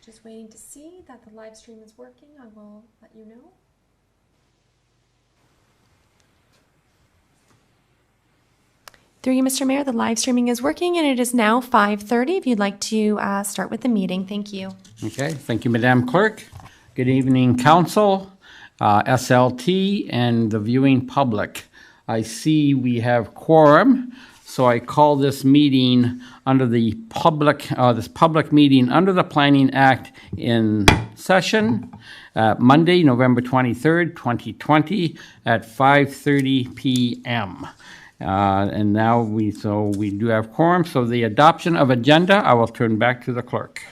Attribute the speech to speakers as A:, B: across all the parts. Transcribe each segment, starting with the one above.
A: Just waiting to see that the live stream is working. I will let you know. Through you, Mr. Mayor, the live streaming is working, and it is now 5:30. If you'd like to start with the meeting, thank you.
B: Okay, thank you, Madam Clerk. Good evening, Council, SLT, and the viewing public. I see we have quorum, so I call this meeting under the public meeting under the Planning Act in session, Monday, November 23rd, 2020, at 5:30 p.m. And now we do have quorum. So the adoption of agenda, I will turn back to the clerk.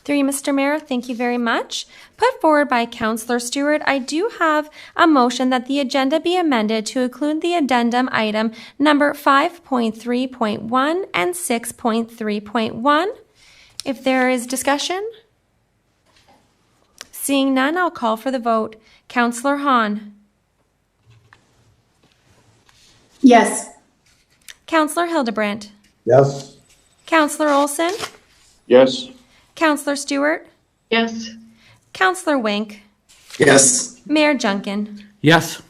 A: Through you, Mr. Mayor, thank you very much. Put forward by Councillor Stewart, I do have a motion that the agenda be amended to include the addendum item number 5.3.1 and 6.3.1. If there is discussion? Seeing none, I'll call for the vote. Councillor Hahn.
C: Yes.
A: Councillor Hildebrandt.
D: Yes.
A: Councillor Olson.
D: Yes.
A: Councillor Stewart.
C: Yes.
A: Councillor Wink.
D: Yes.
A: Mayor Junkin.
B: Yes.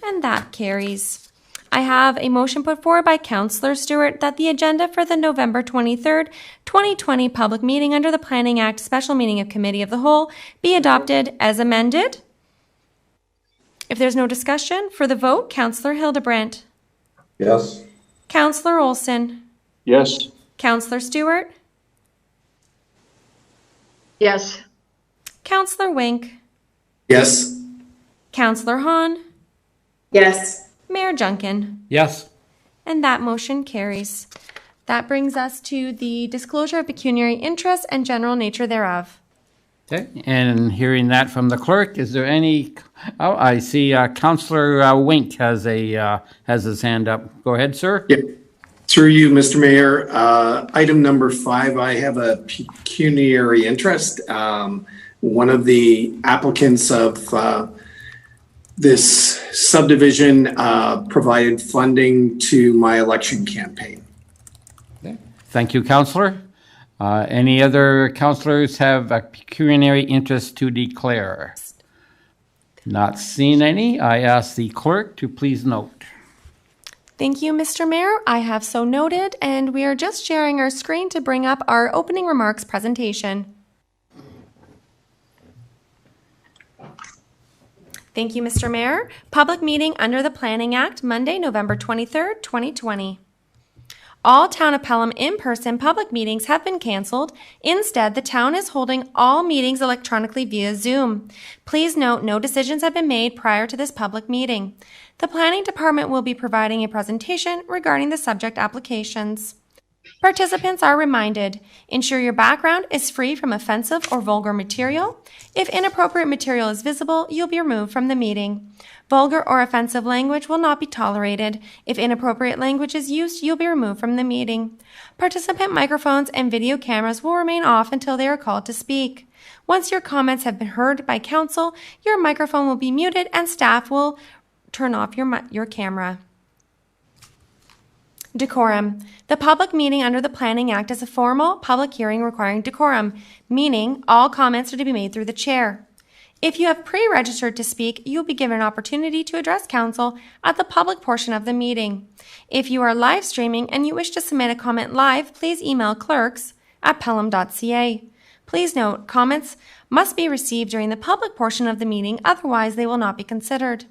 A: And that carries. I have a motion put forward by Councillor Stewart that the agenda for the November 23rd, 2020 public meeting under the Planning Act special meeting of Committee of the Whole be adopted as amended. If there's no discussion, for the vote, Councillor Hildebrandt.
D: Yes.
A: Councillor Olson.
D: Yes.
A: Councillor Stewart.
C: Yes.
A: Councillor Wink.
D: Yes.
A: Councillor Hahn.
C: Yes.
A: Mayor Junkin.
B: Yes.
A: And that motion carries. That brings us to the disclosure of pecuniary interest and general nature thereof.
B: Okay, and hearing that from the clerk, is there any? Oh, I see Councillor Wink has his hand up. Go ahead, sir.
E: Yep. Through you, Mr. Mayor. Item number 5, I have a pecuniary interest. One of the applicants of this subdivision provided funding to my election campaign.
B: Okay. Thank you, Councillor. Any other councillors have a pecuniary interest to declare? Not seeing any. I ask the clerk to please note.
A: Thank you, Mr. Mayor. I have so noted, and we are just sharing our screen to bring up our opening remarks presentation. Thank you, Mr. Mayor. Public meeting under the Planning Act, Monday, November 23rd, 2020. All Town of Pelham in-person public meetings have been canceled. Instead, the town is holding all meetings electronically via Zoom. Please note, no decisions have been made prior to this public meeting. The Planning Department will be providing a presentation regarding the subject applications. Participants are reminded, ensure your background is free from offensive or vulgar material. If inappropriate material is visible, you'll be removed from the meeting. Vulgar or offensive language will not be tolerated. If inappropriate language is used, you'll be removed from the meeting. Participant microphones and video cameras will remain off until they are called to speak. Once your comments have been heard by council, your microphone will be muted and staff will turn off your camera. Decorum. The public meeting under the Planning Act is a formal public hearing requiring decorum, meaning all comments are to be made through the chair. If you have pre-registered to speak, you will be given an opportunity to address council at the public portion of the meeting. If you are live streaming and you wish to submit a comment live, please email clerks@pelham.ca. Please note, comments must be received during the public portion of the meeting, otherwise they will not be considered.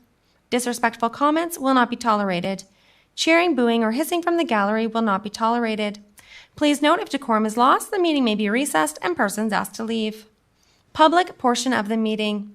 A: Disrespectful comments will not be tolerated. Cheering, booing, or hissing from the gallery will not be tolerated. Please note, if decorum is lost, the meeting may be recessed and persons asked to leave. Public portion of the meeting.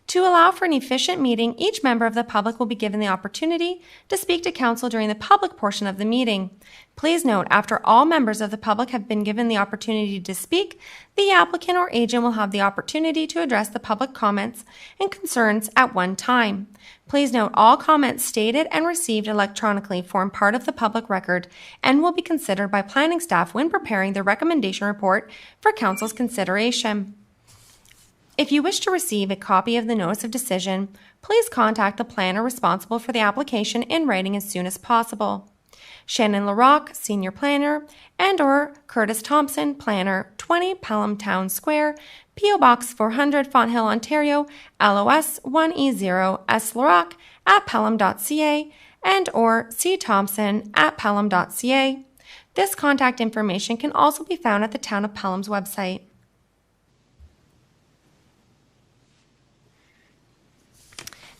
A: To allow for an efficient meeting, each member of the public will be given the opportunity to speak to council during the public portion of the meeting. Please note, after all members of the public have been given the opportunity to speak, the applicant or agent will have the opportunity to address the public comments and concerns at one time. Please note, all comments stated and received electronically form part of the public record and will be considered by planning staff when preparing the recommendation report for council's consideration. If you wish to receive a copy of the notice of decision, please contact the planner responsible for the application in writing as soon as possible. Shannon LaRocque, Senior Planner, and or Curtis Thompson, Planner, 20 Pelham Town Square, P.O. Box 400, Fonthill, Ontario, LOS 1E0, S. LaRocque at pelham.ca, and or C. Thompson at pelham.ca. This contact information can also be found at the Town of Pelham's website.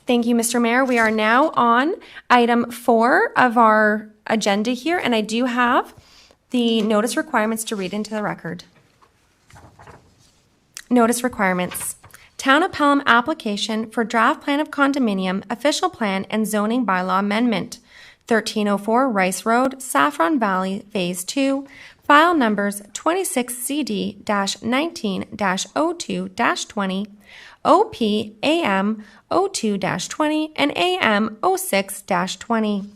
A: Thank you, Mr. Mayor. We are now on item 4 of our agenda here, and I do have the notice requirements to read into the record. Notice requirements. Town of Pelham application for draft plan of condominium, official plan, and zoning bylaw amendment. 1304 Rice Road, Saffron Valley, Phase 2, file numbers 26CD-19-02-20, OP-AM 02-20, and AM 06-20.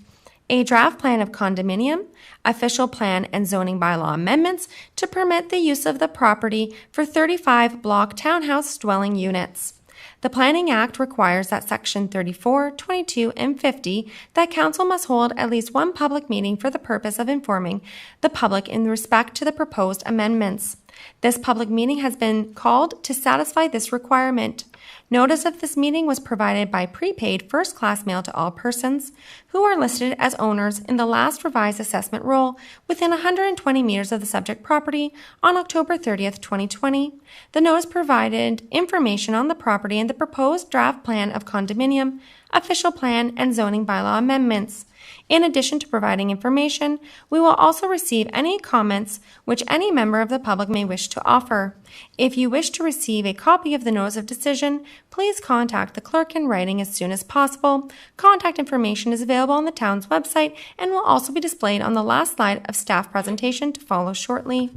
A: A draft plan of condominium, official plan, and zoning bylaw amendments to permit the use of the property for 35 block townhouse dwelling units. The Planning Act requires that Section 34, 22, and 50 that Council must hold at least one public meeting for the purpose of informing the public in respect to the proposed amendments. This public meeting has been called to satisfy this requirement. Notice of this meeting was provided by prepaid first-class mail to all persons who are listed as owners in the last revised assessment roll within 120 meters of the subject property on October 30th, 2020. The notice provided information on the property and the proposed draft plan of condominium, official plan, and zoning bylaw amendments. In addition to providing information, we will also receive any comments which any member of the public may wish to offer. If you wish to receive a copy of the notice of decision, please contact the clerk in writing as soon as possible. Contact information is available on the town's website and will also be displayed on the last slide of staff presentation to follow shortly.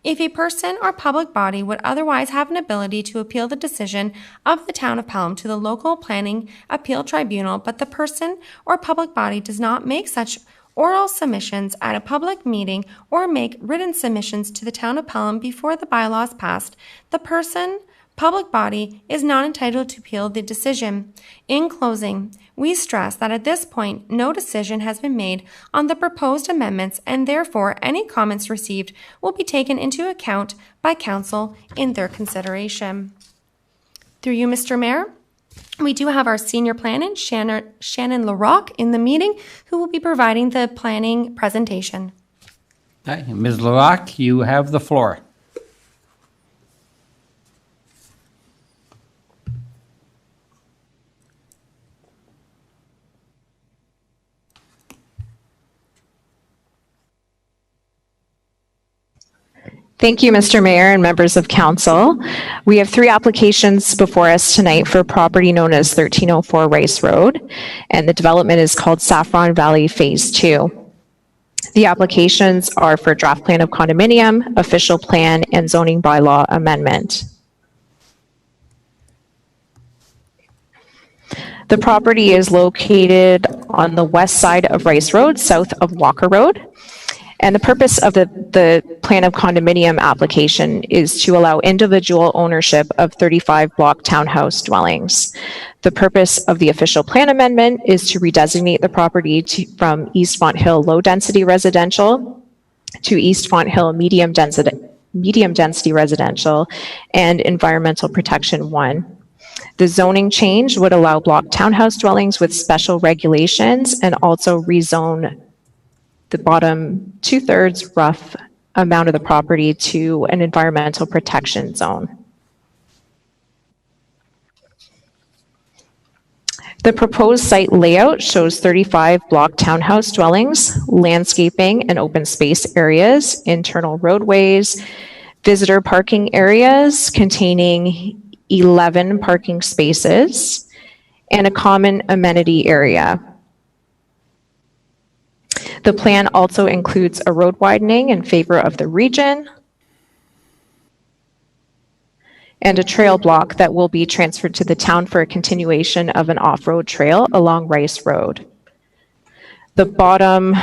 A: If a person or public body would otherwise have an ability to appeal the decision of the Town of Pelham to the local planning appeal tribunal, but the person or public body does not make such oral submissions at a public meeting or make written submissions to the Town of Pelham before the bylaws passed, the person, public body is not entitled to appeal the decision. In closing, we stress that at this point, no decision has been made on the proposed amendments, and therefore any comments received will be taken into account by Council in their consideration. Through you, Mr. Mayor, we do have our senior planner, Shannon LaRocque, in the meeting, who will be providing the planning presentation.
B: Okay, Ms. LaRocque, you have the floor.
F: Thank you, Mr. Mayor and members of council. We have 3 applications before us tonight for property known as 1304 Rice Road, and the development is called Saffron Valley Phase 2. The applications are for draft plan of condominium, official plan, and zoning bylaw amendment. The property is located on the west side of Rice Road, south of Walker Road. And the purpose of the plan of condominium application is to allow individual ownership of 35 block townhouse dwellings. The purpose of the official plan amendment is to redesignate the property from East Fonthill low density residential to East Fonthill medium density residential and environmental protection 1. The zoning change would allow block townhouse dwellings with special regulations and also rezone the bottom 2/3 rough amount of the property to an environmental protection zone. The proposed site layout shows 35 block townhouse dwellings, landscaping and open space areas, internal roadways, visitor parking areas containing 11 parking spaces, and a common amenity area. The plan also includes a road widening in favor of the region and a trail block that will be transferred to the town for a continuation of an off-road trail along Rice Road. The bottom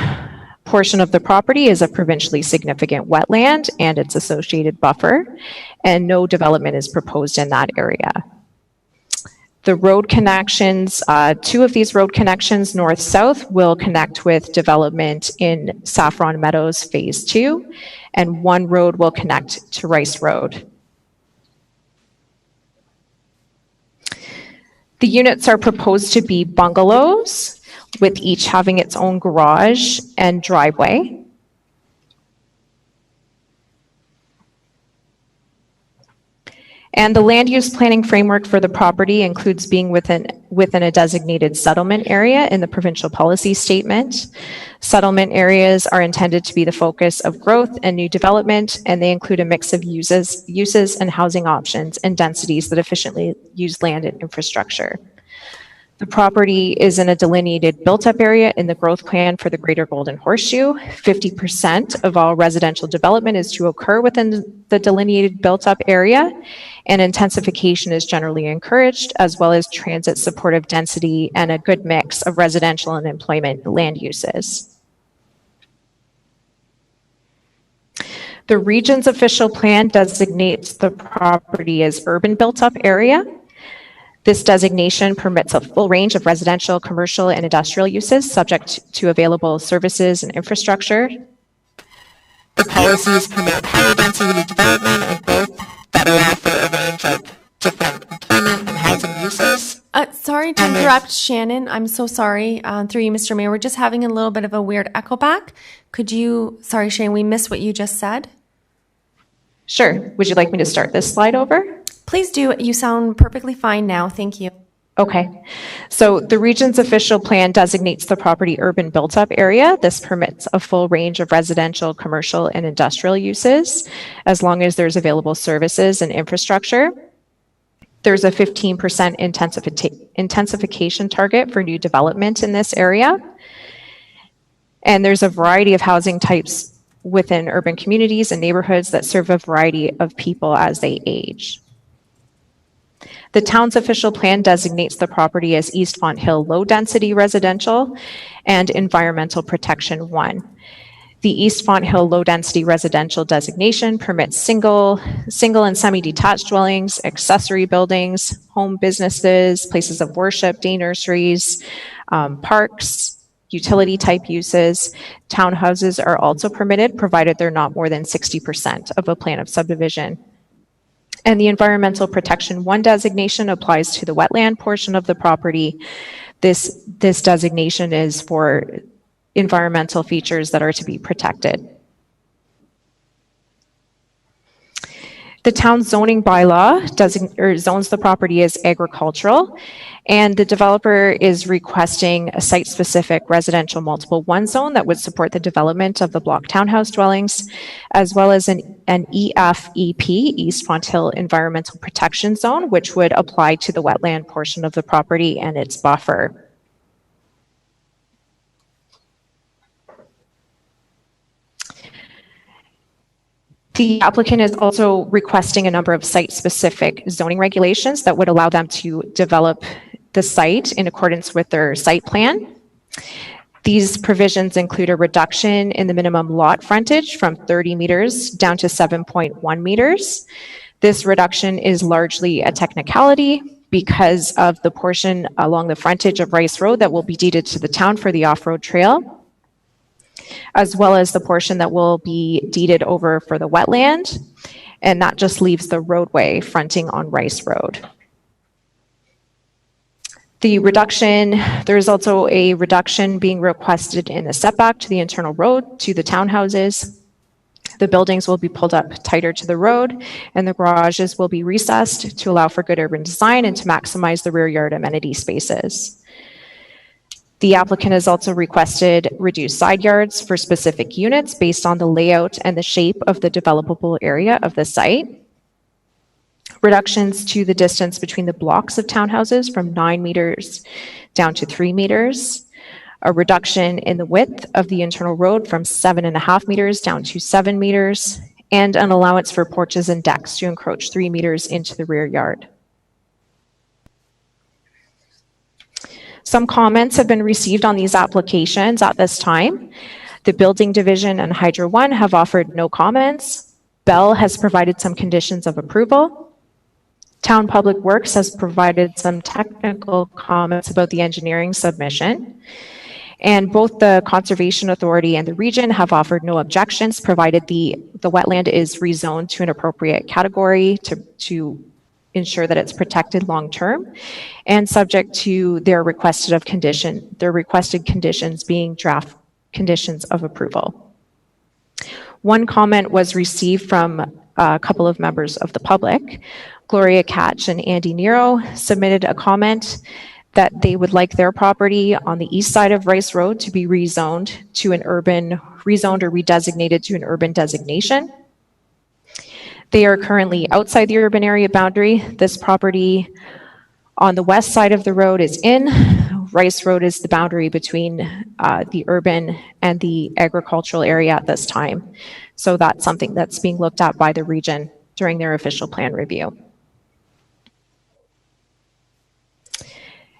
F: portion of the property is a provincially significant wetland and its associated buffer, and no development is proposed in that area. The road connections, two of these road connections, north-south, will connect with development in Saffron Meadows Phase 2, and one road will connect to Rice Road. The units are proposed to be bungalows, with each having its own garage and driveway. And the land use planning framework for the property includes being within a designated settlement area in the provincial policy statement. Settlement areas are intended to be the focus of growth and new development, and they include a mix of uses and housing options and densities that efficiently use land and infrastructure. The property is in a delineated built-up area in the growth plan for the Greater Golden Horseshoe. 50% of all residential development is to occur within the delineated built-up area, and intensification is generally encouraged, as well as transit supportive density and a good mix of residential and employment land uses. The region's official plan designates the property as urban built-up area. This designation permits a full range of residential, commercial, and industrial uses subject to available services and infrastructure.
G: The policies promote higher density development and growth that allow for a range of different employment and housing uses.
A: Sorry to interrupt, Shannon. I'm so sorry. Through you, Mr. Mayor, we're just having a little bit of a weird echo back. Sorry, Shannon, we missed what you just said.
F: Sure. Would you like me to start this slide over?
A: Please do. You sound perfectly fine now. Thank you.
F: Okay. So the region's official plan designates the property urban built-up area. This permits a full range of residential, commercial, and industrial uses, as long as there's available services and infrastructure. There's a 15% intensification target for new development in this area. And there's a variety of housing types within urban communities and neighborhoods that serve a variety of people as they age. The town's official plan designates the property as East Fonthill Low Density Residential and Environmental Protection 1. The East Fonthill Low Density Residential designation permits single and semi-detached dwellings, accessory buildings, home businesses, places of worship, day nurseries, parks, utility type uses. Townhouses are also permitted, provided they're not more than 60% of a plan of subdivision. And the Environmental Protection 1 designation applies to the wetland portion of the property. This designation is for environmental features that are to be protected. The town's zoning bylaw zones the property as agricultural, and the developer is requesting a site-specific residential multiple 1 zone that would support the development of the block townhouse dwellings, as well as an EFEP, East Fonthill Environmental Protection Zone, which would apply to the wetland portion of the property and its buffer. The applicant is also requesting a number of site-specific zoning regulations that would allow them to develop the site in accordance with their site plan. These provisions include a reduction in the minimum lot frontage from 30 meters down to 7.1 meters. This reduction is largely a technicality because of the portion along the frontage of Rice Road that will be deeded to the town for the off-road trail, as well as the portion that will be deeded over for the wetland, and that just leaves the roadway fronting on Rice Road. There is also a reduction being requested in the setback to the internal road to the townhouses. The buildings will be pulled up tighter to the road, and the garages will be recessed to allow for good urban design and to maximize the rear yard amenity spaces. The applicant has also requested reduced side yards for specific units based on the layout and the shape of the developable area of the site. Reductions to the distance between the blocks of townhouses from 9 meters down to 3 meters. A reduction in the width of the internal road from 7.5 meters down to 7 meters, and an allowance for porches and decks to encroach 3 meters into the rear yard. Some comments have been received on these applications at this time. The Building Division and Hydro One have offered no comments. Bell has provided some conditions of approval. Town Public Works has provided some technical comments about the engineering submission. And both the Conservation Authority and the region have offered no objections, provided the wetland is rezoned to an appropriate category to ensure that it's protected long-term, and subject to their requested conditions being draft conditions of approval. One comment was received from a couple of members of the public. Gloria Catch and Andy Nero submitted a comment that they would like their property on the east side of Rice Road to be rezoned or redesignated to an urban designation. They are currently outside the urban area boundary. This property on the west side of the road is in. Rice Road is the boundary between the urban and the agricultural area at this time. So that's something that's being looked at by the region during their official plan review.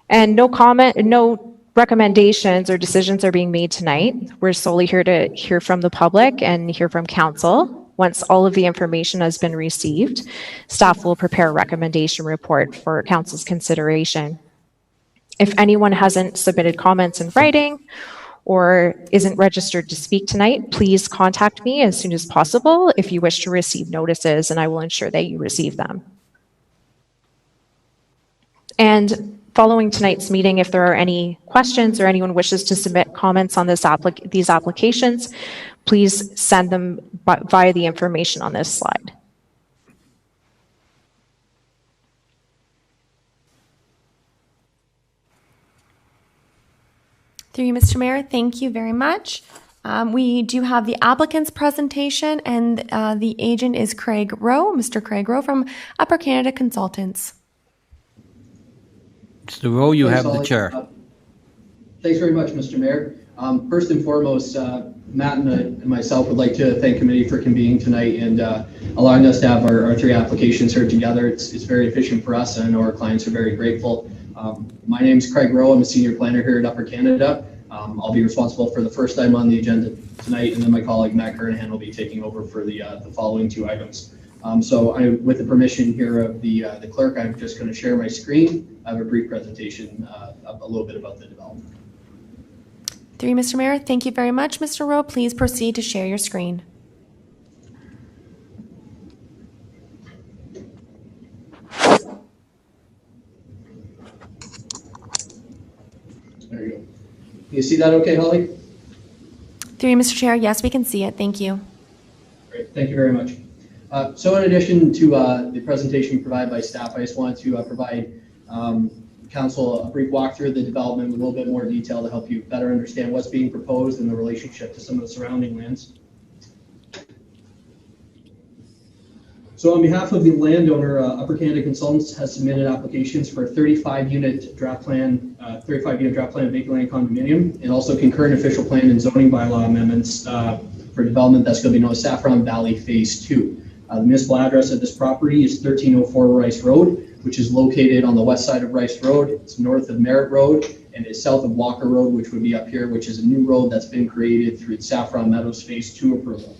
F: And no recommendations or decisions are being made tonight. We're solely here to hear from the public and hear from council. Once all of the information has been received, staff will prepare a recommendation report for council's consideration. If anyone hasn't submitted comments in writing or isn't registered to speak tonight, please contact me as soon as possible if you wish to receive notices, and I will ensure that you receive them. And following tonight's meeting, if there are any questions or anyone wishes to submit comments on these applications, please send them via the information on this slide.
A: Through you, Mr. Mayor, thank you very much. We do have the applicant's presentation, and the agent is Craig Rowe, Mr. Craig Rowe from Upper Canada Consultants.
B: Mr. Rowe, you have the chair.
H: Thanks very much, Mr. Mayor. First and foremost, Matt and myself would like to thank committee for convening tonight and allowing us to have our three applications heard together. It's very efficient for us, and I know our clients are very grateful. My name is Craig Rowe. I'm a senior planner here at Upper Canada. I'll be responsible for the first item on the agenda tonight, and then my colleague Matt Kernahan will be taking over for the following two items. With the permission here of the clerk, I'm just going to share my screen. I have a brief presentation, a little bit about the development.
A: Through you, Mr. Mayor, thank you very much. Mr. Rowe, please proceed to share your screen.
H: There you go. You see that okay, Holly?
A: Through you, Mr. Chair, yes, we can see it. Thank you.
H: Great, thank you very much. So in addition to the presentation provided by staff, I just wanted to provide council a brief walkthrough of the development with a little bit more detail to help you better understand what's being proposed and the relationship to some of the surrounding lands. So on behalf of the landowner, Upper Canada Consultants has submitted applications for a 35-unit draft plan of vacant land condominium, and also concurrent official plan and zoning bylaw amendments for development that's going to be known as Saffron Valley Phase 2. The municipal address of this property is 1304 Rice Road, which is located on the west side of Rice Road. It's north of Merritt Road and is south of Walker Road, which would be up here, which is a new road that's been created through Saffron Meadows Phase 2 approval.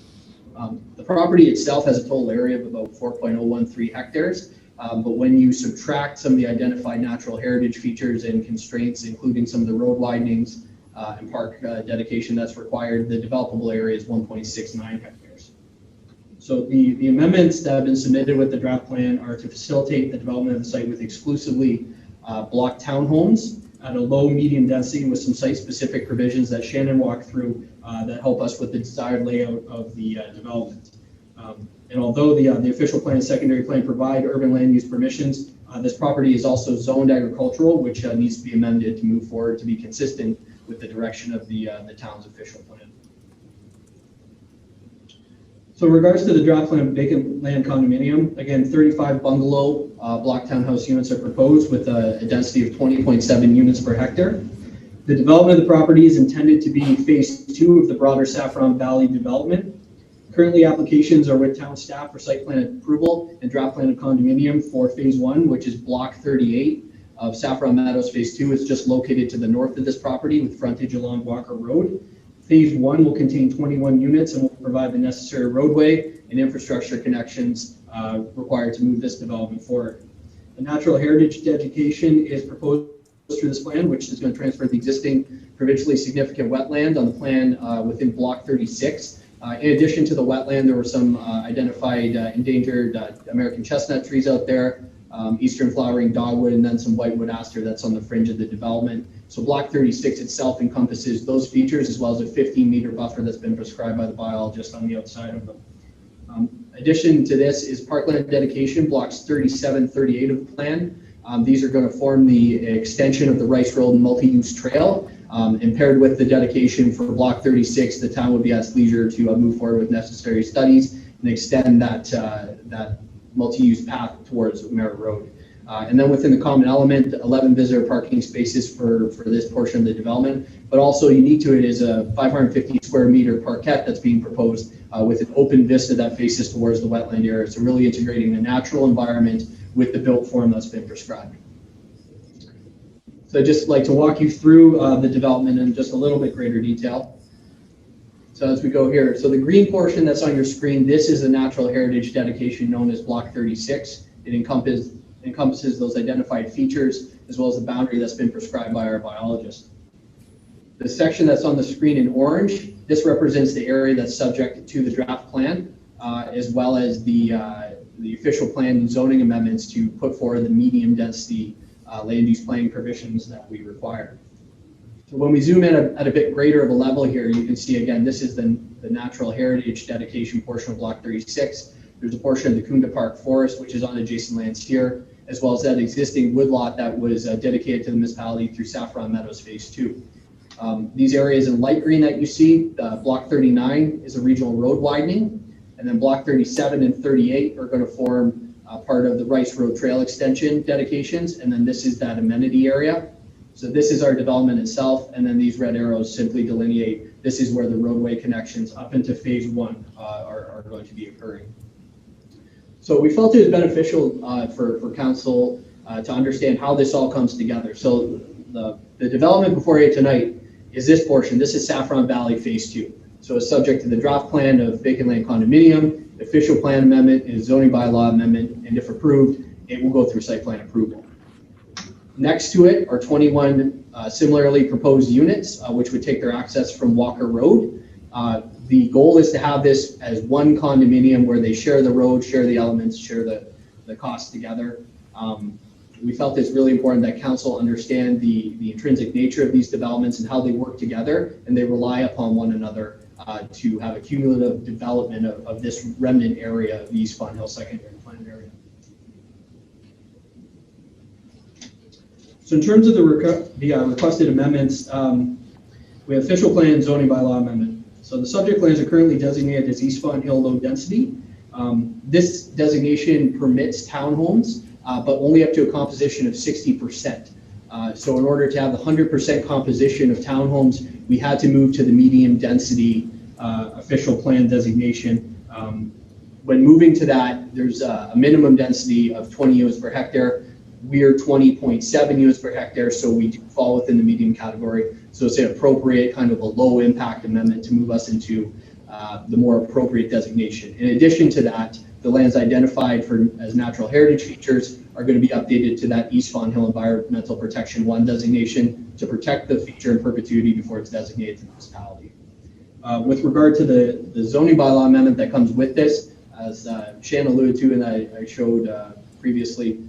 H: The property itself has a total area of about 4.013 hectares, but when you subtract some of the identified natural heritage features and constraints, including some of the road widenings and park dedication that's required, the developable area is 1.69 hectares. So the amendments that have been submitted with the draft plan are to facilitate the development of the site with exclusively block townhomes at a low medium density with some site-specific provisions that Shannon walked through that help us with the desired layout of the development. And although the official plan and secondary plan provide urban land use permissions, this property is also zoned agricultural, which needs to be amended to move forward to be consistent with the direction of the town's official plan. So in regards to the draft plan of vacant land condominium, again, 35 bungalow block townhouse units are proposed with a density of 20.7 units per hectare. The development of the property is intended to be phase 2 of the broader Saffron Valley development. Currently, applications are with town staff for site plan approval and draft plan of condominium for phase 1, which is block 38 of Saffron Meadows phase 2. It's just located to the north of this property with frontage along Walker Road. Phase 1 will contain 21 units and will provide the necessary roadway and infrastructure connections required to move this development forward. A natural heritage dedication is proposed through this plan, which is going to transfer the existing provincially significant wetland on the plan within Block 36. In addition to the wetland, there were some identified endangered American chestnut trees out there, eastern flowering dogwood, and then some whitewood aster that's on the fringe of the development. So Block 36 itself encompasses those features as well as a 15-meter buffer that's been prescribed by the biologist on the outside of them. Addition to this is parkland dedication, blocks 37, 38 of the plan. These are going to form the extension of the Rice Road multi-use trail. And paired with the dedication for Block 36, the town would be at leisure to move forward with necessary studies and extend that multi-use path towards Merritt Road. And then within the common element, 11 visitor parking spaces for this portion of the development. But also unique to it is a 550 square meter parkette that's being proposed with an open vista that faces towards the wetland area. So really integrating the natural environment with the built form that's been prescribed. So I'd just like to walk you through the development in just a little bit greater detail. So as we go here, so the green portion that's on your screen, this is a natural heritage dedication known as Block 36. It encompasses those identified features as well as the boundary that's been prescribed by our biologist. The section that's on the screen in orange, this represents the area that's subject to the draft plan, as well as the official plan and zoning amendments to put forward the medium density land use planning provisions that we require. So when we zoom in at a bit greater of a level here, you can see again, this is the natural heritage dedication portion of Block 36. There's a portion of the Kunda Park Forest, which is on adjacent lands here, as well as that existing woodlot that was dedicated to the municipality through Saffron Meadows Phase 2. These areas in light green that you see, Block 39 is a regional road widening, and then Block 37 and 38 are going to form part of the Rice Road Trail extension dedications, and then this is that amenity area. So this is our development itself, and then these red arrows simply delineate this is where the roadway connections up into Phase 1 are going to be occurring. So we felt it was beneficial for council to understand how this all comes together. So the development before you tonight is this portion. This is Saffron Valley Phase 2. So it's subject to the draft plan of vacant land condominium, official plan amendment, and zoning bylaw amendment, and if approved, it will go through site plan approval. Next to it are 21 similarly proposed units, which would take their access from Walker Road. The goal is to have this as one condominium where they share the road, share the elements, share the costs together. We felt it's really important that council understand the intrinsic nature of these developments and how they work together, and they rely upon one another to have a cumulative development of this remnant area of the East Fawn Hill secondary plan area. So in terms of the requested amendments, we have official plan and zoning bylaw amendment. So the subject lands are currently designated as East Fawn Hill low density. This designation permits townhomes, but only up to a composition of 60%. So in order to have the 100% composition of townhomes, we had to move to the medium density official plan designation. When moving to that, there's a minimum density of 20 units per hectare. We're 20.7 units per hectare, so we do fall within the medium category. So it's an appropriate kind of a low impact amendment to move us into the more appropriate designation. In addition to that, the lands identified as natural heritage features are going to be updated to that East Fawn Hill Environmental Protection 1 designation to protect the feature in perpetuity before it's designated to the municipality. With regard to the zoning bylaw amendment that comes with this, as Shan alluded to and I showed previously,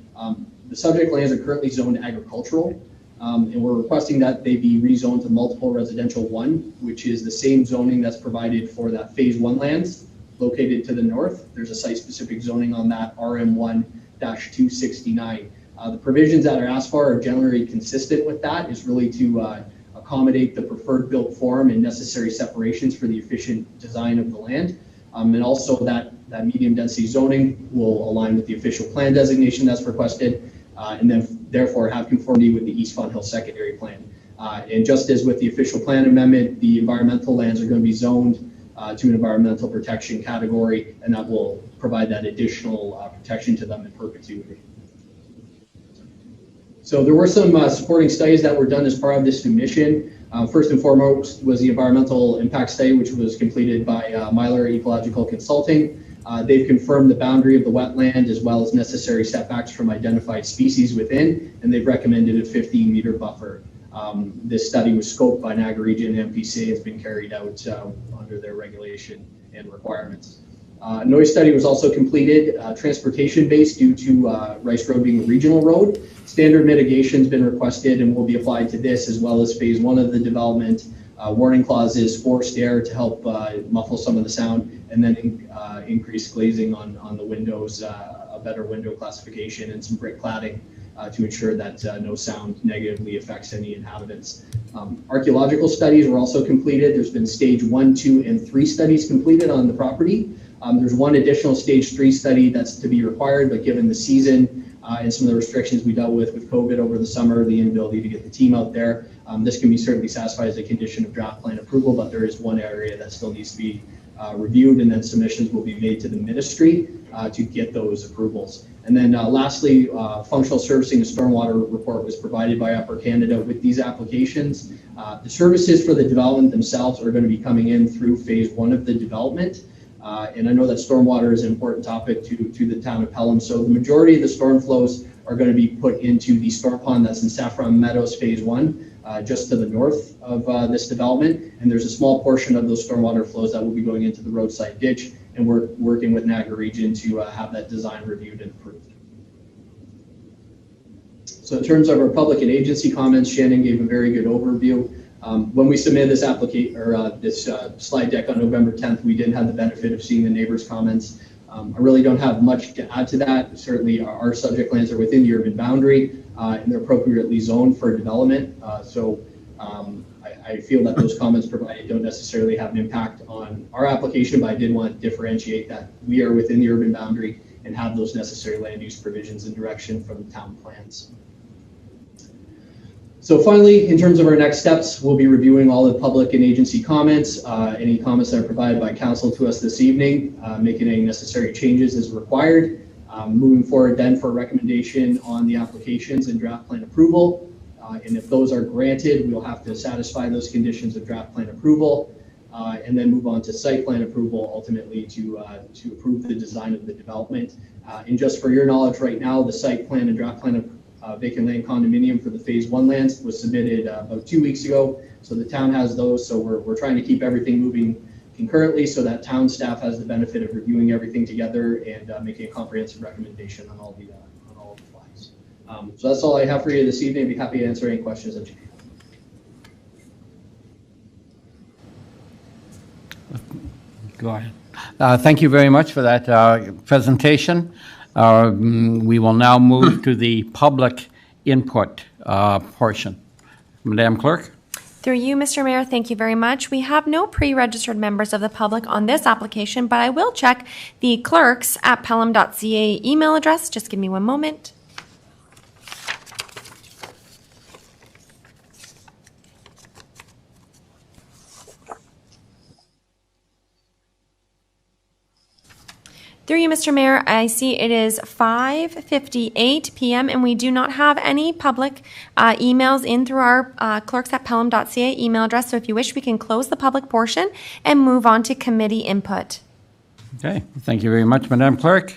H: the subject lands are currently zoned agricultural, and we're requesting that they be rezoned to multiple residential 1, which is the same zoning that's provided for that Phase 1 lands located to the north. There's a site-specific zoning on that RM1-269. The provisions that are asked for are generally consistent with that. Is really to accommodate the preferred built form and necessary separations for the efficient design of the land. And also that medium density zoning will align with the official plan designation that's requested, and then therefore have conformity with the East Fawn Hill secondary plan. And just as with the official plan amendment, the environmental lands are going to be zoned to an environmental protection category, and that will provide that additional protection to them in perpetuity. So there were some supporting studies that were done as part of this submission. First and foremost was the environmental impact study, which was completed by Myler Ecological Consulting. They've confirmed the boundary of the wetland as well as necessary setbacks from identified species within, and they've recommended a 15-meter buffer. This study was scoped by Niagara Region and MPCA and has been carried out under their regulation and requirements. Noise study was also completed, transportation-based due to Rice Road being a regional road. Standard mitigation has been requested and will be applied to this as well as phase 1 of the development. Warning clauses, forced air to help muffle some of the sound, and then increased glazing on the windows, a better window classification, and some brick cladding to ensure that no sound negatively affects any inhabitants. Archaeological studies were also completed. There's been stage 1, 2, and 3 studies completed on the property. There's one additional stage 3 study that's to be required, but given the season and some of the restrictions we dealt with COVID over the summer, the inability to get the team out there, this can be certainly satisfied as a condition of draft plan approval, but there is one area that still needs to be reviewed, and then submissions will be made to the ministry to get those approvals. And then lastly, functional servicing and stormwater report was provided by Upper Canada with these applications. The services for the development themselves are going to be coming in through phase 1 of the development. And I know that stormwater is an important topic to the town of Pelham. So the majority of the storm flows are going to be put into the storm pond that's in Saffron Meadows phase 1. Just to the north of this development, and there's a small portion of those stormwater flows that will be going into the roadside ditch, and we're working with Niagara Region to have that design reviewed and approved. So in terms of our public and agency comments, Shannon gave a very good overview. When we submitted this application or this slide deck on November 10th, we didn't have the benefit of seeing the neighbors' comments. I really don't have much to add to that. Certainly our subject lands are within the urban boundary and they're appropriately zoned for development. So I feel that those comments provided don't necessarily have an impact on our application, but I did want to differentiate that we are within the urban boundary and have those necessary land use provisions and direction from the town plans. So finally, in terms of our next steps, we'll be reviewing all the public and agency comments, any comments that are provided by council to us this evening, making any necessary changes as required. Moving forward then for recommendation on the applications and draft plan approval. And if those are granted, we'll have to satisfy those conditions of draft plan approval and then move on to site plan approval, ultimately to approve the design of the development. And just for your knowledge right now, the site plan and draft plan of vacant land condominium for the phase 1 lands was submitted about 2 weeks ago. So the town has those. So we're trying to keep everything moving concurrently so that town staff has the benefit of reviewing everything together and making a comprehensive recommendation on all the flags. So that's all I have for you this evening. I'd be happy to answer any questions that you have.
B: Go ahead. Thank you very much for that presentation. We will now move to the public input portion. Madam Clerk.
A: Through you, Mr. Mayor, thank you very much. We have no pre-registered members of the public on this application, but I will check the clerks at pelham.ca email address. Just give me one moment. Through you, Mr. Mayor, I see it is 5:58 p.m. and we do not have any public emails in through our clerks at pelham.ca email address. So if you wish, we can close the public portion and move on to committee input.
B: Okay, thank you very much, Madam Clerk.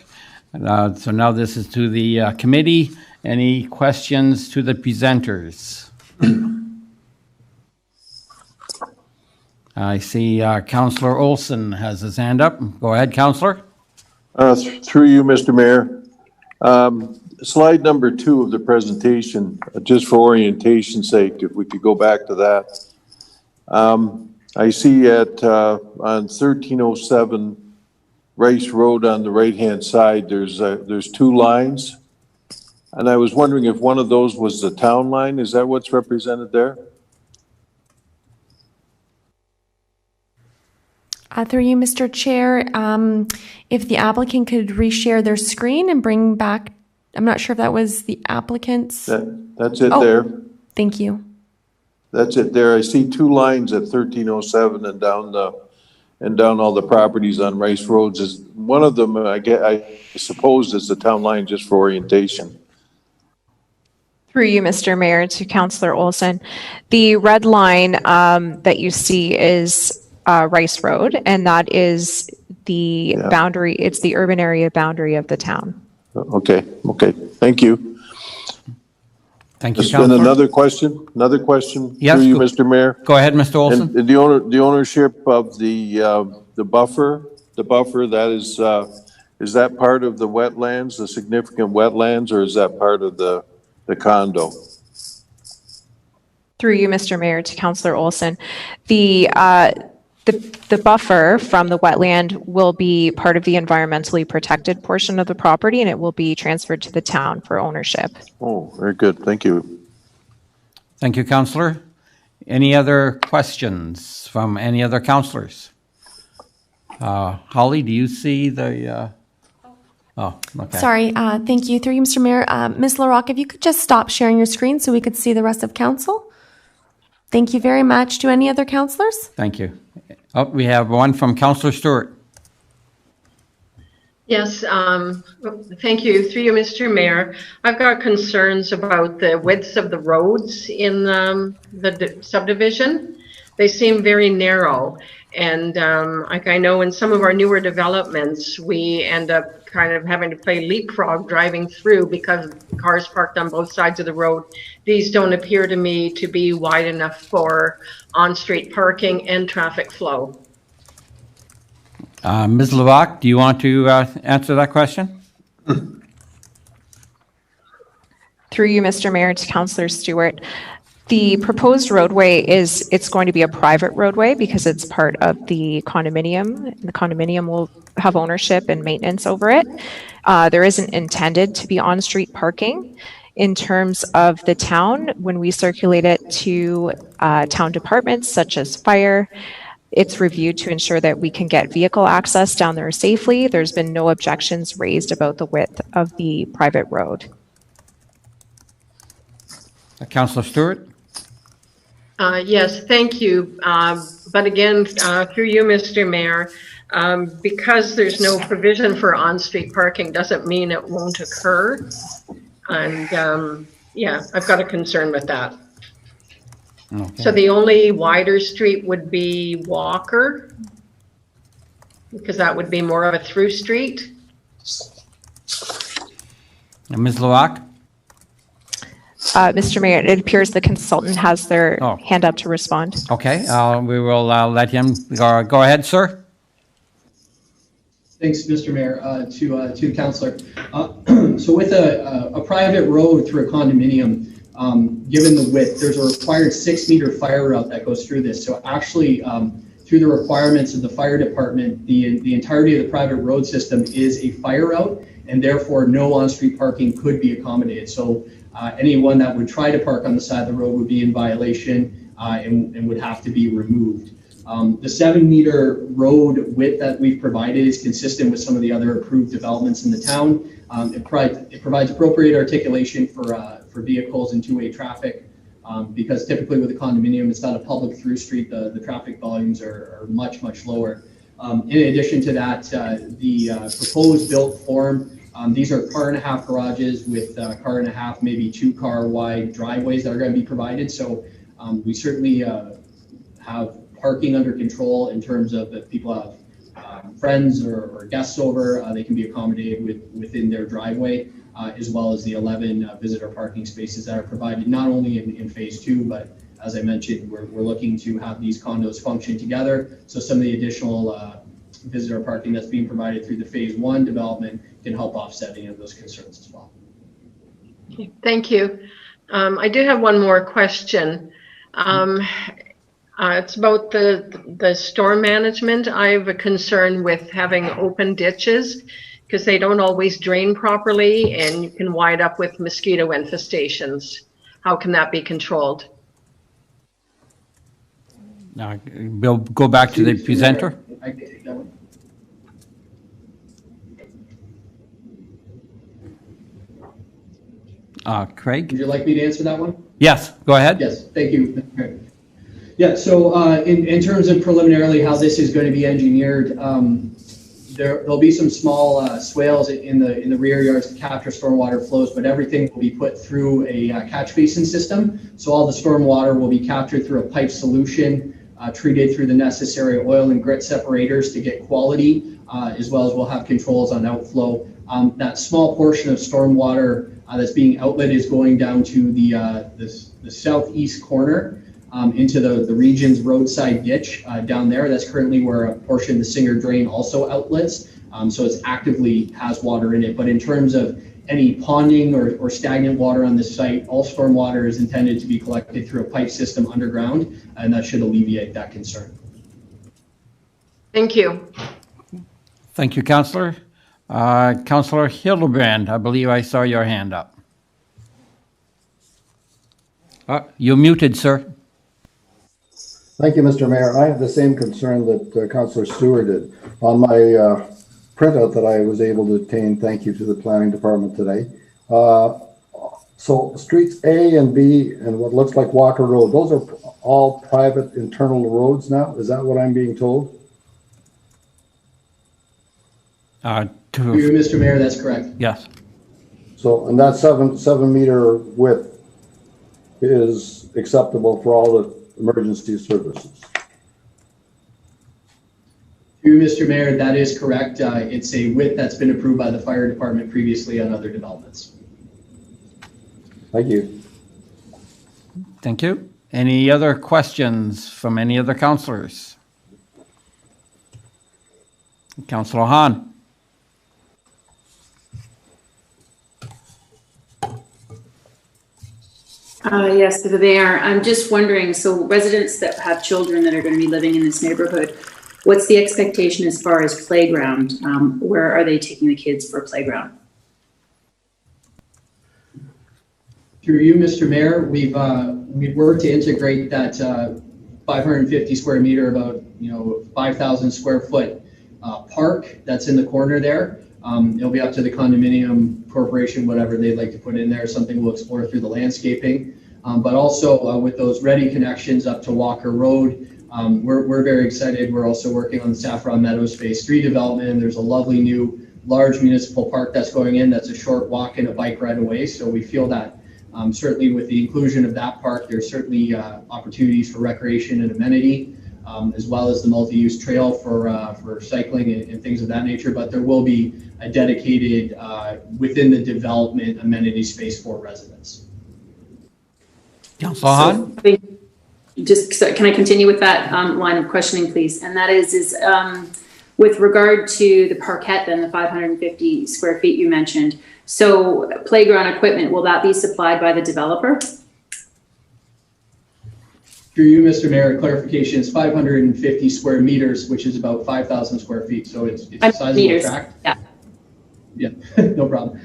B: So now this is to the committee. Any questions to the presenters? I see Councillor Olson has his hand up. Go ahead, Councillor.
I: Through you, Mr. Mayor. Slide number 2 of the presentation, just for orientation's sake, if we could go back to that. I see at on 1307 Rice Road on the right-hand side, there's 2 lines. And I was wondering if one of those was the town line. Is that what's represented there?
A: Through you, Mr. Chair, if the applicant could reshare their screen and bring back, I'm not sure if that was the applicant's.
I: That's it there.
A: Thank you.
I: That's it there. I see 2 lines at 1307 and down all the properties on Rice Roads. Is one of them, I suppose, is the town line, just for orientation.
F: Through you, Mr. Mayor, to Councillor Olson. The red line that you see is Rice Road, and that is the
I: Yeah.
F: boundary, it's the urban area boundary of the town.
I: Okay, thank you.
B: Thank you,
I: There's been
B: Councillor.
I: another question
B: Yes,
I: through you,
B: go-
I: Mr. Mayor.
B: Go ahead, Mr. Olson.
I: And the ownership of the buffer, is that part of the wetlands, the significant wetlands, or is that part of the condo?
F: Through you, Mr. Mayor, to Councillor Olson. The buffer from the wetland will be part of the environmentally protected portion of the property, and it will be transferred to the town for ownership.
I: Oh, very good. Thank you.
B: Thank you, Councillor. Any other questions from any other councillors? Holly, do you see the? Oh, okay.
A: Sorry, thank you. Through you, Mr. Mayor. Ms. LaRocque, if you could just stop sharing your screen so we could see the rest of council. Thank you very much. Do any other councillors?
B: Thank you. Oh, we have one from Councillor Stewart.
C: Yes, thank you. Through you, Mr. Mayor. I've got concerns about the widths of the roads in the subdivision. They seem very narrow. And like I know in some of our newer developments, we end up kind of having to play leapfrog driving through because cars parked on both sides of the road. These don't appear to me to be wide enough for on-street parking and traffic flow.
B: Ms. LaRocque, do you want to answer that question?
F: Through you, Mr. Mayor, to Councillor Stewart. The proposed roadway it's going to be a private roadway because it's part of the condominium. The condominium will have ownership and maintenance over it. There isn't intended to be on-street parking. In terms of the town, when we circulate it to town departments such as fire, it's reviewed to ensure that we can get vehicle access down there safely. There's been no objections raised about the width of the private road.
B: Councillor Stewart?
C: Yes, thank you. But again, through you, Mr. Mayor, because there's no provision for on-street parking doesn't mean it won't occur. And yeah, I've got a concern with that.
B: Okay.
C: So the only wider street would be Walker, because that would be more of a through street.
B: And Ms. LaRocque?
F: Mr. Mayor, it appears the consultant has their
B: Oh.
F: hand up to respond.
B: Okay, we will let him go ahead, sir.
H: Thanks, Mr. Mayor, to the councillor. So with a private road through a condominium, given the width, there's a required 6-meter fire route that goes through this. So actually, through the requirements of the fire department, the entirety of the private road system is a fire route, and therefore no on-street parking could be accommodated. So anyone that would try to park on the side of the road would be in violation and would have to be removed. The 7-meter road width that we've provided is consistent with some of the other approved developments in the town. It provides appropriate articulation for vehicles and two-way traffic because typically with a condominium, it's not a public through street. The traffic volumes are much, much lower. In addition to that, the proposed built form, these are car-and-a-half garages with car-and-a-half, maybe 2-car wide driveways that are going to be provided. So we certainly have parking under control in terms of if people have friends or guests over, they can be accommodated within their driveway, as well as the 11 visitor parking spaces that are provided not only in phase 2, but as I mentioned, we're looking to have these condos function together. So some of the additional visitor parking that's being provided through the phase 1 development can help offset any of those concerns as well.
C: Thank you. I do have one more question. It's about the storm management. I have a concern with having open ditches because they don't always drain properly and you can wind up with mosquito infestations. How can that be controlled?
B: We'll go back to the presenter.
H: I can take that one.
B: Craig?
H: Would you like me to answer that one?
B: Yes, go ahead.
H: Yes, thank you. Yeah, so in terms of preliminarily how this is going to be engineered, there'll be some small swales in the rear yards to capture stormwater flows, but everything will be put through a catch basin system. So all the stormwater will be captured through a pipe solution, treated through the necessary oil and grit separators to get quality, as well as we'll have controls on outflow. That small portion of stormwater that's being outlet is going down to the southeast corner into the region's roadside ditch down there. That's currently where a portion of the Singer Drain also outlets. So it's actively has water in it. But in terms of any ponding or stagnant water on the site, all stormwater is intended to be collected through a pipe system underground, and that should alleviate that concern.
C: Thank you.
B: Thank you, Councillor. Councillor Hildebrand, I believe I saw your hand up. You're muted, sir.
J: Thank you, Mr. Mayor. I have the same concern that Councillor Stewart did. On my printout that I was able to obtain, thank you to the planning department today. So streets A and B and what looks like Walker Road, those are all private internal roads now? Is that what I'm being told?
H: To you, Mr. Mayor, that's correct.
B: Yes.
J: So, and that seven meter width is acceptable for all the emergency services?
H: To you, Mr. Mayor, that is correct. It's a width that's been approved by the fire department previously on other developments.
J: Thank you.
B: Thank you. Any other questions from any other councillors? Councillor Hahn.
K: Yes, to the mayor. I'm just wondering, so residents that have children that are going to be living in this neighborhood, what's the expectation as far as playground? Where are they taking the kids for playground?
H: Through you, Mr. Mayor, we've worked to integrate that 550 square meter, about 5,000 square foot park that's in the corner there. It'll be up to the condominium corporation, whatever they'd like to put in there, something we'll explore through the landscaping. But also with those ready connections up to Walker Road, we're very excited. We're also working on the Saffron Meadows Phase 3 development. There's a lovely new large municipal park that's going in that's a short walk and a bike ride away. So we feel that certainly with the inclusion of that park, there's certainly opportunities for recreation and amenity, as well as the multi-use trail for cycling and things of that nature. But there will be a dedicated within the development amenity space for residents.
B: Councillor Hahn?
K: So can I continue with that line of questioning, please? And that is with regard to the parquet, then the 550 square feet you mentioned. So playground equipment, will that be supplied by the developer?
H: Through you, Mr. Mayor, clarification is 550 square meters, which is about 5,000 square feet. So it's a sizable tract. Yeah, no problem.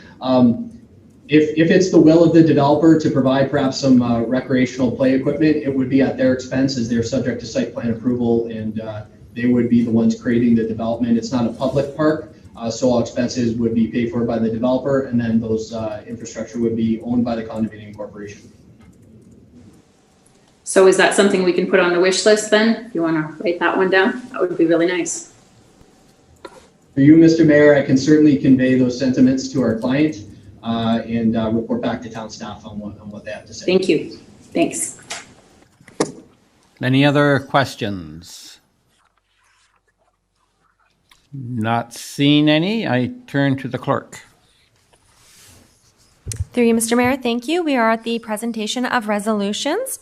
H: If it's the will of the developer to provide perhaps some recreational play equipment, it would be at their expense as they're subject to site plan approval, and they would be the ones creating the development. It's not a public park, so all expenses would be paid for by the developer, and then those infrastructure would be owned by the condominium corporation.
K: So is that something we can put on the wish list then? If you want to write that one down, that would be really nice.
H: For you, Mr. Mayor, I can certainly convey those sentiments to our client and report back to town staff on what they have to say.
K: Thank you. Thanks.
B: Any other questions? Not seeing any. I turn to the clerk.
A: Through you, Mr. Mayor, thank you. We are at the presentation of resolutions.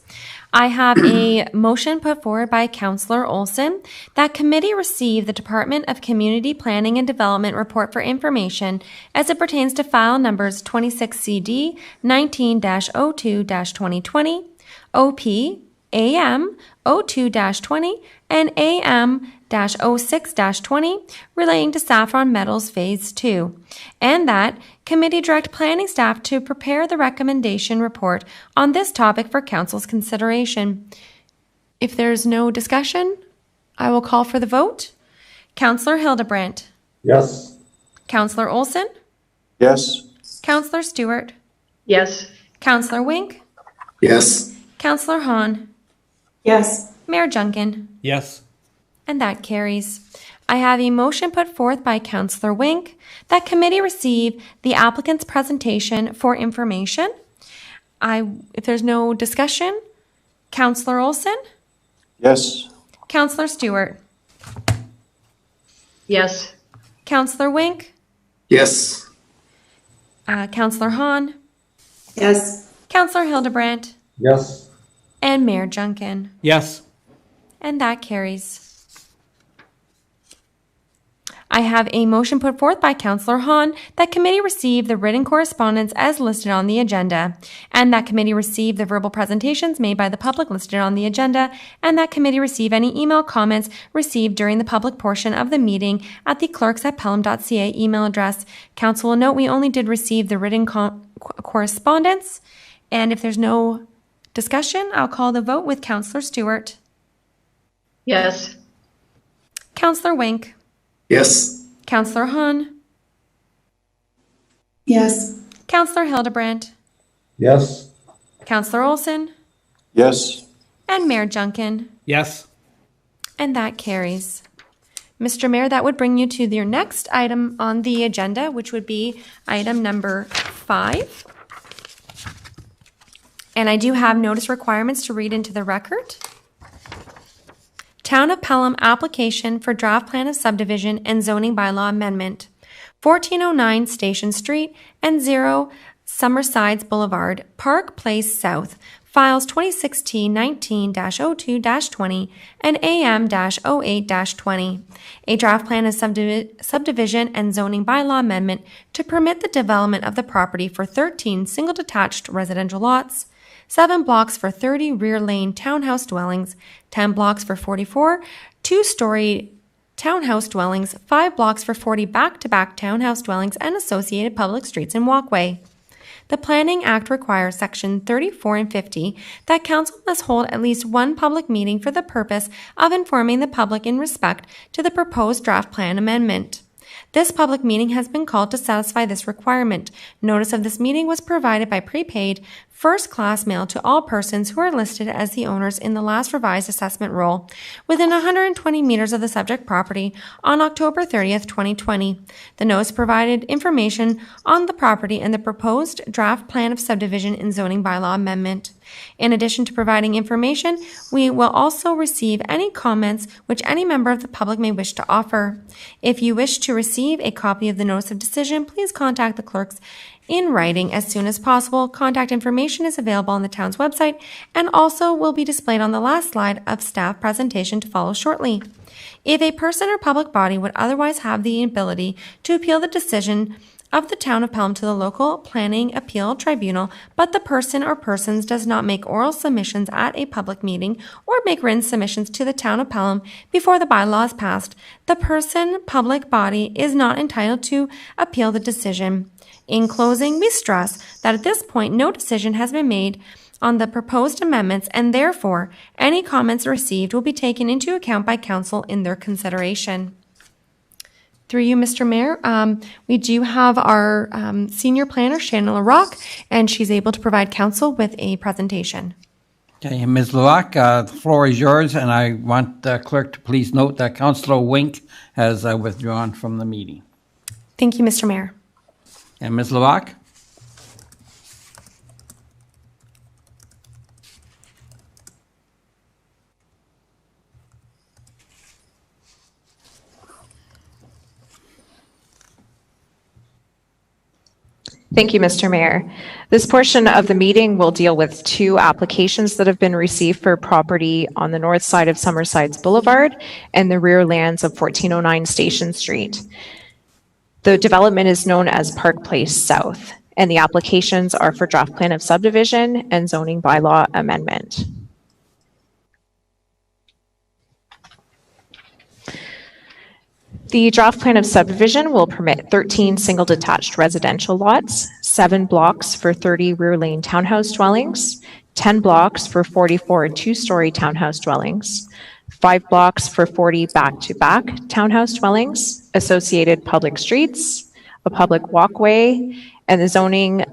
A: I have a motion put forward by Councillor Olson that committee receive the Department of Community Planning and Development report for information as it pertains to file numbers 26CD 19-02-2020, OP, AM 02-20, and AM-06-20 relating to Saffron Metals Phase 2, and that committee direct planning staff to prepare the recommendation report on this topic for council's consideration. If there's no discussion, I will call for the vote. Councillor Hildebrandt.
J: Yes.
A: Councillor Olson.
I: Yes.
A: Councillor Stewart.
C: Yes.
A: Councillor Wink.
E: Yes.
A: Councillor Hahn.
K: Yes.
A: Mayor Junkin.
B: Yes.
A: And that carries. I have a motion put forth by Councillor Wink that committee receive the applicant's presentation for information. If there's no discussion, Councillor Olson.
I: Yes.
A: Councillor Stewart.
C: Yes.
A: Councillor Wink,
E: Yes.
A: Councillor Hahn,
K: Yes.
A: Councillor Hildebrandt,
J: Yes.
A: and Mayor Junkin.
B: Yes.
A: And that carries. I have a motion put forth by Councillor Hahn that committee receive the written correspondence as listed on the agenda, and that committee receive the verbal presentations made by the public listed on the agenda, and that committee receive any email comments received during the public portion of the meeting at the clerks@pelham.ca email address. Council will note we only did receive the written correspondence, and if there's no discussion, I'll call the vote with Councillor Stewart.
C: Yes.
A: Councillor Wink.
E: Yes.
A: Councillor Hahn.
K: Yes.
A: Councillor Hildebrandt.
J: Yes.
A: Councillor Olson.
I: Yes.
A: And Mayor Junkin.
B: Yes.
A: And that carries. Mr. Mayor, that would bring you to your next item on the agenda, which would be item number 5. And I do have notice requirements to read into the record. Town of Pelham application for draft plan of subdivision and zoning bylaw amendment. 1409 Station Street and 0 Summersides Boulevard, Park Place South. Files 2016-19-02-20 and AM-08-20. A draft plan of subdivision and zoning bylaw amendment to permit the development of the property for 13 single detached residential lots, 7 blocks for 30 rear lane townhouse dwellings, 10 blocks for 44 two-story townhouse dwellings, 5 blocks for 40 back-to-back townhouse dwellings and associated public streets and walkway. The Planning Act requires Section 34 and 50 that Council must hold at least one public meeting for the purpose of informing the public in respect to the proposed draft plan amendment. This public meeting has been called to satisfy this requirement. Notice of this meeting was provided by prepaid first-class mail to all persons who are listed as the owners in the last revised assessment roll within 120 meters of the subject property on October 30th, 2020. The notice provided information on the property and the proposed draft plan of subdivision and zoning bylaw amendment. In addition to providing information, we will also receive any comments which any member of the public may wish to offer. If you wish to receive a copy of the notice of decision, please contact the clerks in writing as soon as possible. Contact information is available on the town's website and also will be displayed on the last slide of staff presentation to follow shortly. If a person or public body would otherwise have the ability to appeal the decision of the Town of Pelham to the local planning appeal tribunal, but the person or persons does not make oral submissions at a public meeting or make written submissions to the Town of Pelham before the bylaw is passed, the person, public body is not entitled to appeal the decision. In closing, we stress that at this point no decision has been made on the proposed amendments, and therefore any comments received will be taken into account by Council in their consideration. Through you, Mr. Mayor, we do have our senior planner, Shannon LaRock, and she's able to provide Council with a presentation.
B: Okay, Ms. LaRock, the floor is yours, and I want the clerk to please note that Councillor Wink has withdrawn from the meeting.
A: Thank you, Mr. Mayor.
B: And Ms. LaRock?
F: Thank you, Mr. Mayor. This portion of the meeting will deal with 2 applications that have been received for property on the north side of Summersides Boulevard and the rear lands of 1409 Station Street. The development is known as Park Place South, and the applications are for draft plan of subdivision and zoning bylaw amendment. The draft plan of subdivision will permit 13 single detached residential lots, 7 blocks for 30 rear lane townhouse dwellings, 10 blocks for 44 two-story townhouse dwellings, 5 blocks for 40 back-to-back townhouse dwellings, associated public streets, a public walkway, and the zoning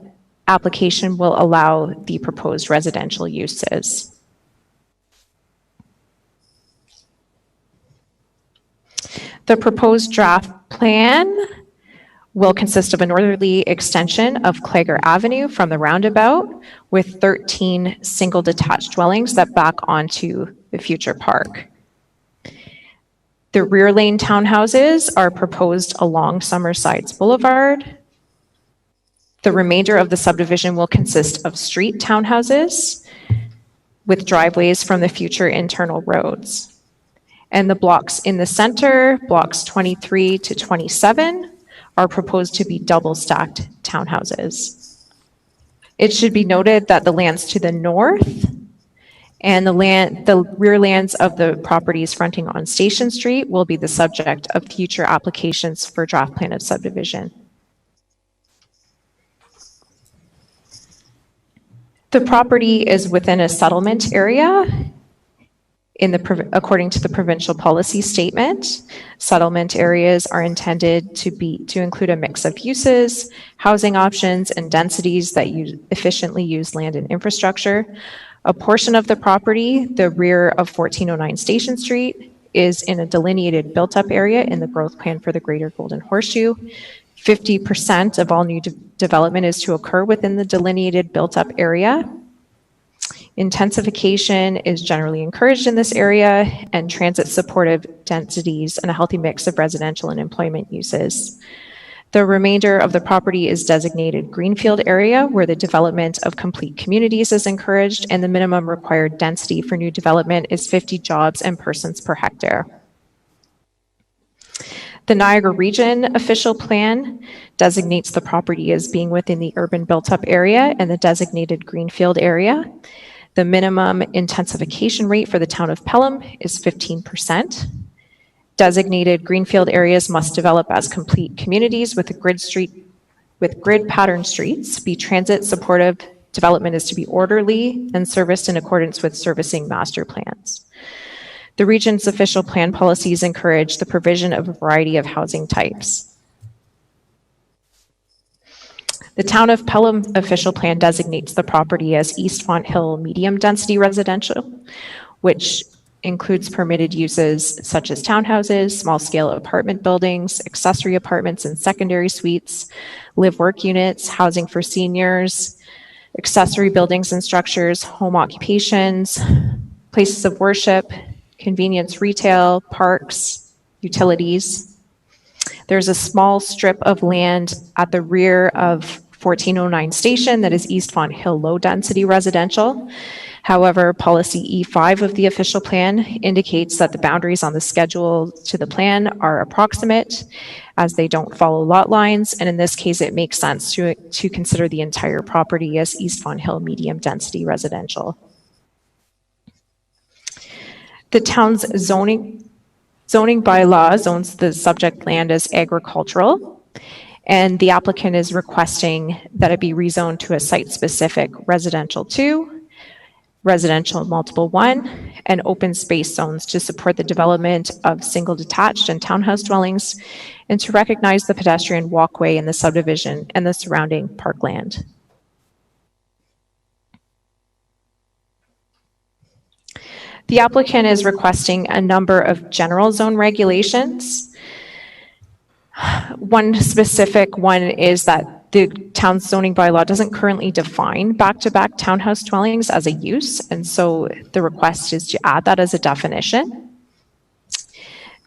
F: application will allow the proposed residential uses. The proposed draft plan will consist of a northerly extension of Clager Avenue from the roundabout with 13 single detached dwellings that back onto the future park. The rear lane townhouses are proposed along Summersides Boulevard. The remainder of the subdivision will consist of street townhouses with driveways from the future internal roads. And the blocks in the center, blocks 23 to 27, are proposed to be double-stacked townhouses. It should be noted that the lands to the north and the rear lands of the properties fronting on Station Street will be the subject of future applications for draft plan of subdivision. The property is within a settlement area according to the provincial policy statement. Settlement areas are intended to include a mix of uses, housing options, and densities that efficiently use land and infrastructure. A portion of the property, the rear of 1409 Station Street, is in a delineated built-up area in the growth plan for the Greater Golden Horseshoe. 50% of all new development is to occur within the delineated built-up area. Intensification is generally encouraged in this area, and transit-supportive densities and a healthy mix of residential and employment uses. The remainder of the property is designated greenfield area where the development of complete communities is encouraged, and the minimum required density for new development is 50 jobs and persons per hectare. The Niagara Region official plan designates the property as being within the urban built-up area and the designated greenfield area. The minimum intensification rate for the town of Pelham is 15%. Designated greenfield areas must develop as complete communities with grid pattern streets, be transit supportive, development is to be orderly, and serviced in accordance with servicing master plans. The region's official plan policies encourage the provision of a variety of housing types. The town of Pelham official plan designates the property as East Fonthill medium density residential, which includes permitted uses such as townhouses, small scale apartment buildings, accessory apartments and secondary suites, live work units, housing for seniors, accessory buildings and structures, home occupations, places of worship, convenience retail, parks, utilities. There's a small strip of land at the rear of 1409 Station that is East Fonthill low density residential. However, policy E5 of the official plan indicates that the boundaries on the schedule to the plan are approximate as they don't follow lot lines. And in this case, it makes sense to consider the entire property as East Fonthill medium density residential. The town's zoning bylaw zones the subject land as agricultural, and the applicant is requesting that it be rezoned to a site-specific residential 2, residential multiple 1, and open space zones to support the development of single detached and townhouse dwellings, and to recognize the pedestrian walkway in the subdivision and the surrounding parkland. The applicant is requesting a number of general zone regulations. One specific one is that the town's zoning bylaw doesn't currently define back-to-back townhouse dwellings as a use, and so the request is to add that as a definition.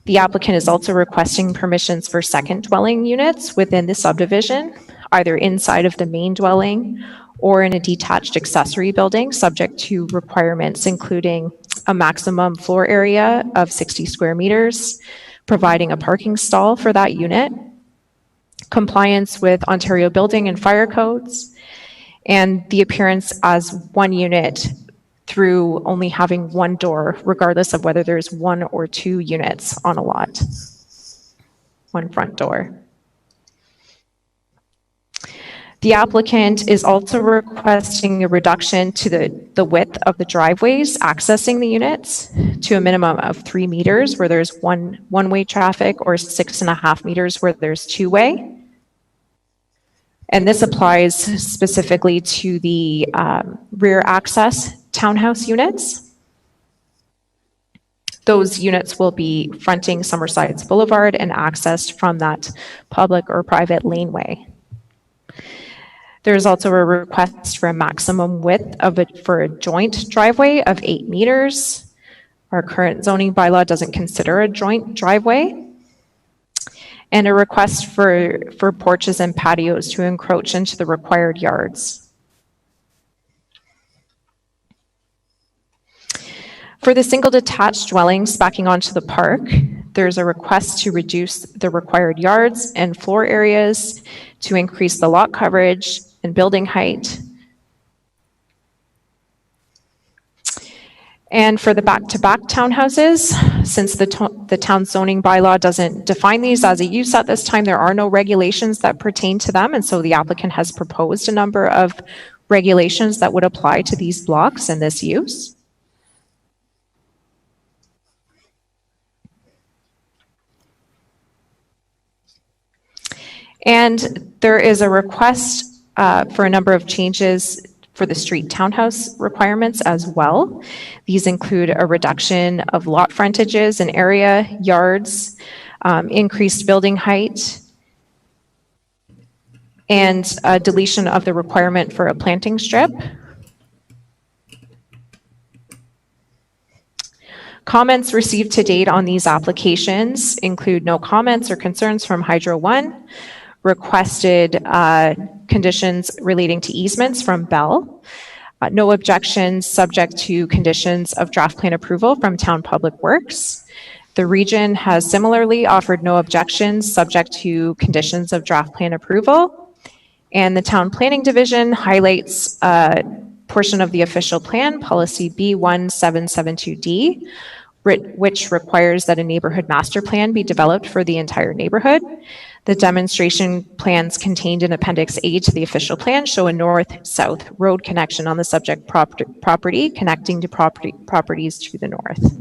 F: The applicant is also requesting permissions for second dwelling units within the subdivision, either inside of the main dwelling or in a detached accessory building, subject to requirements including a maximum floor area of 60 square meters, providing a parking stall for that unit, compliance with Ontario building and fire codes, and the appearance as one unit through only having one door, regardless of whether there's one or two units on a lot. One front door. The applicant is also requesting a reduction to the width of the driveways accessing the units to a minimum of 3 meters where there's one-way traffic, or 6.5 meters where there's two-way. And this applies specifically to the rear access townhouse units. Those units will be fronting Summersides Boulevard and accessed from that public or private laneway. There's also a request for a maximum width for a joint driveway of 8 meters, Our current zoning bylaw doesn't consider a joint driveway. And a request for porches and patios to encroach into the required yards. For the single detached dwellings backing onto the park, there's a request to reduce the required yards and floor areas to increase the lot coverage and building height. And for the back-to-back townhouses, since the town zoning bylaw doesn't define these as a use at this time, there are no regulations that pertain to them. And so the applicant has proposed a number of regulations that would apply to these blocks and this use. And there is a request for a number of changes for the street townhouse requirements as well. These include a reduction of lot frontages and area, yards, increased building height, and a deletion of the requirement for a planting strip. Comments received to date on these applications include no comments or concerns from Hydro One, requested conditions relating to easements from Bell, no objections subject to conditions of draft plan approval from Town Public Works. The region has similarly offered no objections subject to conditions of draft plan approval. And the Town Planning Division highlights a portion of the official plan, policy B1772D, which requires that a neighborhood master plan be developed for the entire neighborhood. The demonstration plans contained in Appendix A to the official plan show a north-south road connection on the subject property connecting to properties to the north.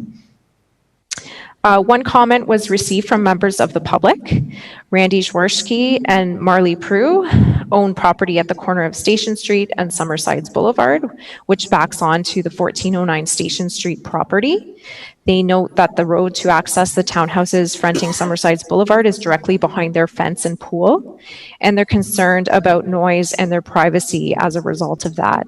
F: One comment was received from members of the public. Randy Jaworski and Marley Prue own property at the corner of Station Street and Summersides Boulevard, which backs onto the 1409 Station Street property. They note that the road to access the townhouses fronting Summersides Boulevard is directly behind their fence and pool, and they're concerned about noise and their privacy as a result of that.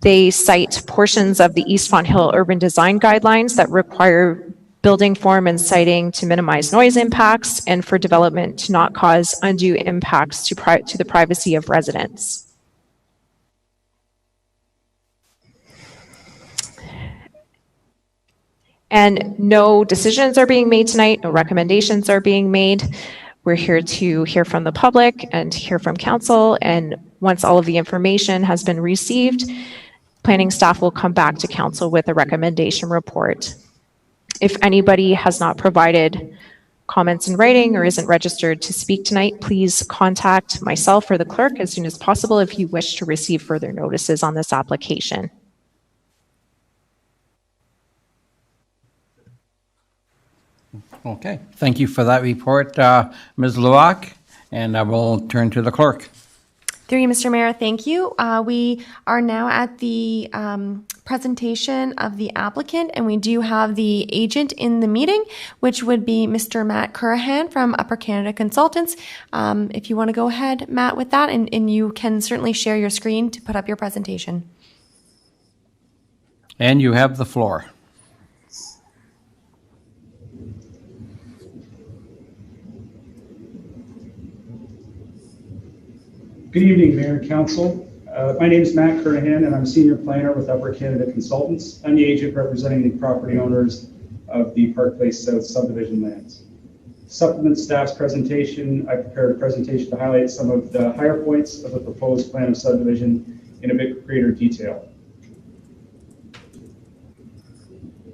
F: They cite portions of the East Fonthill Urban Design Guidelines that require building form and siting to minimize noise impacts and for development to not cause undue impacts to the privacy of residents. And no decisions are being made tonight, no recommendations are being made. We're here to hear from the public and hear from council, and once all of the information has been received, planning staff will come back to council with a recommendation report. If anybody has not provided comments in writing or isn't registered to speak tonight, please contact myself or the clerk as soon as possible if you wish to receive further notices on this application.
B: Okay, thank you for that report, Ms. Luak, and I will turn to the clerk.
A: Through you, Mr. Mayor, thank you. We are now at the presentation of the applicant, and we do have the agent in the meeting, which would be Mr. Matt Curahan from Upper Canada Consultants. If you want to go ahead, Matt, with that, and you can certainly share your screen to put up your presentation.
B: And you have the floor.
L: Good evening, Mayor and Council. My name is Matt Kernahan, and I'm Senior Planner with Upper Canada Consultants. I'm the agent representing the property owners of the Park Place South subdivision lands. Supplement staff's presentation, I prepared a presentation to highlight some of the higher points of the proposed plan of subdivision in a bit greater detail.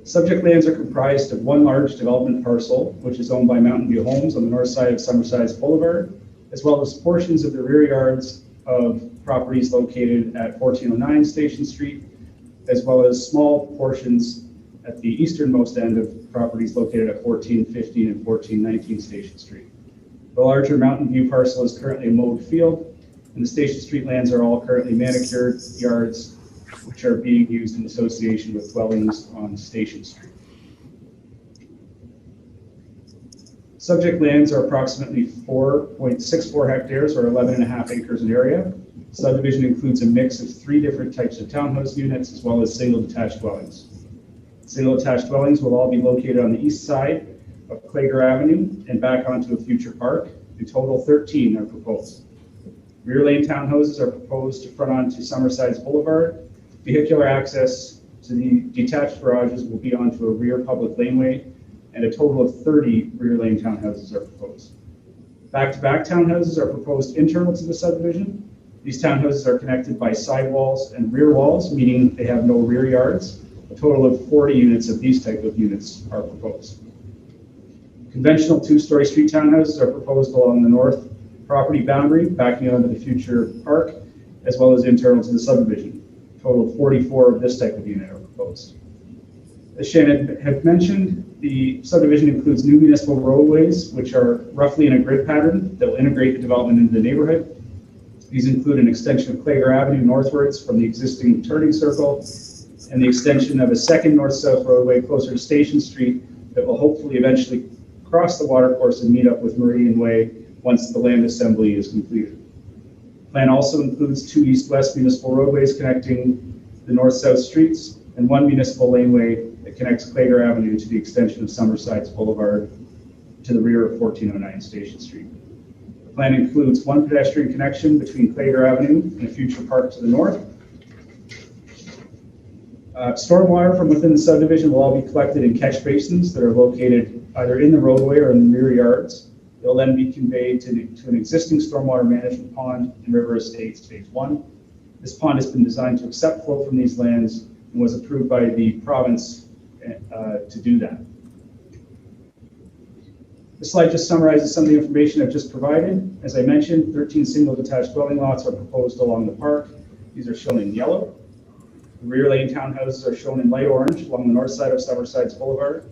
L: Subject lands are comprised of one large development parcel, which is owned by Mountain View Homes on the north side of Summersides Boulevard, as well as portions of the rear yards of properties located at 1409 Station Street, as well as small portions at the easternmost end of properties located at 1415 and 1419 Station Street. The larger Mountain View parcel is currently a mowed field, and the Station Street lands are all currently manicured yards, which are being used in association with dwellings on Station Street. Subject lands are approximately 4.64 hectares or 11.5 acres in area. Subdivision includes a mix of 3 different types of townhouse units as well as single detached dwellings. Single attached dwellings will all be located on the east side of Clager Avenue and back onto a future park. In total, 13 are proposed. Rear lane townhouses are proposed to front onto Summersides Boulevard. Vehicular access to the detached garages will be onto a rear public laneway, and a total of 30 rear lane townhouses are proposed. Back-to-back townhouses are proposed internal to the subdivision. These townhouses are connected by sidewalls and rear walls, meaning they have no rear yards. A total of 40 units of these type of units are proposed. Conventional two-story street townhouses are proposed along the north property boundary, backing onto the future park, as well as internal to the subdivision. A total of 44 of this type of unit are proposed. As Shannon had mentioned, the subdivision includes new municipal roadways, which are roughly in a grid pattern that will integrate the development into the neighborhood. These include an extension of Clager Avenue northwards from the existing turning circle, and the extension of a second north-south roadway closer to Station Street that will hopefully eventually cross the watercourse and meet up with Meridian Way once the land assembly is completed. The plan also includes 2 east-west municipal roadways connecting the north-south streets and 1 municipal laneway that connects Clager Avenue to the extension of Summersides Boulevard to the rear of 1409 Station Street. The plan includes 1 pedestrian connection between Clager Avenue and a future park to the north. Stormwater from within the subdivision will all be collected in catch basins that are located either in the roadway or in the rear yards. They'll then be conveyed to an existing stormwater management pond in River Estates Stage 1. This pond has been designed to accept flow from these lands and was approved by the province to do that. This slide just summarizes some of the information I've just provided. As I mentioned, 13 single detached dwelling lots are proposed along the park. These are shown in yellow. The rear lane townhouses are shown in light orange along the north side of Summersides Boulevard.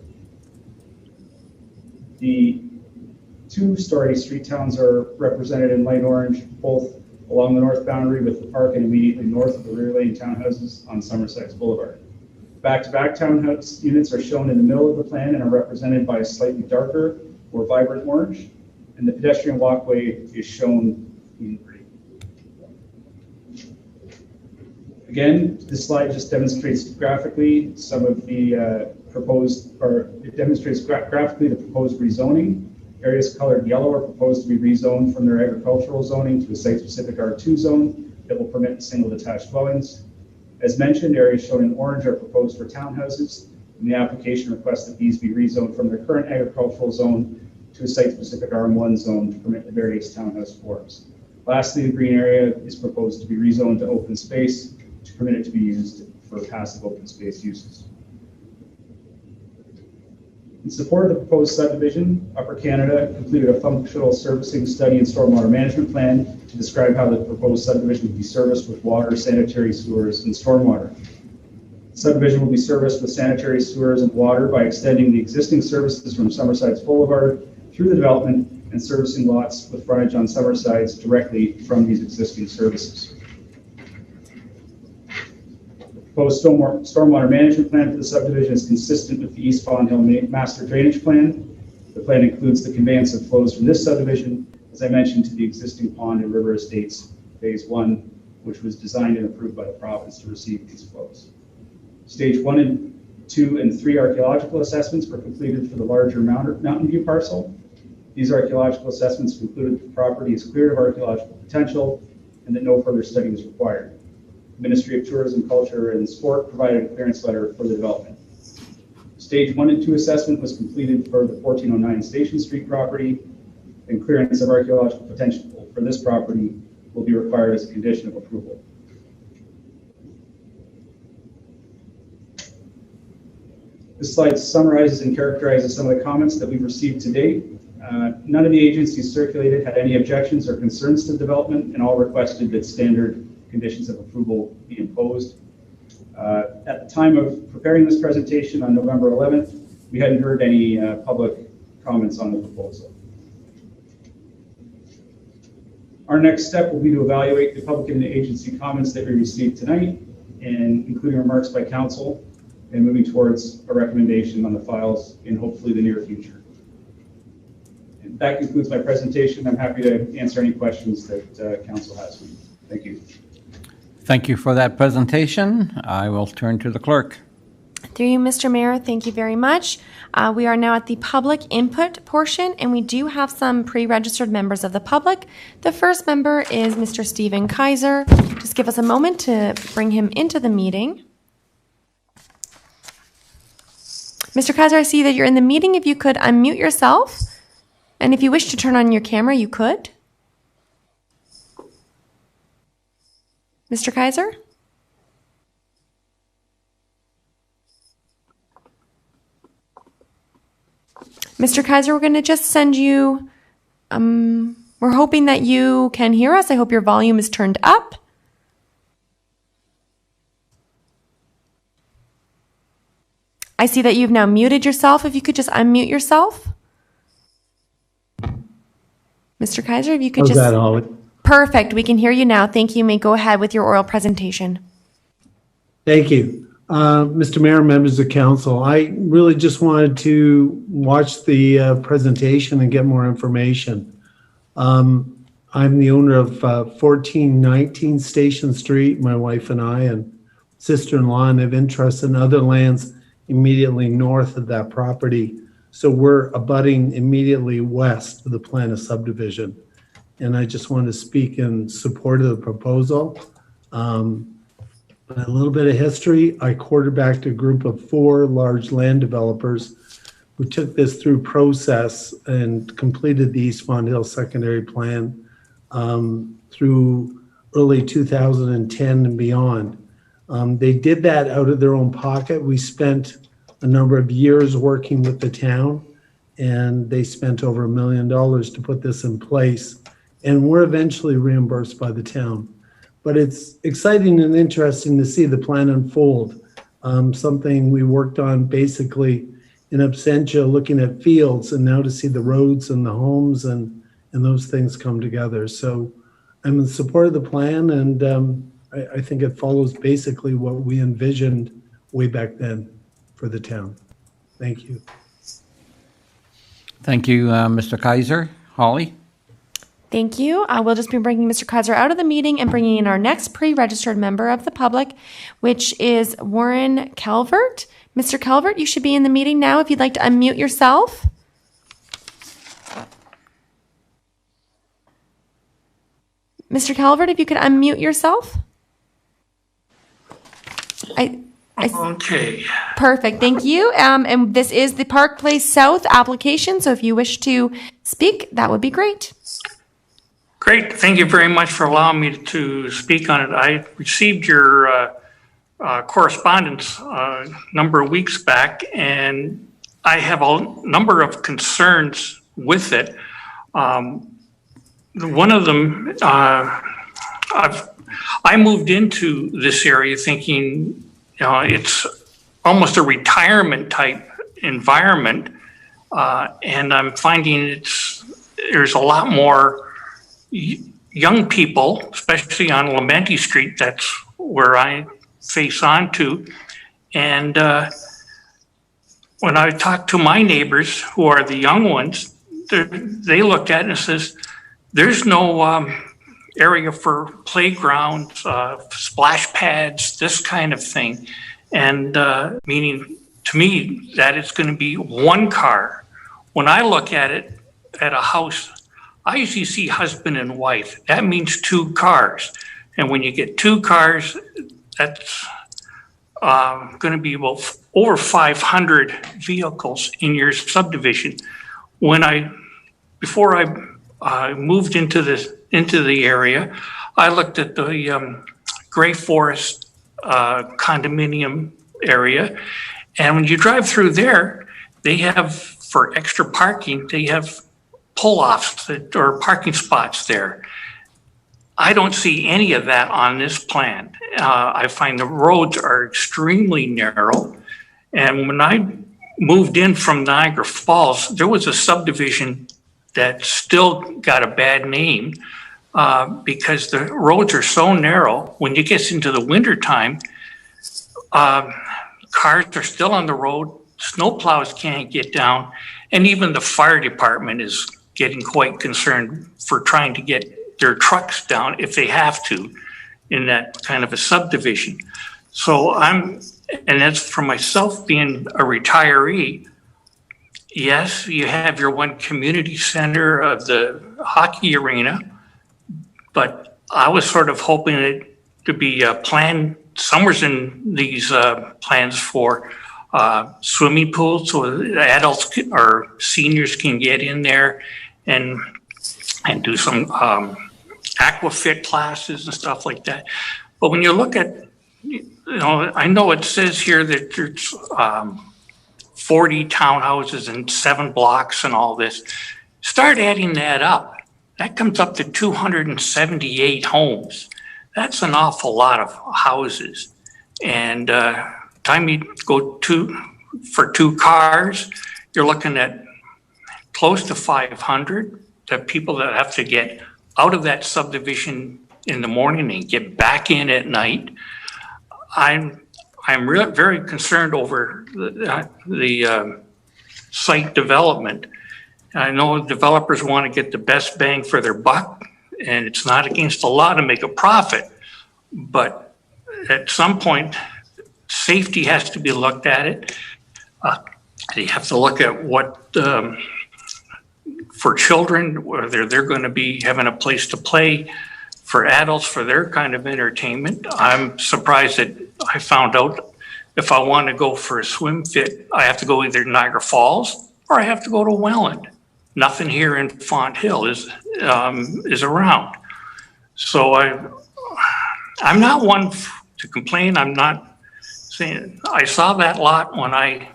L: The 2-story street towns are represented in light orange, both along the north boundary with the park and immediately north of the rear lane townhouses on Summersides Boulevard. Back-to-back townhouse units are shown in the middle of the plan and are represented by a slightly darker or vibrant orange, and the pedestrian walkway is shown in green. Again, this slide just demonstrates graphically some of the graphically the proposed rezoning. Areas colored yellow are proposed to be rezoned from their agricultural zoning to a site-specific R2 zone that will permit single detached dwellings. As mentioned, areas shown in orange are proposed for townhouses, and the application requests that these be rezoned from their current agricultural zone to a site-specific R1 zone to permit the various townhouse forms. Lastly, the green area is proposed to be rezoned to open space to permit it to be used for passive open space uses. In support of the proposed subdivision, Upper Canada completed a functional servicing study and stormwater management plan to describe how the proposed subdivision will be serviced with water, sanitary sewers, and stormwater. The subdivision will be serviced with sanitary sewers and water by extending the existing services from Summersides Boulevard through the development and servicing lots with frontage on Summersides directly from these existing services. Proposed stormwater management plan for the subdivision is consistent with the East Fawn Hill Master Drainage Plan. The plan includes the conveyance of flows from this subdivision, as I mentioned, to the existing pond in River Estates Phase 1, which was designed and approved by the province to receive these flows. Stage 1 and 2 and 3 archaeological assessments were completed for the larger Mountain View parcel. These archaeological assessments concluded that the property is cleared of archaeological potential and that no further study was required. Ministry of Tourism, Culture, and Sport provided a clearance letter for the development. Stage 1 and 2 assessment was completed for the 1409 Station Street property, and clearance of archaeological potential for this property will be required as a condition of approval. This slide summarizes and characterizes some of the comments that we've received to date. None of the agencies circulated had any objections or concerns to development, and all requested that standard conditions of approval be imposed. At the time of preparing this presentation on November 11th, we hadn't heard any public comments on the proposal. Our next step will be to evaluate the public and agency comments that we received tonight, and including remarks by council, and moving towards a recommendation on the files in hopefully the near future. And that concludes my presentation. I'm happy to answer any questions that council has for me. Thank you.
B: Thank you for that presentation. I will turn to the clerk.
A: Through you, Mr. Mayor, thank you very much. We are now at the public input portion, and we do have some pre-registered members of the public. The first member is Mr. Stephen Kaiser. Just give us a moment to bring him into the meeting. Mr. Kaiser, I see that you're in the meeting. If you could unmute yourself, and if you wish to turn on your camera, you could. Mr. Kaiser? Mr. Kaiser, we're going to just send you, we're hoping that you can hear us. I hope your volume is turned up. I see that you've now muted yourself. If you could just unmute yourself. Mr. Kaiser, if you could just...
M: How's that, Holly?
A: Perfect. We can hear you now. Thank you. You may go ahead with your oral presentation.
M: Thank you. Mr. Mayor, members of council, I really just wanted to watch the presentation and get more information. I'm the owner of 1419 Station Street, my wife and I, and sister-in-law, and have interest in other lands immediately north of that property. So we're abutting immediately west of the plan of subdivision. And I just wanted to speak in support of the proposal. A little bit of history. I quarterbacked a group of 4 large land developers who took this through process and completed the East Fond Hill secondary plan through early 2010 and beyond. They did that out of their own pocket. We spent a number of years working with the town, and they spent over $1 million to put this in place, and we're eventually reimbursed by the town. But it's exciting and interesting to see the plan unfold. Something we worked on basically in absentia, looking at fields, and now to see the roads and the homes and those things come together. So I'm in support of the plan, and I think it follows basically what we envisioned way back then for the town. Thank you.
B: Thank you, Mr. Kaiser. Holly?
A: Thank you. We'll just be bringing Mr. Kaiser out of the meeting and bringing in our next pre-registered member of the public, which is Warren Calvert. Mr. Calvert, you should be in the meeting now if you'd like to unmute yourself. Mr. Calvert, if you could unmute yourself.
N: Okay.
A: Perfect. Thank you. And this is the Park Place South application. So if you wish to speak, that would be great.
N: Great. Thank you very much for allowing me to speak on it. I received your correspondence a number of weeks back, and I have a number of concerns with it. One of them, I moved into this area thinking, it's almost a retirement type environment, and I'm finding there's a lot more young people, especially on Lamenti Street. That's where I face onto. And when I talk to my neighbors, who are the young ones, they looked at it and says, there's no area for playgrounds, splash pads, this kind of thing. And meaning to me that it's going to be one car. When I look at it at a house, I usually see husband and wife. That means 2 cars. And when you get 2 cars, that's going to be over 500 vehicles in your subdivision. Before I moved into the area, I looked at the Gray Forest condominium area, and when you drive through there, they have, for extra parking, they have pull-offs or parking spots there. I don't see any of that on this plan. I find the roads are extremely narrow. And when I moved in from Niagara Falls, there was a subdivision that still got a bad name because the roads are so narrow. When it gets into the wintertime, cars are still on the road, snowplows can't get down, and even the fire department is getting quite concerned for trying to get their trucks down if they have to in that kind of a subdivision. So I'm And that's for myself being a retiree. Yes, you have your one community center of the hockey arena, but I was sort of hoping it to be a plan, somewhere's in these plans for swimming pools so adults or seniors can get in there and do some aquafit classes and stuff like that. But when you look at, I know it says here that there's 40 townhouses and 7 blocks and all this. Start adding that up. That comes up to 278 homes. That's an awful lot of houses. And time you go for 2 cars, you're looking at close to 500 people that have to get out of that subdivision in the morning and get back in at night. I'm very concerned over the site development. I know developers want to get the best bang for their buck, and it's not against the law to make a profit. But at some point, safety has to be looked at it. You have to look at what, for children, whether they're going to be having a place to play, for adults, for their kind of entertainment. I'm surprised that I found out if I want to go for a swim fit, I have to go either Niagara Falls or I have to go to Welland. Nothing here in Font Hill is around. So I'm not one to complain. I'm not saying, I saw that lot when I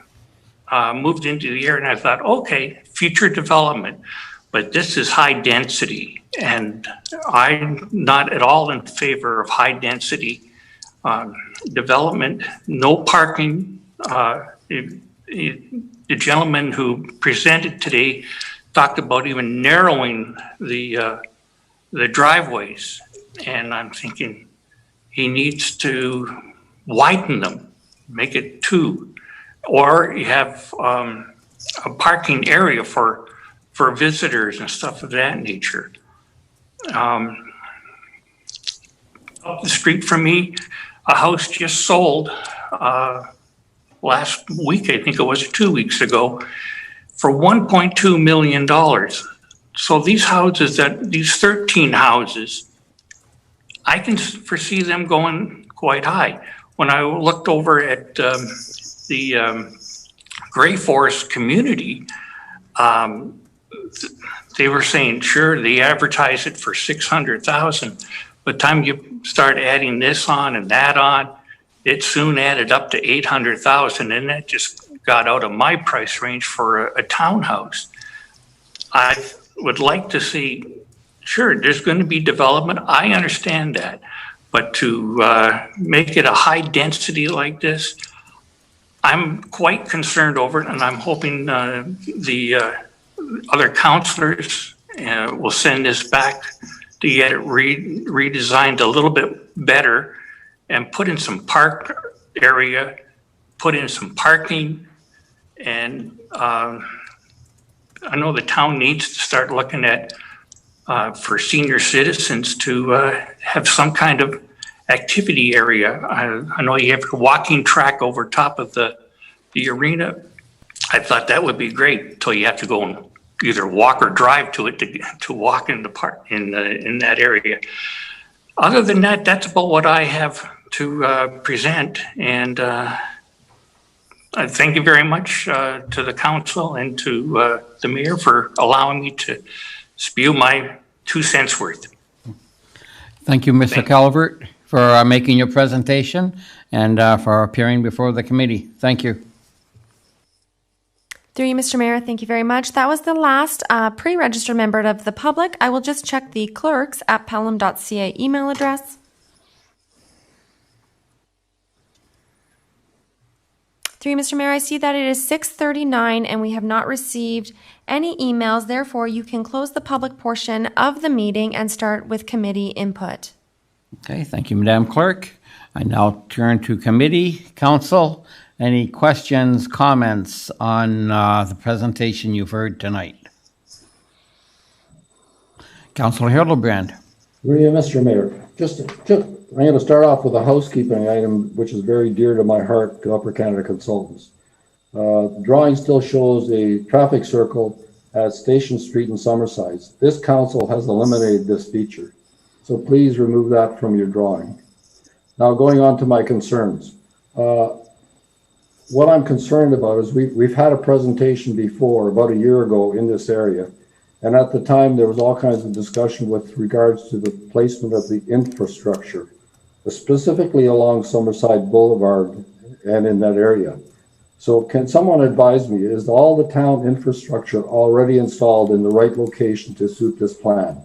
N: moved into the area and I thought, okay, future development, but this is high density. And I'm not at all in favor of high density development, no parking. The gentleman who presented today talked about even narrowing the driveways. And I'm thinking he needs to widen them, make it 2, or you have a parking area for visitors and stuff of that nature. Up the street from me, a house just sold last week, I think it was 2 weeks ago, for $1.2 million. So these houses, these 13 houses, I can foresee them going quite high. When I looked over at the Gray Forest community, they were saying, sure, they advertise it for 600,000. By the time you start adding this on and that on, it soon added up to 800,000, and that just got out of my price range for a townhouse. I would like to see, sure, there's going to be development. I understand that, but to make it a high density like this, I'm quite concerned over it, and I'm hoping the other councillors will send this back to get it redesigned a little bit better and put in some park area, put in some parking. And I know the town needs to start looking at for senior citizens to have some kind of activity area. I know you have a walking track over top of the arena. I thought that would be great until you have to go and either walk or drive to it to walk in the park in that area. Other than that, that's about what I have to present. And I thank you very much to the council and to the mayor for allowing me to spew my 2 cents worth.
B: Thank you, Mr. Calvert, for making your presentation and for appearing before the committee. Thank you.
A: Through you, Mr. Mayor, thank you very much. That was the last pre-registered member of the public. I will just check the clerks at pelham.ca email address. Through you, Mr. Mayor, I see that it is 6:39 and we have not received any emails. Therefore, you can close the public portion of the meeting and start with committee input.
B: Okay, thank you, Madam Clerk. I now turn to committee, council. Any questions, comments on the presentation you've heard tonight? Councillor Hildebrand.
J: Mr. Mayor, I'm going to start off with a housekeeping item, which is very dear to my heart to Upper Canada Consultants. The drawing still shows a traffic circle at Station Street in Summerside. This council has eliminated this feature, so please remove that from your drawing. Now, going on to my concerns. What I'm concerned about is we've had a presentation before, about a year ago, in this area. And at the time, there was all kinds of discussion with regards to the placement of the infrastructure, specifically along Summerside Boulevard and in that area. So can someone advise me, is all the town infrastructure already installed in the right location to suit this plan?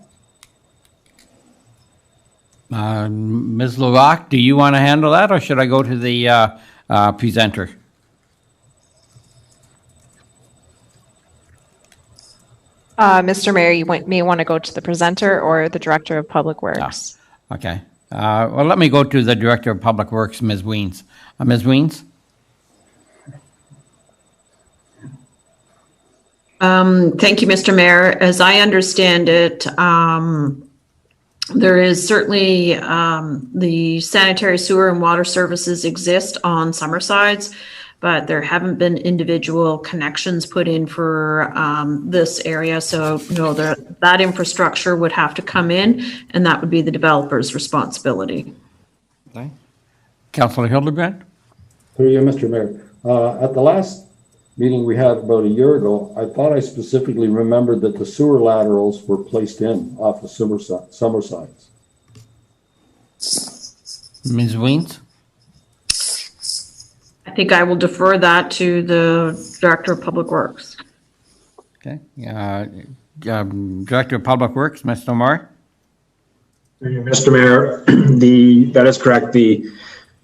B: Ms. Levac, do you want to handle that, or should I go to the presenter?
F: Mr. Mayor, you may want to go to the presenter or the Director of Public Works.
B: Oh, okay. Well, let me go to the Director of Public Works, Ms. Weens. Ms. Weens?
O: Thank you, Mr. Mayor. As I understand it, there is certainly the sanitary sewer and water services exist on Summersides, but there haven't been individual connections put in for this area. So no, that infrastructure would have to come in, and that would be the developer's responsibility.
B: Okay. Councillor Hildebrand?
J: Through you, Mr. Mayor. At the last meeting we had about a year ago, I thought I specifically remembered that the sewer laterals were placed in off of Summersides.
B: Ms. Weens?
O: I think I will defer that to the Director of Public Works.
B: Okay. Director of Public Works, Mr. Moore?
P: Mr. Mayor, that is correct. The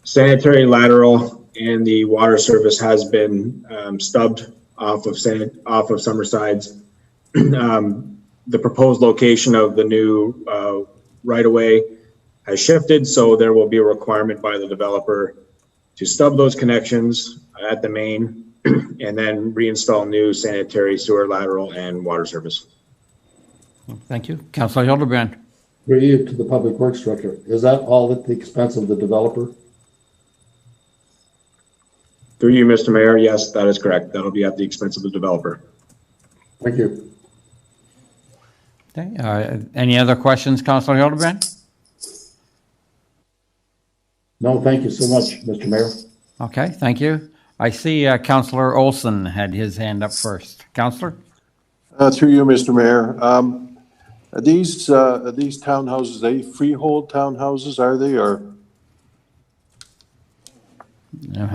P: sanitary lateral and the water service has been stubbed off of Summersides. The proposed location of the new right-of-way has shifted, so there will be a requirement by the developer to stub those connections at the main and then reinstall new sanitary sewer lateral and water service.
B: Thank you. Councillor Hildebrand?
J: Through you to the Public Works Director. Is that all at the expense of the developer?
P: Through you, Mr. Mayor, yes, that is correct. That'll be at the expense of the developer.
J: Thank you.
B: Okay. Any other questions, Councillor Hildebrand?
J: No, thank you so much, Mr. Mayor.
B: Okay, thank you. I see Councillor Olson had his hand up first. Councillor?
I: Through you, Mr. Mayor. Are these townhouses, they freehold townhouses, are they, or?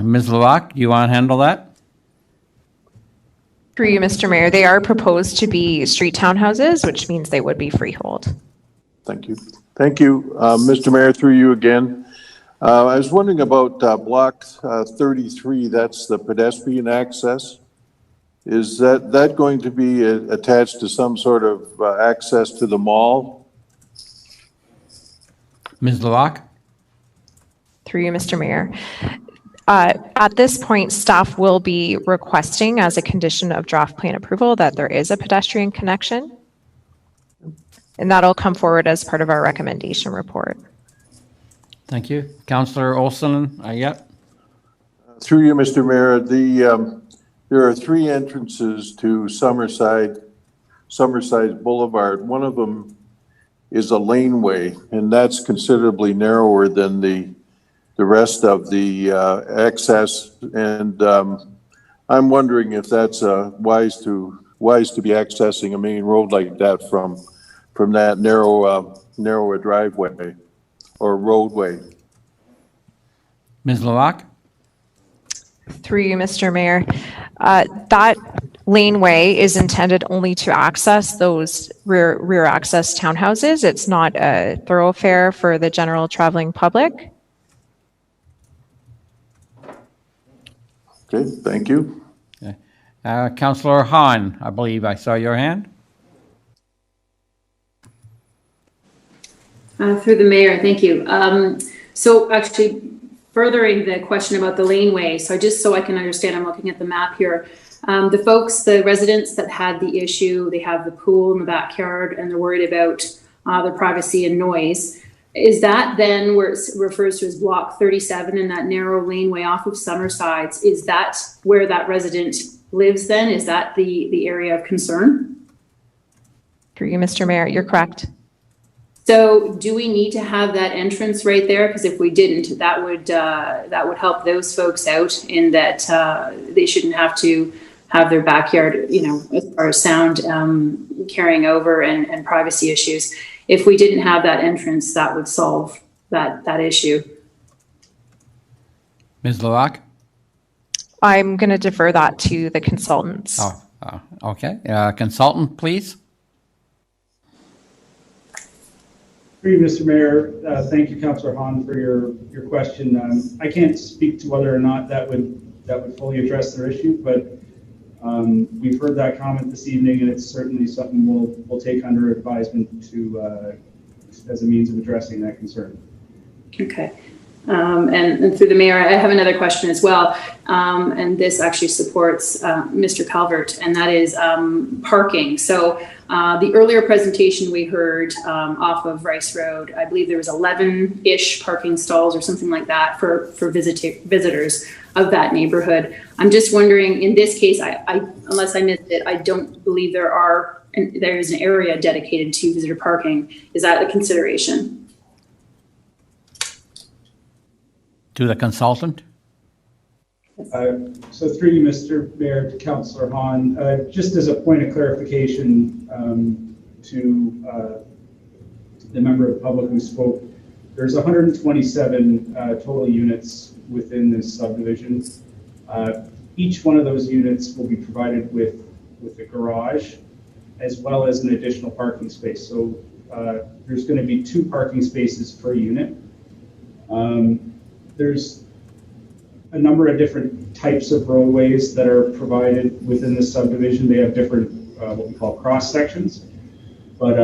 B: Ms. Levac, do you want to handle that?
F: Through you, Mr. Mayor, they are proposed to be street townhouses, which means they would be freehold.
I: Thank you. Thank you. Mr. Mayor, through you again. I was wondering about block 33, that's the pedestrian access. Is that going to be attached to some sort of access to the mall?
B: Ms. Levac?
F: Through you, Mr. Mayor. At this point, staff will be requesting as a condition of draft plan approval that there is a pedestrian connection. And that'll come forward as part of our recommendation report.
B: Thank you. Councillor Olson, yep.
I: Through you, Mr. Mayor, there are three entrances to Summerside Boulevard. One of them is a laneway, and that's considerably narrower than the rest of the access. And I'm wondering if that's wise to be accessing a main road like that from that narrower driveway or roadway.
B: Ms. Levac?
F: Through you, Mr. Mayor. That laneway is intended only to access those rear access townhouses. It's not a thoroughfare for the general traveling public.
I: Okay, thank you.
B: Okay. Councillor Hahn, I believe I saw your hand.
K: Through the mayor, thank you. So actually, furthering the question about the laneway, so just so I can understand, I'm looking at the map here. The residents that had the issue, they have the pool in the backyard and they're worried about the privacy and noise. Is that then where it refers to as block 37 in that narrow laneway off of Summersides? Is that where that resident lives then? Is that the area of concern?
F: Through you, Mr. Mayor, you're correct.
K: So do we need to have that entrance right there? Because if we didn't, that would help those folks out in that they shouldn't have to have their backyard, you know, as far as sound carrying over and privacy issues. If we didn't have that entrance, that would solve that issue.
B: Ms. Luak?
F: I'm going to defer that to the consultants.
B: Okay. Consultant, please.
L: Through you, Mr. Mayor, thank you, Councillor Hahn, for your question. I can't speak to whether or not that would fully address their issue, but we've heard that comment this evening, and it's certainly something we'll take under advisement to as a means of addressing that concern.
K: Okay. And through the mayor, I have another question as well. And this actually supports Mr. Calvert, and that is parking. So the earlier presentation we heard off of Rice Road, I believe there was 11-ish parking stalls or something like that for visitors of that neighborhood. I'm just wondering, in this case, I unless I missed it, I don't believe there is an area dedicated to visitor parking. Is that a consideration?
B: To the consultant.
L: So through you, Mr. Mayor, to Councillor Hahn, just as a point of clarification to the member of the public who spoke, there's 127 total units within this subdivision. Each one of those units will be provided with a garage as well as an additional parking space. So there's going to be 2 parking spaces per unit. There's a number of different types of roadways that are provided within this subdivision. They have different, what we call cross sections, but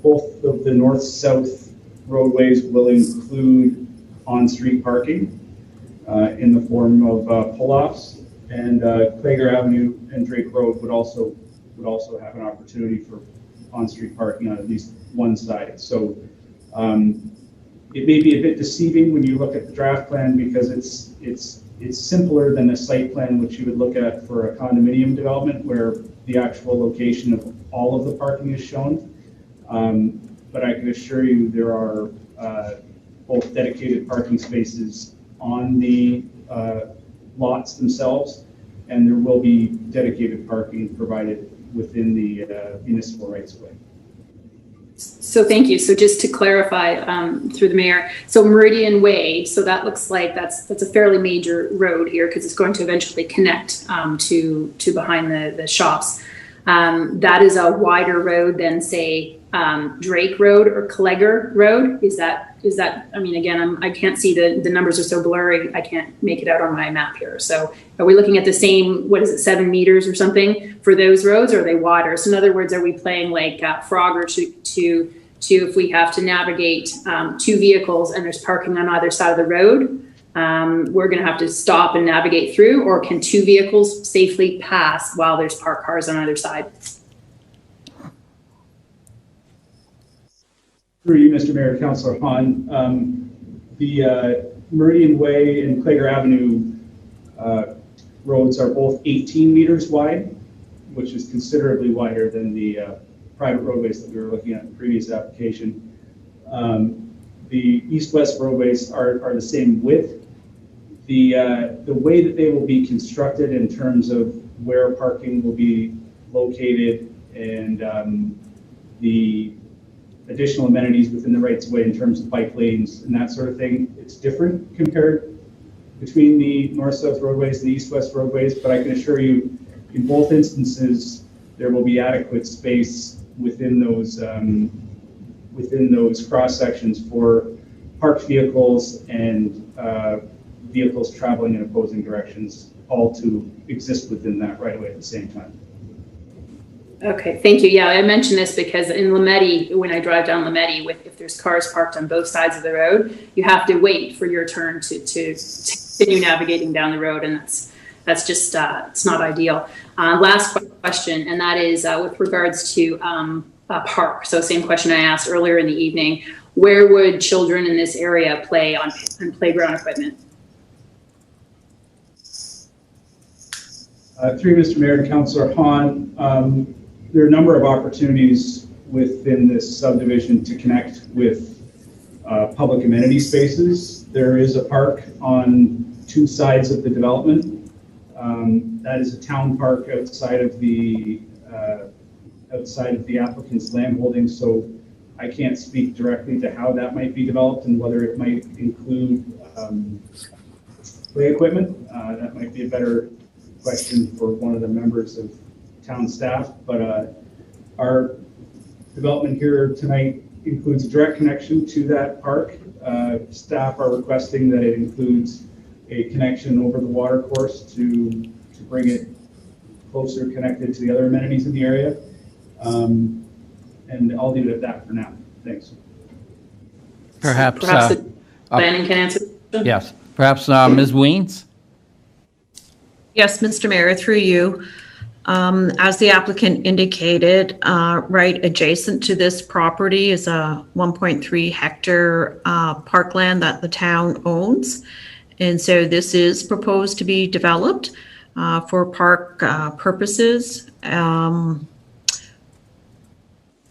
L: both of the north-south roadways will include on-street parking in the form of pull-offs, and Klager Avenue and Drake Road would also have an opportunity for on-street parking on at least one side. So it may be a bit deceiving when you look at the draft plan because it's simpler than a site plan which you would look at for a condominium development where the actual location of all of the parking is shown. But I can assure you there are both dedicated parking spaces on the lots themselves, and there will be dedicated parking provided within the municipal rights of way.
K: So thank you. So just to clarify through the mayor, so Meridian Way, so that looks like that's a fairly major road here because it's going to eventually connect to behind the shops. That is a wider road than say Drake Road or Klager Road. Is that? I mean, again, I can't see the numbers are so blurry. I can't make it out on my map here. So are we looking at the same? What is it, 7 meters or something for those roads? Or are they wider? So in other words, are we playing like Frogger to if we have to navigate 2 vehicles and there's parking on either side of the road, we're going to have to stop and navigate through, or can 2 vehicles safely pass while there's parked cars on either side?
L: Through you, Mr. Mayor, Councillor Hahn, the Meridian Way and Klager Avenue roads are both 18 meters wide, which is considerably wider than the private roadways that we were looking at in the previous application. The east-west roadways are the same width. The way that they will be constructed in terms of where parking will be located and the additional amenities within the rights of way in terms of bike lanes and that sort of thing, it's different compared between the north-south roadways and the east-west roadways, but I can assure you in both instances there will be adequate space within those cross sections for parked vehicles and vehicles traveling in opposing directions, all to exist within that right away at the same time.
K: Okay, thank you. Yeah, I mentioned this because in Lameti, when I drive down Lameti, if there's cars parked on both sides of the road, you have to wait for your turn to continue navigating down the road, and that's just it's not ideal. Last question, and that is with regards to park. So same question I asked earlier in the evening, where would children in this area play on playground equipment?
L: Through Mr. Mayor and Councillor Hahn, there are a number of opportunities within this subdivision to connect with public amenity spaces. There is a park on two sides of the development. That is a town park outside of the applicant's land holding, so I can't speak directly to how that might be developed and whether it might include play equipment. That might be a better question for one of the members of town staff, but our development here tonight includes a direct connection to that park. Staff are requesting that it includes a connection over the water course to bring it closer connected to the other amenities in the area. And I'll leave it at that for now. Thanks.
B: Perhaps
K: the planning can answer.
B: Yes. Perhaps Ms. Weens?
O: Yes, Mr. Mayor, through you. As the applicant indicated, right adjacent to this property is a 1.3 hectare parkland that the town owns. And so this is proposed to be developed for park purposes.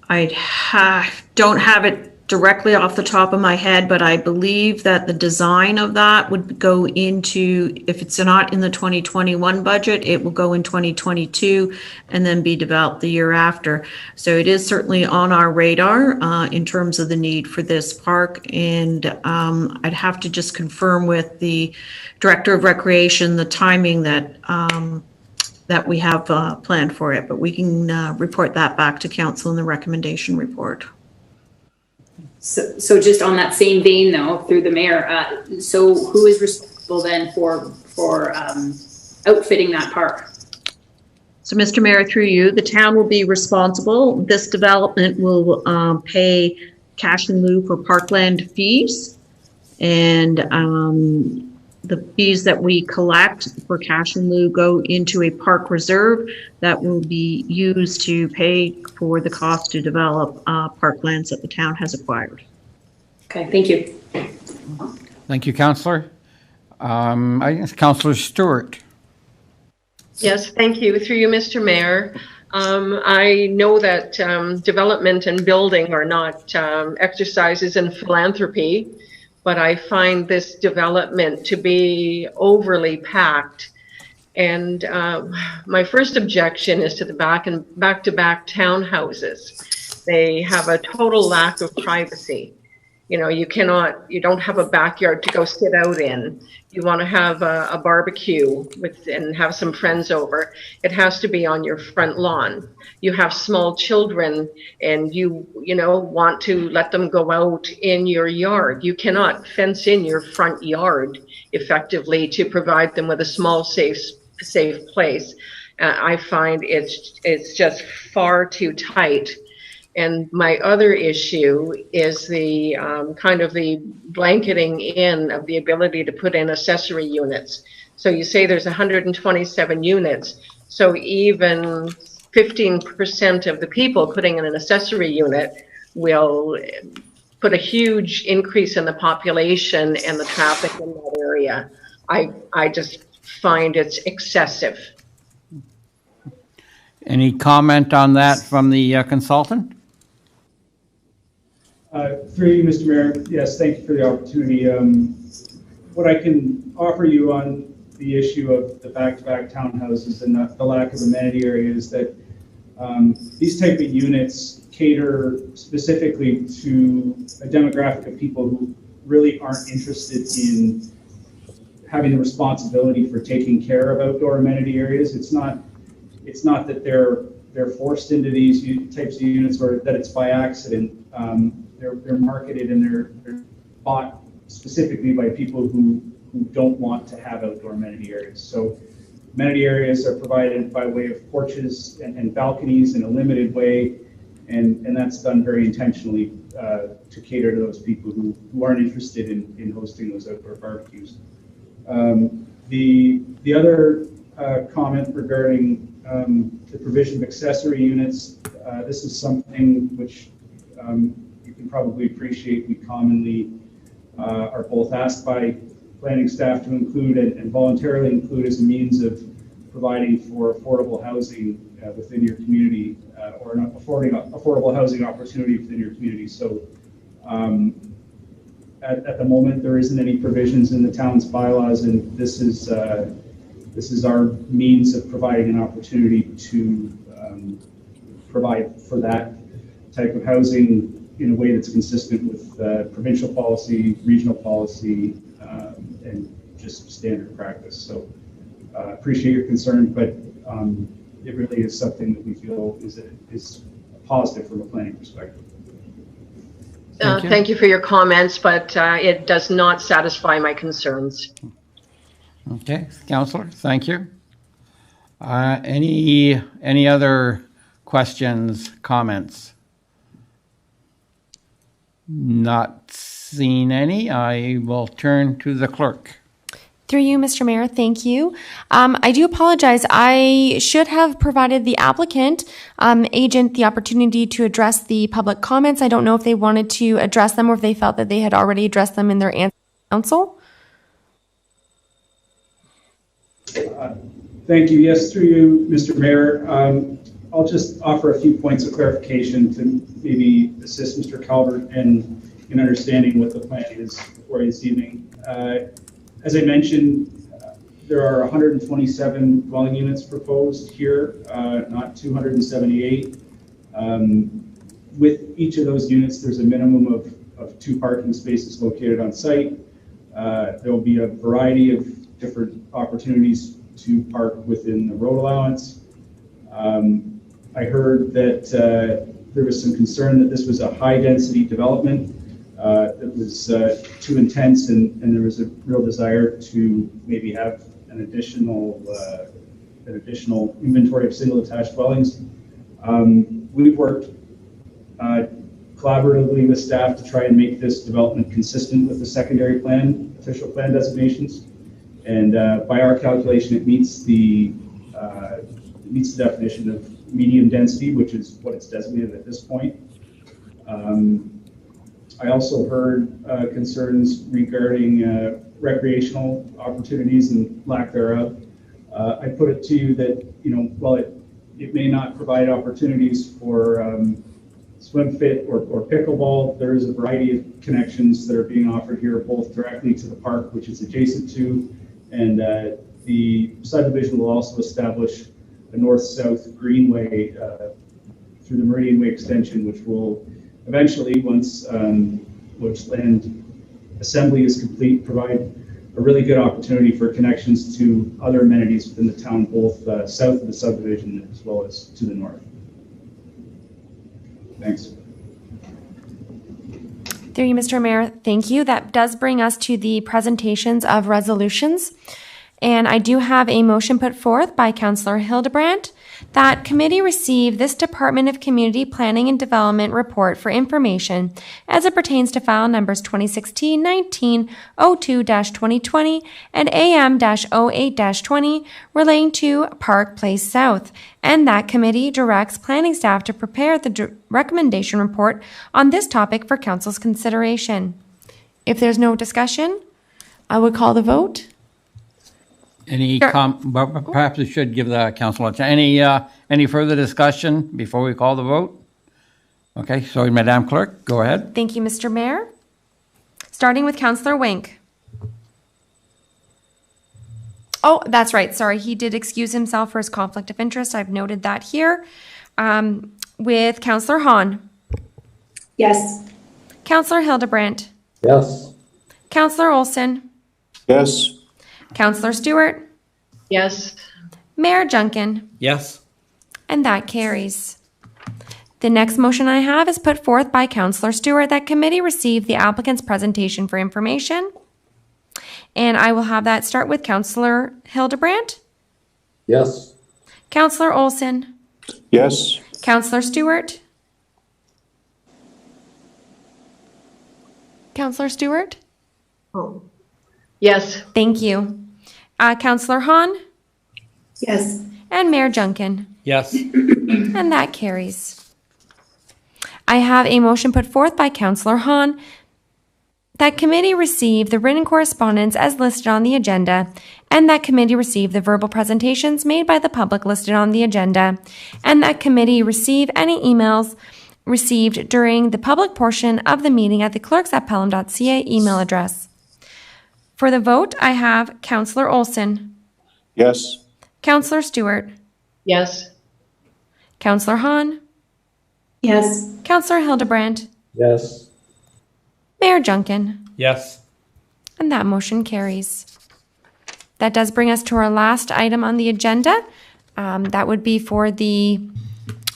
O: I don't have it directly off the top of my head, but I believe that the design of that would go into, if it's not in the 2021 budget, it will go in 2022 and then be developed the year after. So it is certainly on our radar in terms of the need for this park. And I'd have to just confirm with the Director of Recreation the timing that that we have planned for it, but we can report that back to council in the recommendation report.
K: So just on that same vein though, through the mayor, so who is responsible then for outfitting that park?
O: So Mr. Mayor, through you, the town will be responsible. This development will pay cash in lieu for parkland fees, and the fees that we collect for cash in lieu go into a park reserve that will be used to pay for the cost to develop parklands that the town has acquired.
K: Okay, thank you.
B: Thank you, Councillor. I guess Councillor Stewart.
C: Yes, thank you. Through you, Mr. Mayor. I know that development and building are not exercises in philanthropy, but I find this development to be overly packed. And my first objection is to the back-to-back townhouses. They have a total lack of privacy. You know, you don't have a backyard to go sit out in. You want to have a barbecue and have some friends over. It has to be on your front lawn. You have small children and you want to let them go out in your yard. You cannot fence in your front yard effectively to provide them with a small, safe place. I find it's just far too tight. And my other issue is the kind of the blanketing in of the ability to put in accessory units. So you say there's 127 units. So even 15% of the people putting in an accessory unit will put a huge increase in the population and the traffic in that area. I just find it's excessive.
B: Any comment on that from the consultant?
L: Through you, Mr. Mayor, yes, thank you for the opportunity. What I can offer you on the issue of the back-to-back townhouses and the lack of amenity areas is that these type of units cater specifically to a demographic of people who really aren't interested in having the responsibility for taking care of outdoor amenity areas. It's not that they're forced into these types of units or that it's by accident. They're marketed and they're bought specifically by people who don't want to have outdoor amenity areas. So amenity areas are provided by way of porches and balconies in a limited way, and that's done very intentionally to cater to those people who aren't interested in hosting those outdoor barbecues. The other comment regarding the provision of accessory units. This is something which you can probably appreciate we commonly are both asked by planning staff to include and voluntarily include as a means of providing for affordable housing within your community or an affordable housing opportunity within your community. So at the moment, there isn't any provisions in the town's bylaws, and this is our means of providing an opportunity to provide for that type of housing in a way that's consistent with provincial policy, regional policy, and just standard practice. So appreciate your concern, but it really is something that we feel is positive from a planning perspective.
C: Thank you for your comments, but it does not satisfy my concerns.
B: Okay, Councillor, thank you. Any other questions, comments? Not seen any. I will turn to the clerk.
A: Through you, Mr. Mayor, thank you. I do apologize. I should have provided the applicant agent the opportunity to address the public comments. I don't know if they wanted to address them or if they felt that they had already addressed them in their answer to council.
L: Thank you. Yes, through you, Mr. Mayor. I'll just offer a few points of clarification to maybe assist Mr. Calvert in understanding what the plan is for this evening. As I mentioned, there are 127 dwelling units proposed here, not 278. With each of those units, there's a minimum of 2 parking spaces located on site. There will be a variety of different opportunities to park within the road allowance. I heard that there was some concern that this was a high-density development that was too intense, and there was a real desire to maybe have an additional inventory of single detached dwellings. We've worked collaboratively with staff to try and make this development consistent with the secondary plan, official plan designations. And by our calculation, it meets the definition of medium density, which is what it's designated at this point. I also heard concerns regarding recreational opportunities and lack thereof. I put it to you that, while it may not provide opportunities for swim fit or pickleball, there is a variety of connections that are being offered here, both directly to the park, which is adjacent to, and the subdivision will also establish a north-south greenway through the Meridian Way extension, which will eventually, once land assembly is complete, provide a really good opportunity for connections to other amenities within the town, both south of the subdivision as well as to the north. Thanks.
A: Through you, Mr. Mayor, thank you. That does bring us to the presentations of resolutions. And I do have a motion put forth by Councillor Hildebrandt that committee receive this Department of Community Planning and Development report for information as it pertains to file numbers 2016-19-02-2020 and AM-08-20 relating to Park Place South, and that committee directs planning staff to prepare the recommendation report on this topic for council's consideration. If there's no discussion, I would call the vote.
B: Perhaps we should give the council a chance. Any further discussion before we call the vote? Okay, so Madam Clerk, go ahead.
A: Thank you, Mr. Mayor. Starting with Councillor Wink. Oh, that's right. Sorry, he did excuse himself for his conflict of interest. I've noted that here. With Councillor Hahn.
K: Yes.
A: Councillor Hildebrandt.
J: Yes.
A: Councillor Olson.
I: Yes.
A: Councillor Stewart.
C: Yes.
A: Mayor Junkin.
B: Yes.
A: And that carries. The next motion I have is put forth by Councillor Stewart that committee receive the applicant's presentation for information. And I will have that start with Councillor Hildebrandt.
J: Yes.
A: Councillor Olson.
I: Yes.
A: Councillor Stewart. Councillor Stewart.
C: Oh. Yes.
A: Thank you. Councillor Hahn.
K: Yes.
A: and Mayor Junkin.
B: Yes.
A: And that carries. I have a motion put forth by Councillor Hahn that committee receive the written correspondence as listed on the agenda, and that committee receive the verbal presentations made by the public listed on the agenda, and that committee receive any emails received during the public portion of the meeting at the clerks@pelham.ca email address. For the vote, I have Councillor Olson,
I: Yes.
A: Councillor Stewart,
C: Yes.
A: Councillor Hahn,
K: Yes.
A: Councillor Hildebrand,
J: Yes.
A: Mayor Junkin.
B: Yes.
A: And that motion carries. That does bring us to our last item on the agenda. That would be for the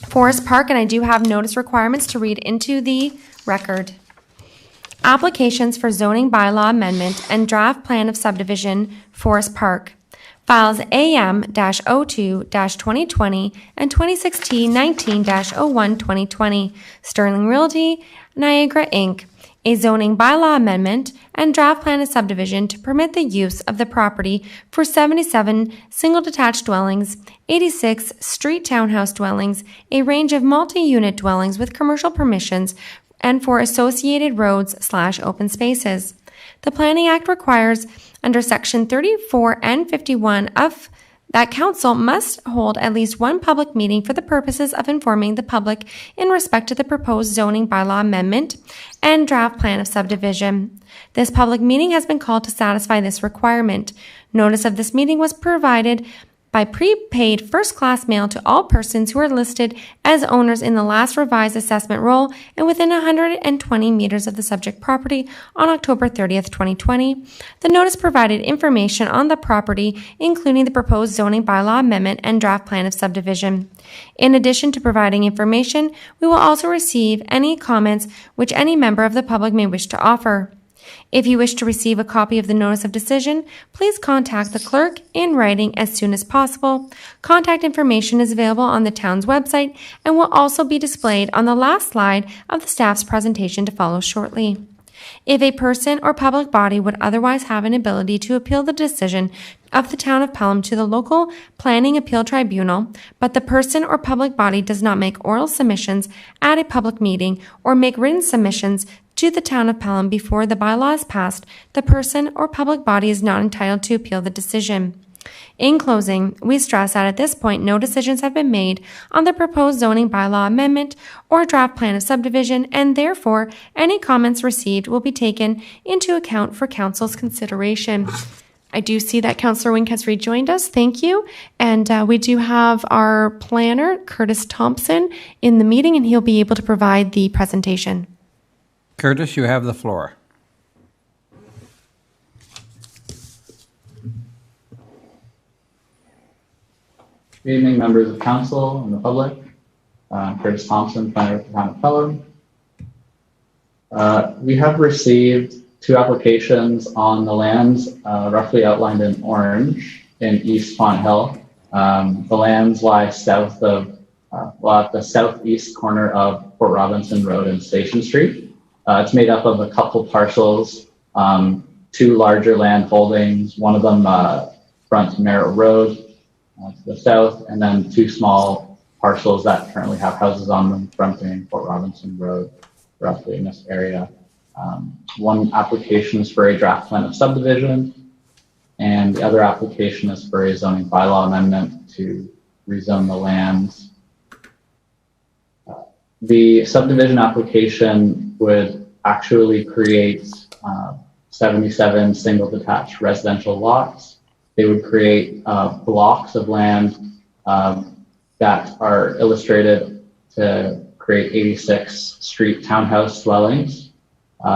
A: Forest Park, and I do have notice requirements to read into the record. Applications for zoning bylaw amendment and draft plan of subdivision Forest Park. Files AM-02-2020 and 2016-19-01-2020. Sterling Realty, Niagara, Inc. A zoning bylaw amendment and draft plan of subdivision to permit the use of the property for 77 single detached dwellings, 86 street townhouse dwellings, a range of multi-unit dwellings with commercial permissions, and for associated roads/open spaces. The Planning Act requires under Section 34 and 51 of that council must hold at least one public meeting for the purposes of informing the public in respect to the proposed zoning bylaw amendment and draft plan of subdivision. This public meeting has been called to satisfy this requirement. Notice of this meeting was provided by prepaid first-class mail to all persons who are listed as owners in the last revised assessment roll and within 120 meters of the subject property on October 30th, 2020. The notice provided information on the property, including the proposed zoning bylaw amendment and draft plan of subdivision. In addition to providing information, we will also receive any comments which any member of the public may wish to offer. If you wish to receive a copy of the notice of decision, please contact the clerk in writing as soon as possible. Contact information is available on the town's website and will also be displayed on the last slide of the staff's presentation to follow shortly. If a person or public body would otherwise have an ability to appeal the decision of the town of Pelham to the local planning appeal tribunal, but the person or public body does not make oral submissions at a public meeting or make written submissions to the town of Pelham before the bylaw is passed, the person or public body is not entitled to appeal the decision. In closing, we stress that at this point, no decisions have been made on the proposed zoning bylaw amendment or draft plan of subdivision, and therefore, any comments received will be taken into account for council's consideration. I do see that Councillor Wink has rejoined us. Thank you. And we do have our planner, Curtis Thompson, in the meeting, and he'll be able to provide the presentation.
B: Curtis, you have the floor.
Q: Good evening, members of council and the public. I'm Curtis Thompson, planner of the town of Pelham. We have received 2 applications on the lands roughly outlined in orange in East Font Hill. The lands lie south of, at the southeast corner of Port Robinson Road and Station Street. It's made up of a couple parcels, 2 larger land holdings, one of them fronts Merritt Road to the south, and then 2 small parcels that currently have houses on them fronting Port Robinson Road, roughly in this area. One application is for a draft plan of subdivision, and the other application is for a zoning bylaw amendment to rezone the lands. The subdivision application would actually create 77 single detached residential lots. They would create blocks of land that are illustrated to create 86 street townhouse dwellings.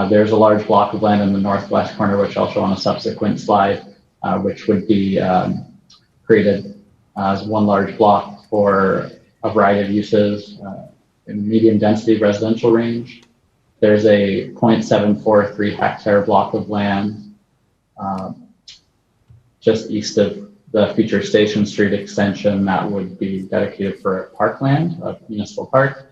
Q: There's a large block of land in the northwest corner, which I'll show on a subsequent slide, which would be created as one large block for a variety of uses in medium density residential range. There's a 0.743 hectare block of land just east of the future Station Street extension that would be dedicated for parkland, a municipal park.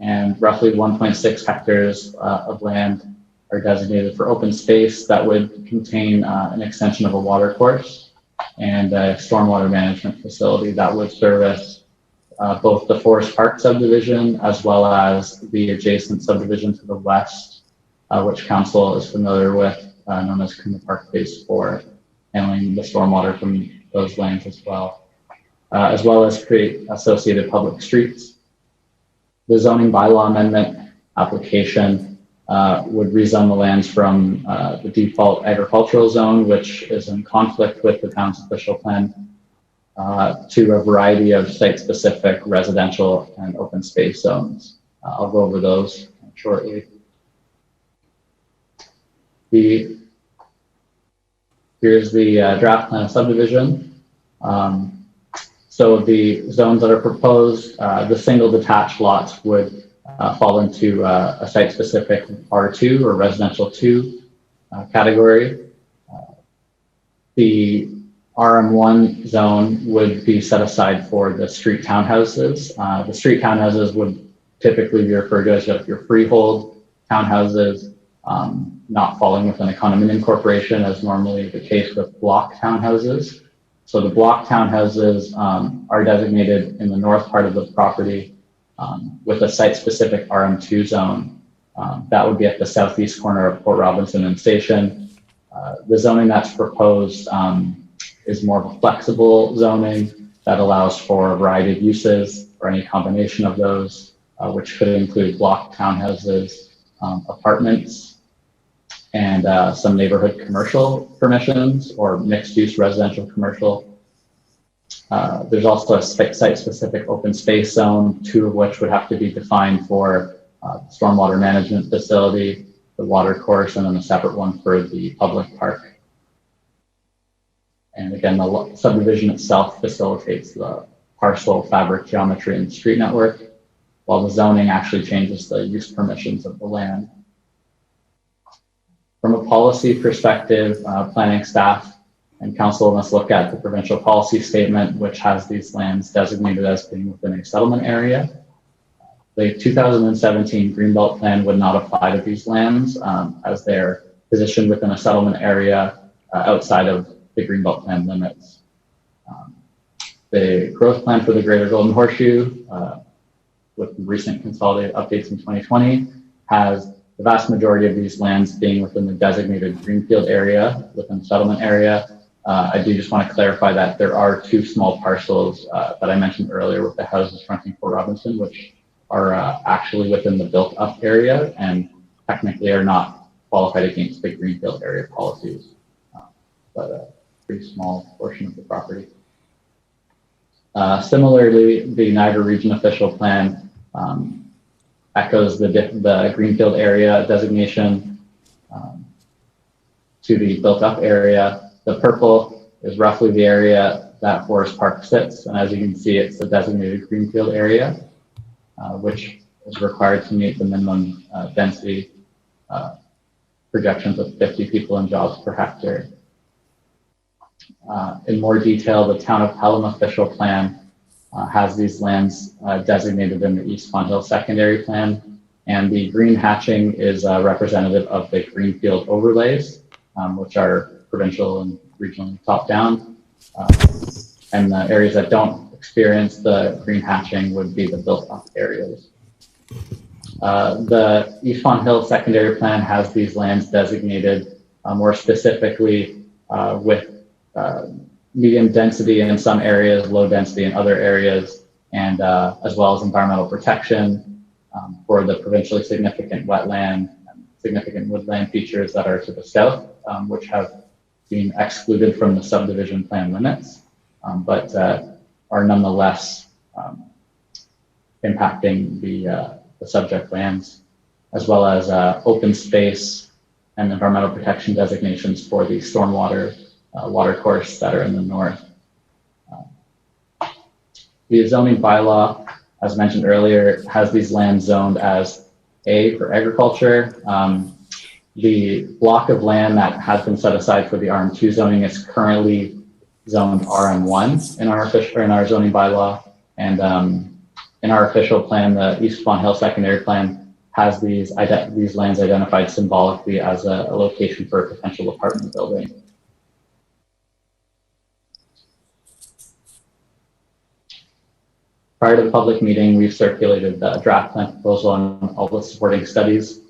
Q: And roughly 1.6 hectares of land are designated for open space that would contain an extension of a water course. and a stormwater management facility that would service both the Forest Park subdivision as well as the adjacent subdivision to the west, which council is familiar with, known as Kuma Park Phase 4, handling the stormwater from those lands as well as create associated public streets. The zoning bylaw amendment application would rezone the lands from the default agricultural zone, which is in conflict with the town's official plan, to a variety of site-specific residential and open space zones. I'll go over those shortly. Here's the draft plan of subdivision. So the zones that are proposed, the single detached lots would fall into a site-specific R2 or residential 2 category. The RM1 zone would be set aside for the street townhouses. The street townhouses would typically be referred to as your freehold townhouses, not falling within a condominium corporation, as normally the case with block townhouses. So the block townhouses are designated in the north part of the property with a site-specific RM2 zone. That would be at the southeast corner of Port Robinson and Station. The zoning that's proposed is more of a flexible zoning that allows for a variety of uses or any combination of those, which could include block townhouses, apartments, and some neighborhood commercial permissions or mixed-use residential commercial. There's also a site-specific open space zone, 2 of which would have to be defined for stormwater management facility, the water course, and then a separate one for the public park. And again, the subdivision itself facilitates the parcel fabric geometry and street network, while the zoning actually changes the use permissions of the land. From a policy perspective, planning staff and council must look at the provincial policy statement, which has these lands designated as being within a settlement area. The 2017 Greenbelt Plan would not apply to these lands as they're positioned within a settlement area outside of the Greenbelt Plan limits. The growth plan for the Greater Golden Horseshoe, with recent consolidated updates in 2020, has the vast majority of these lands being within the designated greenfield area, within the settlement area. I do just want to clarify that there are 2 small parcels that I mentioned earlier with the houses fronting Port Robinson, which are actually within the built up area and technically are not qualified against the greenfield area policies, but a pretty small portion of the property. Similarly, the Niagara Region Official Plan echoes the greenfield area designation to the built up area. The purple is roughly the area that Forest Park sits, and as you can see, it's the designated greenfield area, which is required to meet the minimum density projections of 50 people and jobs per hectare. In more detail, the Town of Pelham Official Plan has these lands designated in the East Pond Hill Secondary Plan, and the green hatching is representative of the greenfield overlays, which are provincial and regionally top down. And the areas that don't experience the green hatching would be the built up areas. The East Pond Hill Secondary Plan has these lands designated more specifically with medium density in some areas, low density in other areas, and as well as environmental protection for the provincially significant wetland and significant woodland features that are to the south, which have been excluded from the subdivision plan limits, but are nonetheless impacting the subject lands, as well as open space and environmental protection designations for the stormwater water course that are in the north. The zoning bylaw, as mentioned earlier, has these lands zoned as A for agriculture. The block of land that has been set aside for the RM2 zoning is currently zoned RM1 in our zoning bylaw, and in our official plan, the East Pond Hill Secondary Plan has these lands identified symbolically as a location for a potential apartment building. Prior to the public meeting, we've circulated the draft plan proposal and all the supporting studies,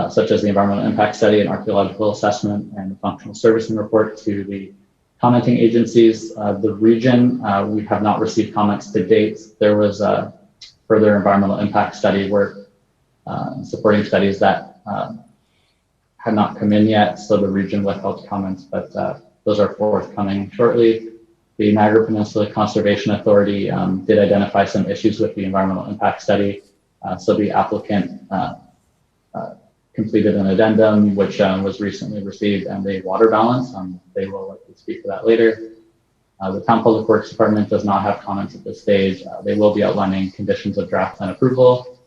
Q: such as the environmental impact study and archaeological assessment and the functional servicing report to the commenting agencies. The region, we have not received comments to date. There was a further environmental impact study work, supporting studies that had not come in yet, so the region withheld comments, but those are forthcoming shortly. The Niagara Peninsula Conservation Authority did identify some issues with the environmental impact study, so the applicant completed an addendum, which was recently received, and a water balance. They will likely speak to that later. The Town Public Works Department does not have comments at this stage. They will be outlining conditions of draft plan approval.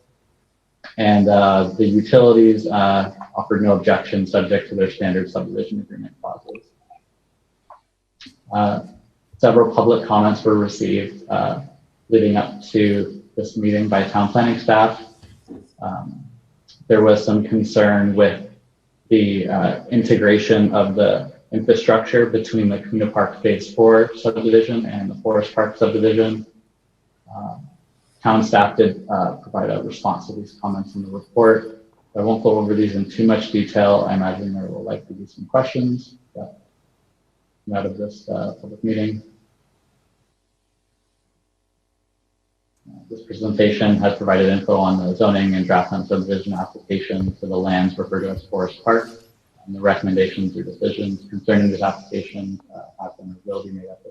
Q: And the utilities offered no objection subject to their standard subdivision agreement clauses. Several public comments were received leading up to this meeting by town planning staff. There was some concern with the integration of the infrastructure between the Kuna Park Phase 4 subdivision and the Forest Park subdivision. Town staff did provide a response to these comments in the report. I won't go over these in too much detail. I imagine there will likely be some questions out of this public meeting. This presentation has provided info on the zoning and draft plan subdivision application for the lands referred to as Forest Park, and the recommendations or decisions concerning this application have been or will be made up.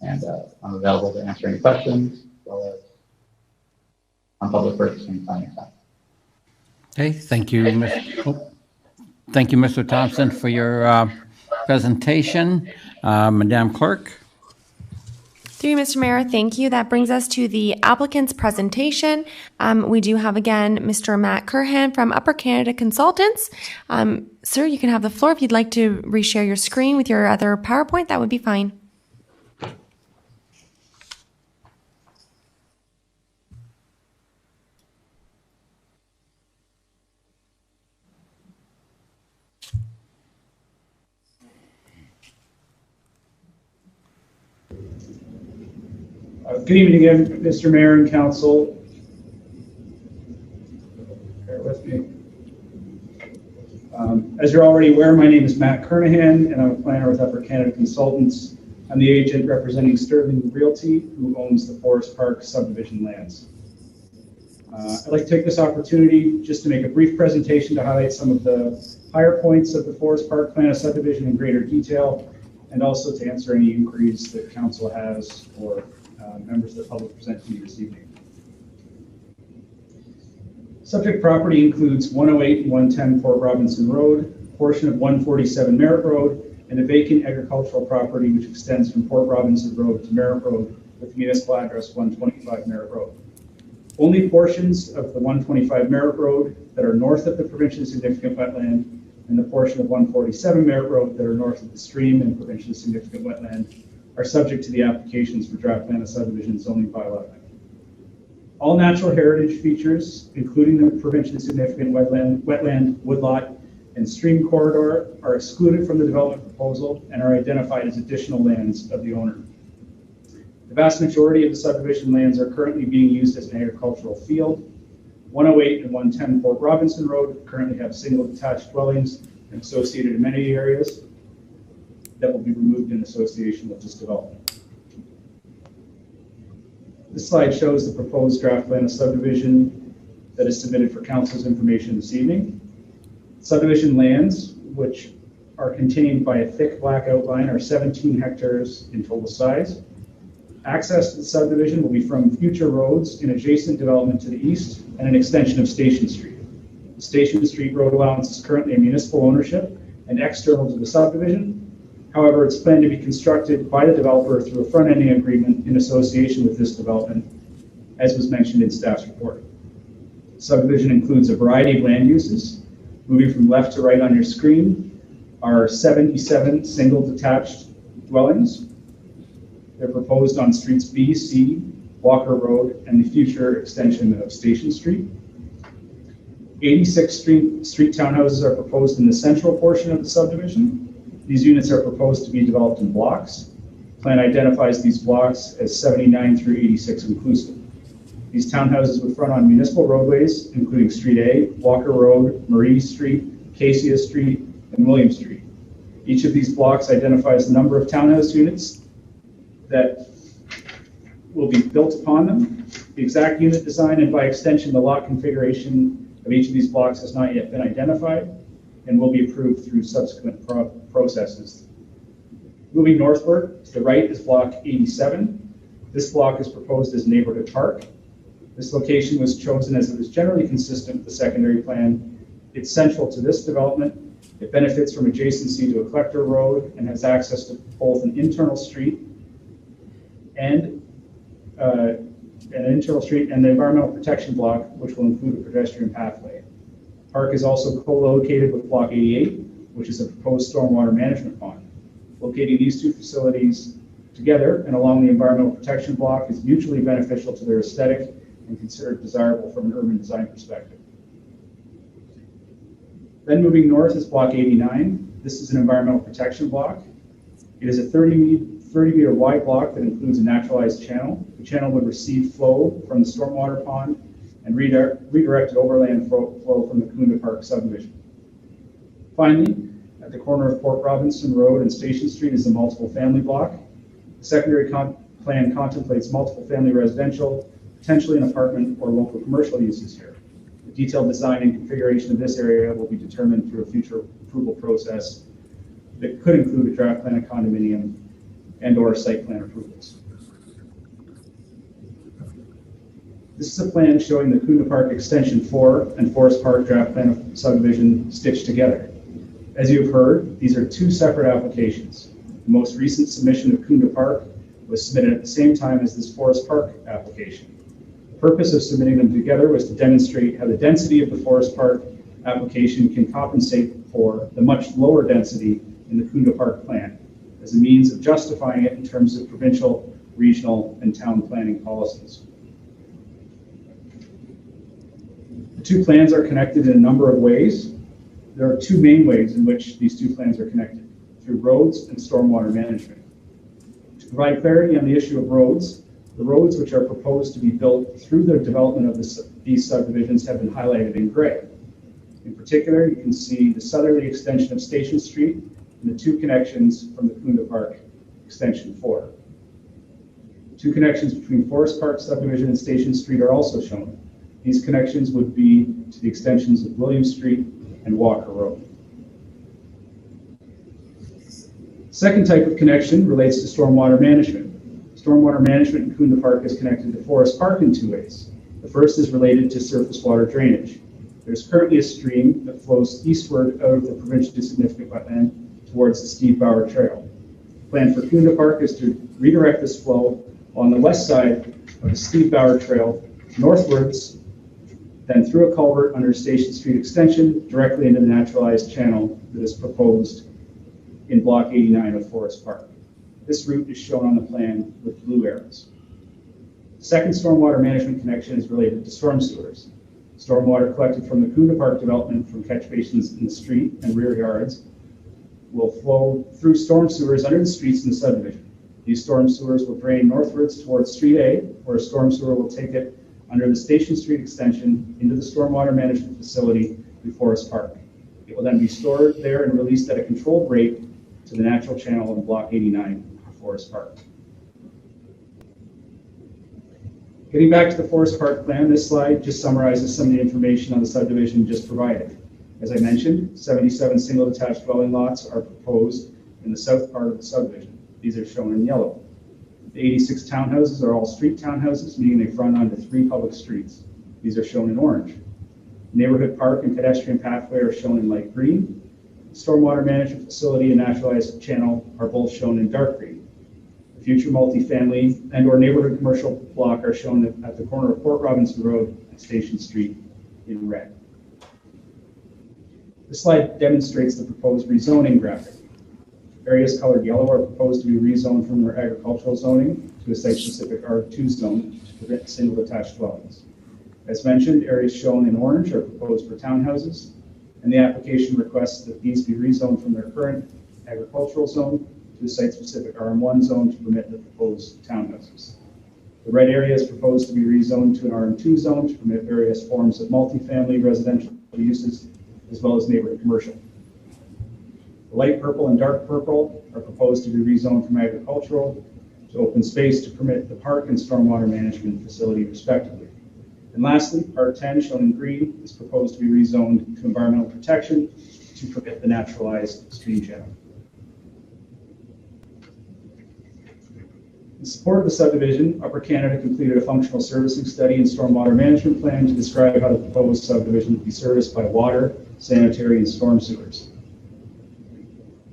Q: And I'm available to answer any questions, as well as on public works and planning staff.
B: Okay, thank you, thank you, Mr. Thompson, for your presentation. Madam Clerk.
A: Through you, Mr. Mayor, thank you. That brings us to the applicant's presentation. We do have again Mr. Matt Curhan from Upper Canada Consultants. Sir, you can have the floor. If you'd like to reshare your screen with your other PowerPoint, that would be fine.
L: Good evening again, Mr. Mayor and Council. Bear with me. As you're already aware, my name is Matt Kernahan, and I'm a planner with Upper Canada Consultants. I'm the agent representing Sterling Realty, who owns the Forest Park subdivision lands. I'd like to take this opportunity just to make a brief presentation to highlight some of the higher points of the Forest Park plan of subdivision in greater detail, and also to answer any inquiries that Council has or members of the public present to me this evening. Subject property includes 108 and 110 Port Robinson Road, a portion of 147 Merritt Road, and a vacant agricultural property which extends from Port Robinson Road to Merritt Road with municipal address 125 Merritt Road. Only portions of the 125 Merritt Road that are north of the provincially significant wetland and the portion of 147 Merritt Road that are north of the stream and provincially significant wetland are subject to the applications for draft plan of subdivision zoning bylaw. All natural heritage features, including the provincially significant wetland, woodlot, and stream corridor, are excluded from the development proposal and are identified as additional lands of the owner. The vast majority of the subdivision lands are currently being used as an agricultural field. 108 and 110 Port Robinson Road currently have single detached dwellings and associated amenity areas that will be removed in association with this development. This slide shows the proposed draft plan of subdivision that is submitted for Council's information this evening. Subdivision lands, which are contained by a thick black outline, are 17 hectares in total size. Access to the subdivision will be from future roads in adjacent development to the east and an extension of Station Street. The Station Street road allowance is currently a municipal ownership and external to the subdivision. However, it's planned to be constructed by the developer through a front-ending agreement in association with this development, as was mentioned in staff's report. Subdivision includes a variety of land uses. Moving from left to right on your screen are 77 single detached dwellings. They're proposed on streets B, C, Walker Road, and the future extension of Station Street. 86 street townhouses are proposed in the central portion of the subdivision. These units are proposed to be developed in blocks. Plan identifies these blocks as 79 through 86 inclusive. These townhouses would front on municipal roadways, including Street A, Walker Road, Marie Street, Cassia Street, and William Street. Each of these blocks identifies the number of townhouse units that will be built upon them. The exact unit design and by extension the lot configuration of each of these blocks has not yet been identified and will be approved through subsequent processes. Moving northward, to the right is block 87. This block is proposed as neighborhood park. This location was chosen as it was generally consistent with the secondary plan. It's central to this development. It benefits from adjacency to a collector road and has access to both an internal street and the environmental protection block, which will include a pedestrian pathway. Park is also co-located with block 88, which is a proposed stormwater management pond. Locating these two facilities together and along the environmental protection block is mutually beneficial to their aesthetic and considered desirable from an urban design perspective. Then moving north is block 89. This is an environmental protection block. It is a 30-meter wide block that includes a naturalized channel. The channel would receive flow from the stormwater pond and redirected overland flow from the Kunda Park subdivision. Finally, at the corner of Port Robinson Road and Station Street is a multiple family block. The secondary plan contemplates multiple family residential, potentially an apartment or local commercial uses here. The detailed design and configuration of this area will be determined through a future approval process that could include a draft plan of condominium and or site plan approvals. This is a plan showing the Kunda Park Extension 4 and Forest Park draft plan of subdivision stitched together. As you've heard, these are two separate applications. The most recent submission of Kunda Park was submitted at the same time as this Forest Park application. The purpose of submitting them together was to demonstrate how the density of the Forest Park application can compensate for the much lower density in the Kunda Park plan as a means of justifying it in terms of provincial, regional, and town planning policies. The two plans are connected in a number of ways. There are two main ways in which these two plans are connected, through roads and stormwater management. To provide clarity on the issue of roads, the roads which are proposed to be built through the development of these subdivisions have been highlighted in gray. In particular, you can see the southerly extension of Station Street and the two connections from the Kunda Park Extension 4. Two connections between Forest Park subdivision and Station Street are also shown. These connections would be to the extensions of William Street and Walker Road. Second type of connection relates to stormwater management. Stormwater management in Kunda Park is connected to Forest Park in two ways. The first is related to surface water drainage. There's currently a stream that flows eastward out of the provincially significant wetland towards the Steve Bauer Trail. The plan for Kunda Park is to redirect this flow on the west side of the Steve Bauer Trail northwards, then through a culvert under Station Street Extension directly into the naturalized channel that is proposed in block 89 of Forest Park. This route is shown on the plan with blue arrows. The second stormwater management connection is related to storm sewers. Stormwater collected from the Kunda Park development from catch basins in the street and rear yards will flow through storm sewers under the streets in the subdivision. These storm sewers will drain northwards towards Street A, where a storm sewer will take it under the Station Street Extension into the stormwater management facility in Forest Park. It will then be stored there and released at a controlled rate to the natural channel in block 89 of Forest Park. Getting back to the Forest Park plan, this slide just summarizes some of the information on the subdivision just provided. As I mentioned, 77 single detached dwelling lots are proposed in the south part of the subdivision. These are shown in yellow. The 86 townhouses are all street townhouses, meaning they front onto 3 public streets. These are shown in orange. Neighborhood park and pedestrian pathway are shown in light green. Stormwater management facility and naturalized channel are both shown in dark green. The future multifamily and or neighborhood commercial block are shown at the corner of Port Robinson Road and Station Street in red. This slide demonstrates the proposed rezoning graphic. Areas colored yellow are proposed to be rezoned from their agricultural zoning to a site-specific R2 zone to prevent single detached dwellings. As mentioned, areas shown in orange are proposed for townhouses, and the application requests that these be rezoned from their current agricultural zone to a site-specific RM1 zone to permit the proposed townhouses. The red area is proposed to be rezoned to an RM2 zone to permit various forms of multifamily residential uses, as well as neighborhood commercial. The light purple and dark purple are proposed to be rezoned from agricultural to open space to permit the park and stormwater management facility respectively. And lastly, Part 10, shown in green, is proposed to be rezoned to environmental protection to permit the naturalized stream channel. In support of the subdivision, Upper Canada completed a functional servicing study and stormwater management plan to describe how the proposed subdivision would be serviced by water, sanitary, and storm sewers.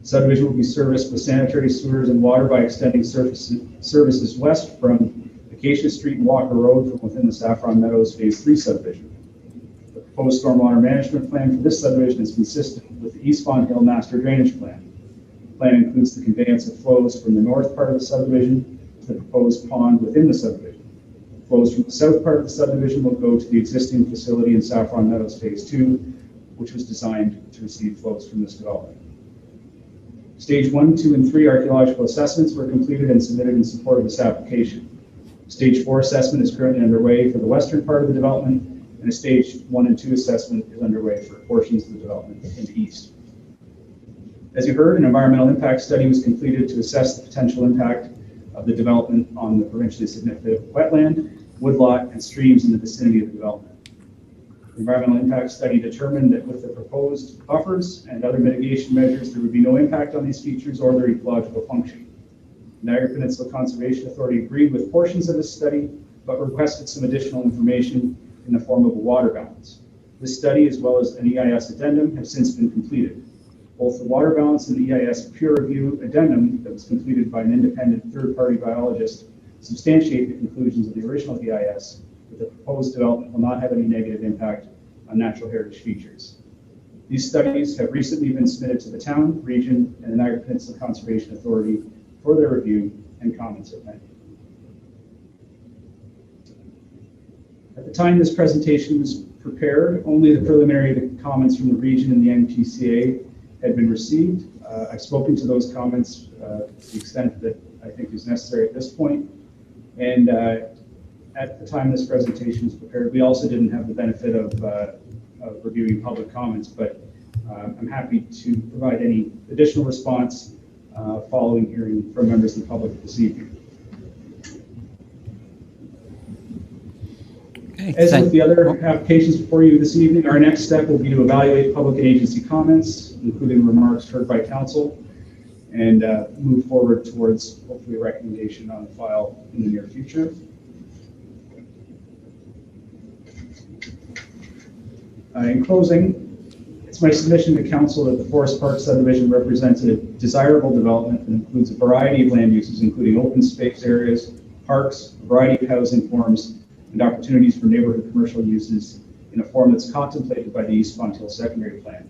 L: The subdivision will be serviced with sanitary sewers and water by extending services west from Acacia Street and Walker Road from within the Saffron Meadows Phase 3 subdivision. The proposed stormwater management plan for this subdivision is consistent with the East Fawn Hill Master Drainage Plan. The plan includes the conveyance of flows from the north part of the subdivision to the proposed pond within the subdivision. Flows from the south part of the subdivision will go to the existing facility in Saffron Meadows Phase 2, which was designed to receive flows from this development. Stage 1, 2, and 3 archaeological assessments were completed and submitted in support of this application. Stage 4 assessment is currently underway for the western part of the development, and a Stage 1 and 2 assessment is underway for portions of the development in the east. As you heard, an environmental impact study was completed to assess the potential impact of the development on the provincially significant wetland, woodlot, and streams in the vicinity of the development. The environmental impact study determined that with the proposed buffers and other mitigation measures, there would be no impact on these features or their ecological function. The Niagara Peninsula Conservation Authority agreed with portions of this study, but requested some additional information in the form of a water balance. This study, as well as an EIS addendum, have since been completed. Both the water balance and the EIS peer review addendum that was completed by an independent third-party biologist substantiate the conclusions of the original EIS that the proposed development will not have any negative impact on natural heritage features. These studies have recently been submitted to the town, region, and the Niagara Peninsula Conservation Authority for their review and comments if any. At the time this presentation was prepared, only the preliminary comments from the region and the NPCA had been received. I've spoken to those comments to the extent that I think is necessary at this point. And at the time this presentation was prepared, we also didn't have the benefit of reviewing public comments, but I'm happy to provide any additional response following hearing from members of the public this evening. As with the other applications before you this evening, our next step will be to evaluate public and agency comments, including remarks heard by council, and move forward towards hopefully a recommendation on file in the near future. In closing, it's my submission to council that the Forest Park subdivision represents a desirable development that includes a variety of land uses, including open space areas, parks, a variety of housing forms, and opportunities for neighborhood commercial uses in a form that's contemplated by the East Fawn Hill Secondary Plan.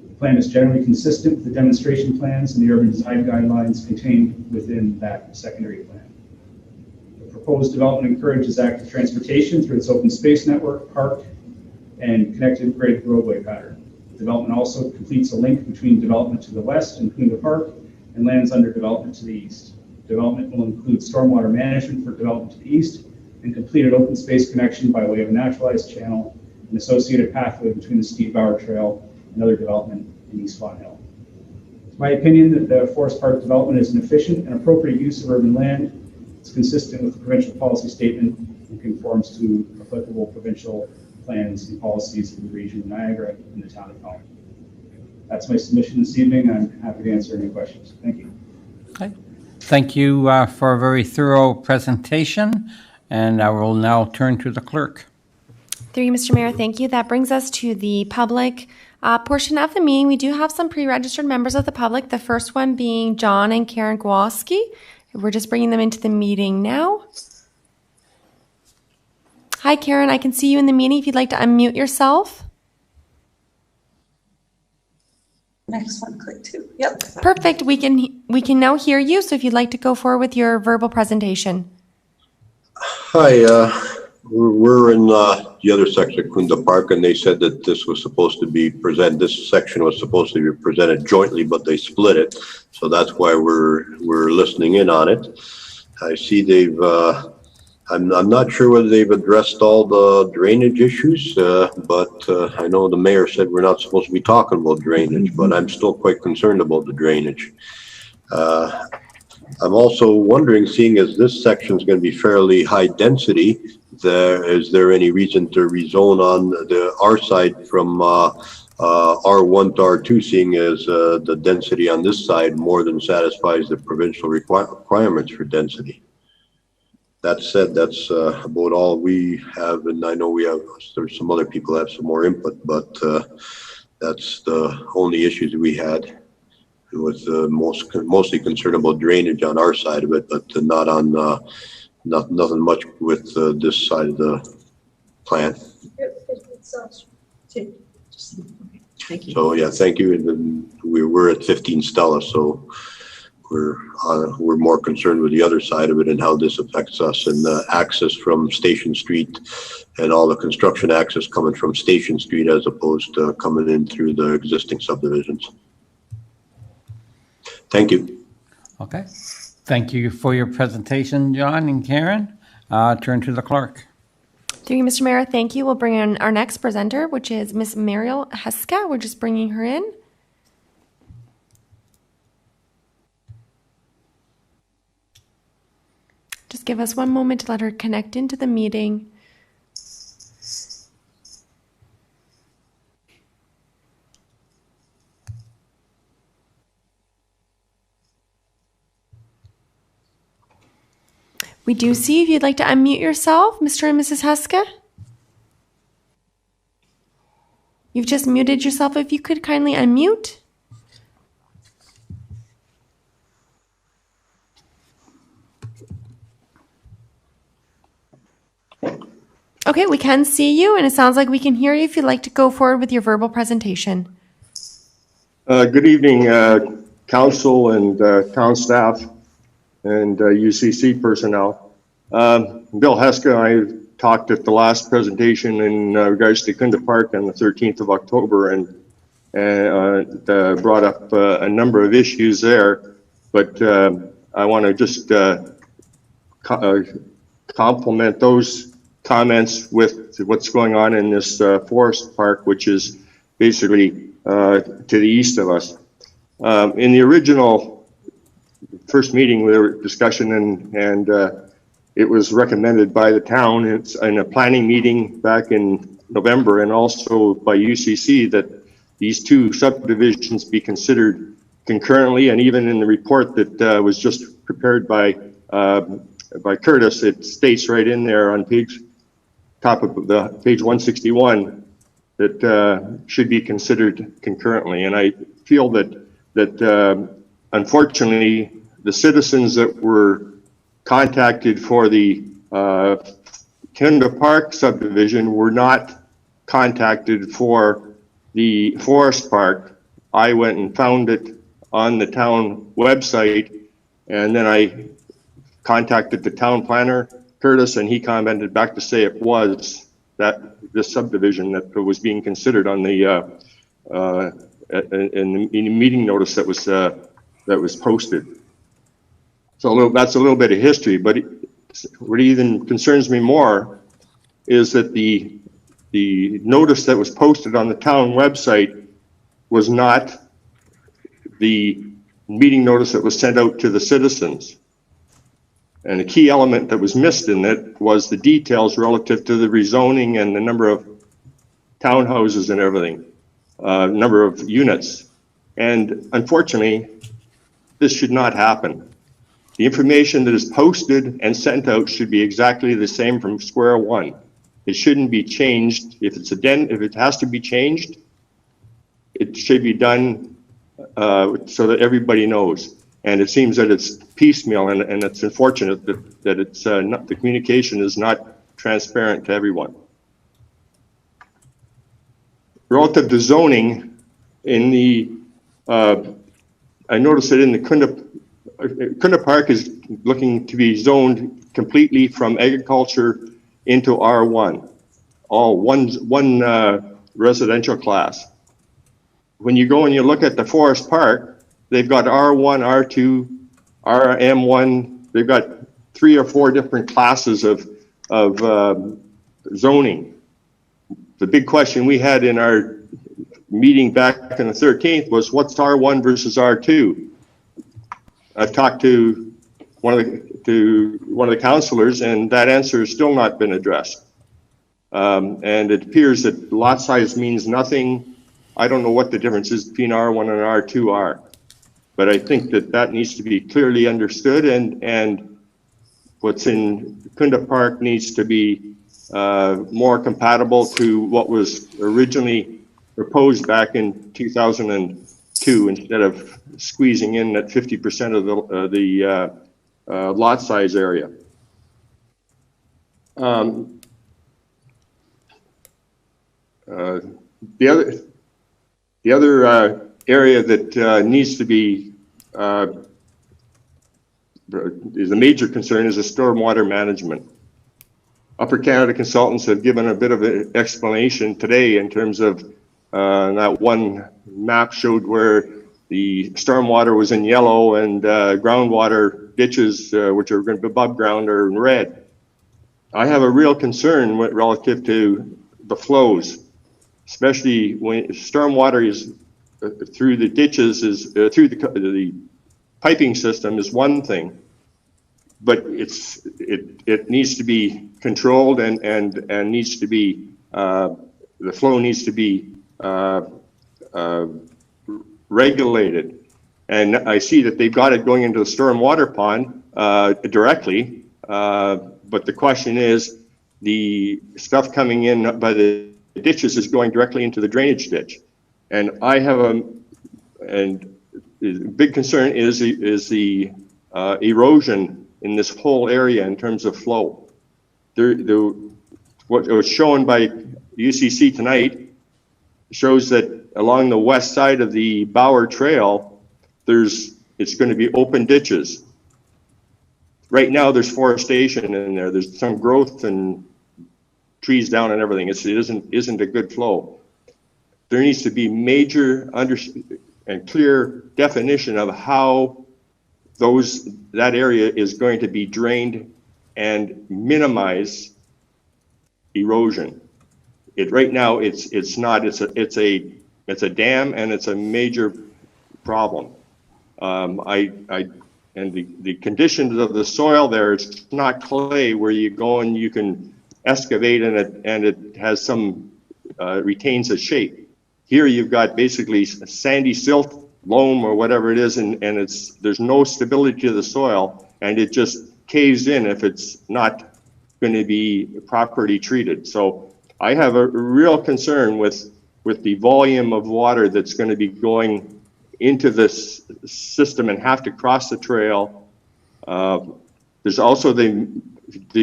L: The plan is generally consistent with the demonstration plans and the urban design guidelines contained within that secondary plan. The proposed development encourages active transportation through its open space network, park, and connected integrated roadway pattern. The development also completes a link between development to the west, including the park, and lands under development to the east. Development will include stormwater management for development to the east, and completed open space connection by way of a naturalized channel and associated pathway between the Steve Bauer Trail and other development in East Fawn Hill. It's my opinion that the Forest Park development is an efficient and appropriate use of urban land. It's consistent with the provincial policy statement and conforms to applicable provincial plans and policies of the region of Niagara and the town of Pelham. That's my submission this evening. I'm happy to answer any questions. Thank you.
B: Okay. Thank you for a very thorough presentation. And I will now turn to the clerk.
A: Through you, Mr. Mayor, thank you. That brings us to the public portion of the meeting. We do have some pre-registered members of the public, the first one being John and Karen Gwoski. We're just bringing them into the meeting now. Hi, Karen. I can see you in the meeting if you'd like to unmute yourself.
R: Next one, click two. Yep.
A: Perfect. We can now hear you. So if you'd like to go forward with your verbal presentation.
S: Hi, we're in the other section of Kunda Park, and they said that this was supposed to be presented, this section was supposed to be presented jointly, but they split it. So that's why we're listening in on it. I see they've, I'm not sure whether they've addressed all the drainage issues, but I know the mayor said we're not supposed to be talking about drainage, but I'm still quite concerned about the drainage. I'm also wondering, seeing as this section is going to be fairly high density, is there any reason to rezone on our side from R1 to R2, seeing as the density on this side more than satisfies the provincial requirements for density? That said, that's about all we have, and I know there's some other people that have some more input, but that's the only issues we had. It was mostly concerned about drainage on our side of it, but not on nothing much with this side of the plan.
R: Thank you.
S: So yeah, thank you. And then we're at 15 Stella, so we're more concerned with the other side of it and how this affects us, and the access from Station Street and all the construction access coming from Station Street as opposed to coming in through the existing subdivisions. Thank you.
B: Okay. Thank you for your presentation, John and Karen. Turn to the clerk.
A: Through you, Mr. Mayor, thank you. We'll bring in our next presenter, which is Miss Mariel Heska. We're just bringing her in. Just give us one moment to let her connect into the meeting. We do see if you'd like to unmute yourself, Mr. and Mrs. Heska. You've just muted yourself. If you could kindly unmute. Okay, we can see you, and it sounds like we can hear you if you'd like to go forward with your verbal presentation.
T: Good evening, council and town staff and UCC personnel. Bill Heska, I talked at the last presentation in regards to Kunda Park on the 13th of October and brought up a number of issues there, but I want to just complement those comments with what's going on in this forest park, which is basically to the east of us. In the original first meeting, there was discussion and it was recommended by the town. It's in a planning meeting back in November, and also by UCC, that these two subdivisions be considered concurrently. And even in the report that was just prepared by Curtis, it states right in there on top of the page 161 that should be considered concurrently. And I feel that unfortunately, the citizens that were contacted for the Kunda Park subdivision were not contacted for the forest park. I went and found it on the town website, and then I contacted the town planner, Curtis, and he commented back to say it was this subdivision that was being considered on the in the meeting notice that was posted. So that's a little bit of history, but what even concerns me more is that the notice that was posted on the town website was not the meeting notice that was sent out to the citizens. And a key element that was missed in it was the details relative to the rezoning and the number of townhouses and everything, number of units. And unfortunately, this should not happen. The information that is posted and sent out should be exactly the same from square one. It shouldn't be changed. If it has to be changed, it should be done so that everybody knows. And it seems that it's piecemeal, and it's unfortunate that it's not, the communication is not transparent to everyone. Relative to zoning, in the I noticed that in the Kunda Park is looking to be zoned completely from agriculture into R1. all one residential class. When you go and you look at the Forest Park, they've got R1, R2, RM1. They've got 3 or 4 different classes of zoning. The big question we had in our meeting back on the 13th was, what's R1 versus R2? I've talked to one of the councillors, and that answer has still not been addressed. And it appears that lot size means nothing. I don't know what the difference is between R1 and R2 are, but I think that needs to be clearly understood, and what's in Kunda Park needs to be more compatible to what was originally proposed back in 2002, instead of squeezing in at 50% of the lot size area. The other area that needs to be is a major concern is the stormwater management. Upper Canada consultants have given a bit of an explanation today in terms of that one map showed where the stormwater was in yellow and groundwater ditches, which are going to be above ground, are in red. I have a real concern relative to the flows, especially when stormwater is through the ditches, is through the piping system is one thing, but it needs to be controlled and needs to be the flow needs to be regulated. And I see that they've got it going into the stormwater pond directly, but the question is, the stuff coming in by the ditches is going directly into the drainage ditch, and I have the big concern is the erosion in this whole area in terms of flow. What was shown by UCC tonight shows that along the west side of the Bauer Trail, it's going to be open ditches. Right now, there's forestation in there. There's some growth and trees down and everything. It isn't a good flow. There needs to be major and clear definition of how that area is going to be drained and minimize erosion. Right now it's not. It's a dam, and it's a major problem. And the conditions of the soil there, it's not clay where you go and you can excavate and it has some retains a shape. Here you've got basically sandy silt, loam, or whatever it is, and there's no stability to the soil, and it just caves in if it's not going to be properly treated. So I have a real concern with the volume of water that's going to be going into this system and have to cross the trail. There's also they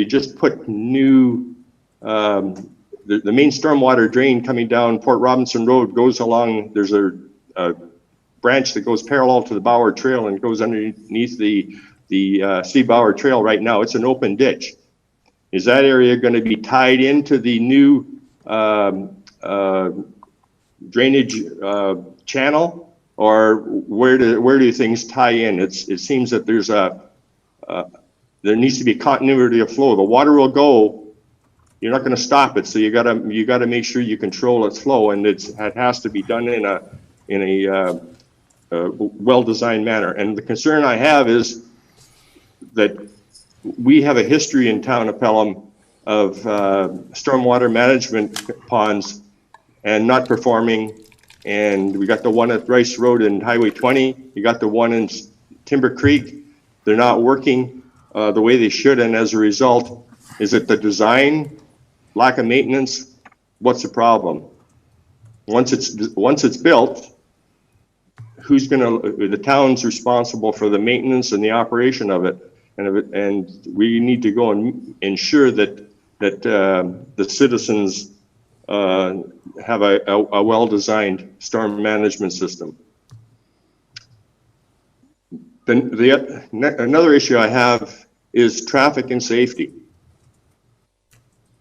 T: just put new the main stormwater drain coming down Port Robinson Road goes along. There's a branch that goes parallel to the Bauer Trail and goes underneath the C. Bauer Trail right now. It's an open ditch. Is that area going to be tied into the new drainage channel, or where do things tie in? It seems that there needs to be continuity of flow. The water will go. You're not going to stop it, so you got to make sure you control its flow, and it has to be done in a well-designed manner. And the concern I have is that we have a history in town of Pelham of stormwater management ponds and not performing. And we got the one at Rice Road and Highway 20. You got the one in Timber Creek. They're not working the way they should, and as a result, is it the design, lack of maintenance? What's the problem? Once it's built, the town's responsible for the maintenance and the operation of it, and we need to go and ensure that the citizens have a well-designed storm management system. Then another issue I have is traffic and safety.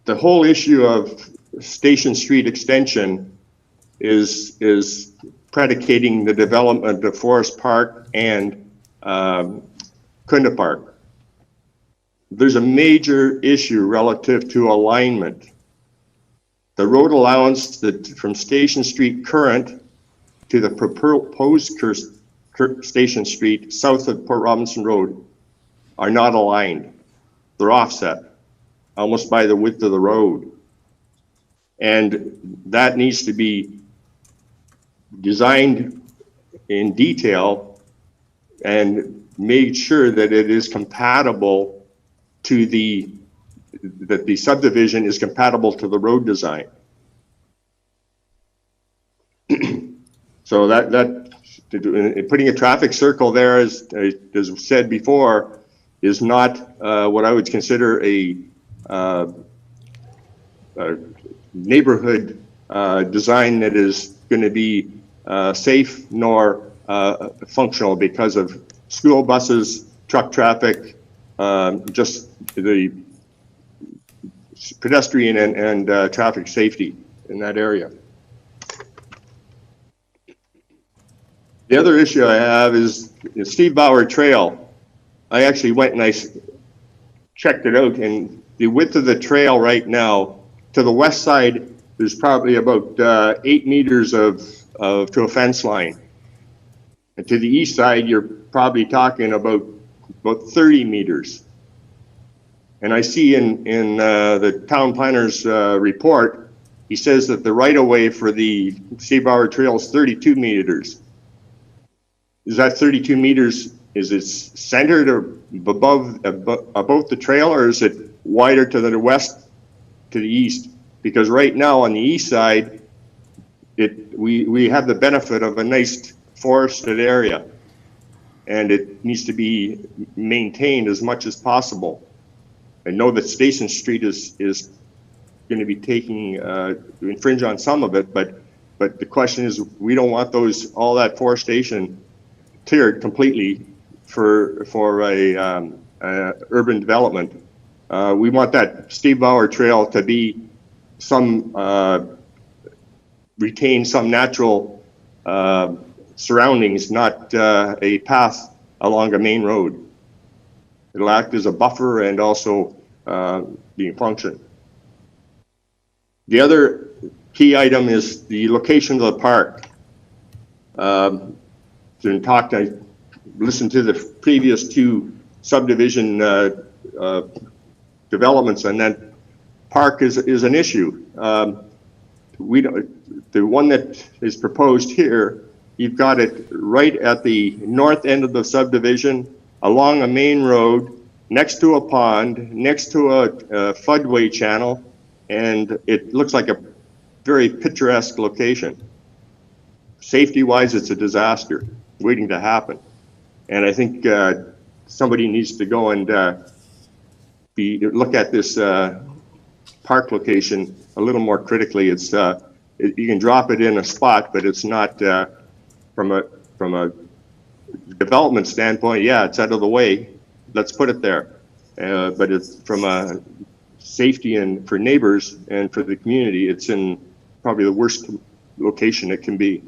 T: The whole issue of Station Street extension is predicating the development of Forest Park and Kunda Park. There's a major issue relative to alignment. The road allowance from Station Street current to the proposed Station Street south of Port Robinson Road are not aligned. They're offset almost by the width of the road. And that needs to be designed in detail and made sure that it is compatible to that the subdivision is compatible to the road design. So putting a traffic circle there, as said before, is not what I would consider a neighborhood design that is going to be safe nor functional because of school buses, truck traffic, just the pedestrian and traffic safety in that area. The other issue I have is Steve Bauer Trail. I actually went and I checked it out, and the width of the trail right now, to the west side, there's probably about 8 meters to a fence line. And to the east side, you're probably talking about 30 meters. And I see in the town planner's report, he says that the right-of-way for the Steve Bauer Trail is 32 meters. Is that 32 meters, is it centered or above the trail, or is it wider to the west, to the east? Because right now on the east side, we have the benefit of a nice forested area, and it needs to be maintained as much as possible. I know that Station Street is going to be taking to infringe on some of it, but the question is, we don't want all that forestation cleared completely for a urban development. We want that Steve Bauer Trail to be retain some natural surroundings, not a path along a main road. It'll act as a buffer and also be in function. The other key item is the location of the park. I listened to the previous two subdivision developments, and that park is an issue. The one that is proposed here, you've got it right at the north end of the subdivision, along a main road, next to a pond, next to a floodway channel, and it looks like a very picturesque location. Safety-wise, it's a disaster waiting to happen. And I think somebody needs to go and look at this park location a little more critically. It's you can drop it in a spot, but it's not from a development standpoint. Yeah, it's out of the way. Let's put it there. But it's from a safety and for neighbors and for the community, it's in probably the worst location it can be.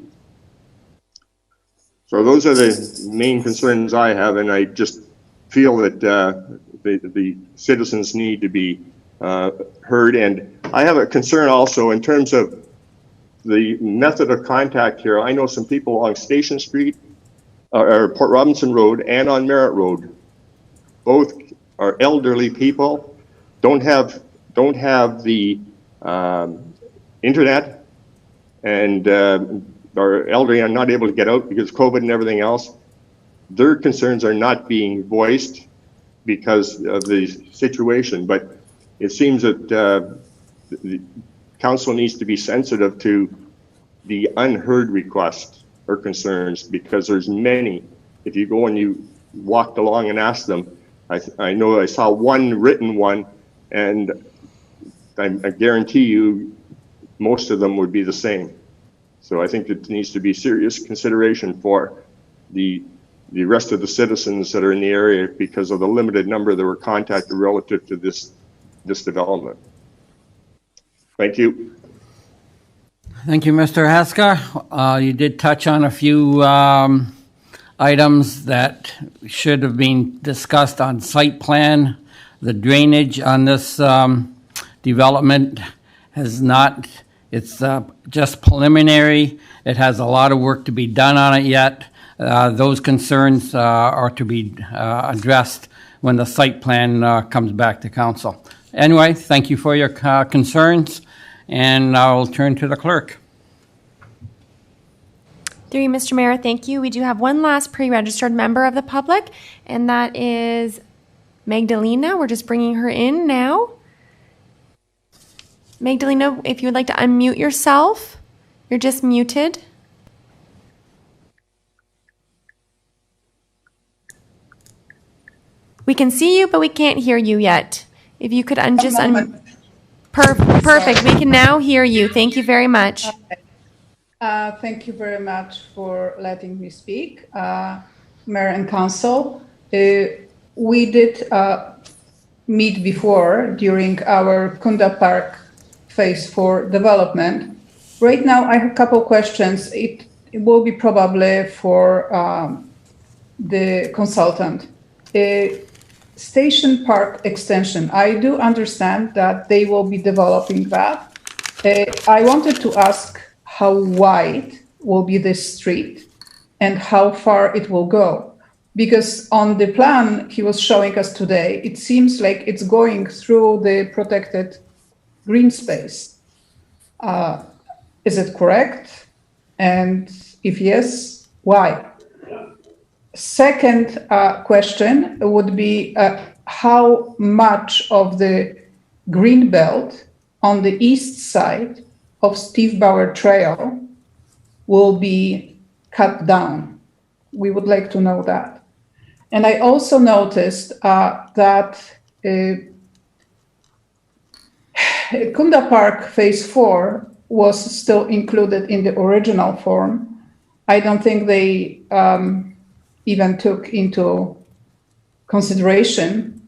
T: So those are the main concerns I have, and I just feel that the citizens need to be heard. And I have a concern also in terms of the method of contact here. I know some people along Station Street or Port Robinson Road and on Merritt Road. Both are elderly people, don't have the internet, and are elderly and not able to get out because of COVID and everything else. Their concerns are not being voiced because of the situation, but it seems that the council needs to be sensitive to the unheard requests or concerns, because there's many. If you go and you walked along and asked them, I know I saw one written one, and I guarantee you most of them would be the same. So I think it needs to be serious consideration for the rest of the citizens that are in the area because of the limited number that were contacted relative to this development. Thank you.
B: Thank you, Mr. Haska. You did touch on a few items that should have been discussed on site plan. The drainage on this development has not, it's just preliminary. It has a lot of work to be done on it yet. Those concerns are to be addressed when the site plan comes back to council. Anyway, thank you for your concerns, and I'll turn to the clerk.
A: Through you, Mr. Mayor, thank you. We do have one last pre-registered member of the public, and that is Magdalena. We're just bringing her in now. Magdalena, if you would like to unmute yourself, you're just muted. We can see you, but we can't hear you yet. If you could perfect. We can now hear you. Thank you very much.
U: Thank you very much for letting me speak, Mayor and Council. We did meet before during our Kunda Park Phase 4 development. Right now, I have a couple questions. It will be probably for the consultant. Station Park extension. I do understand that they will be developing that. I wanted to ask how wide will be this street and how far it will go. Because on the plan he was showing us today, it seems like it's going through the protected green space. Is it correct? And if yes, why? Second question would be how much of the green belt on the east side of Steve Bauer Trail will be cut down? We would like to know that. And I also noticed that Kunda Park Phase 4 was still included in the original form. I don't think they even took into consideration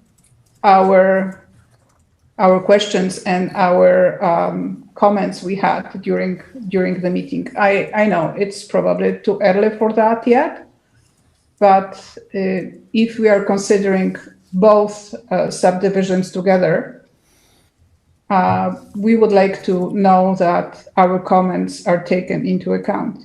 U: our questions and our comments we had during the meeting. I know it's probably too early for that yet, but if we are considering both subdivisions together, we would like to know that our comments are taken into account.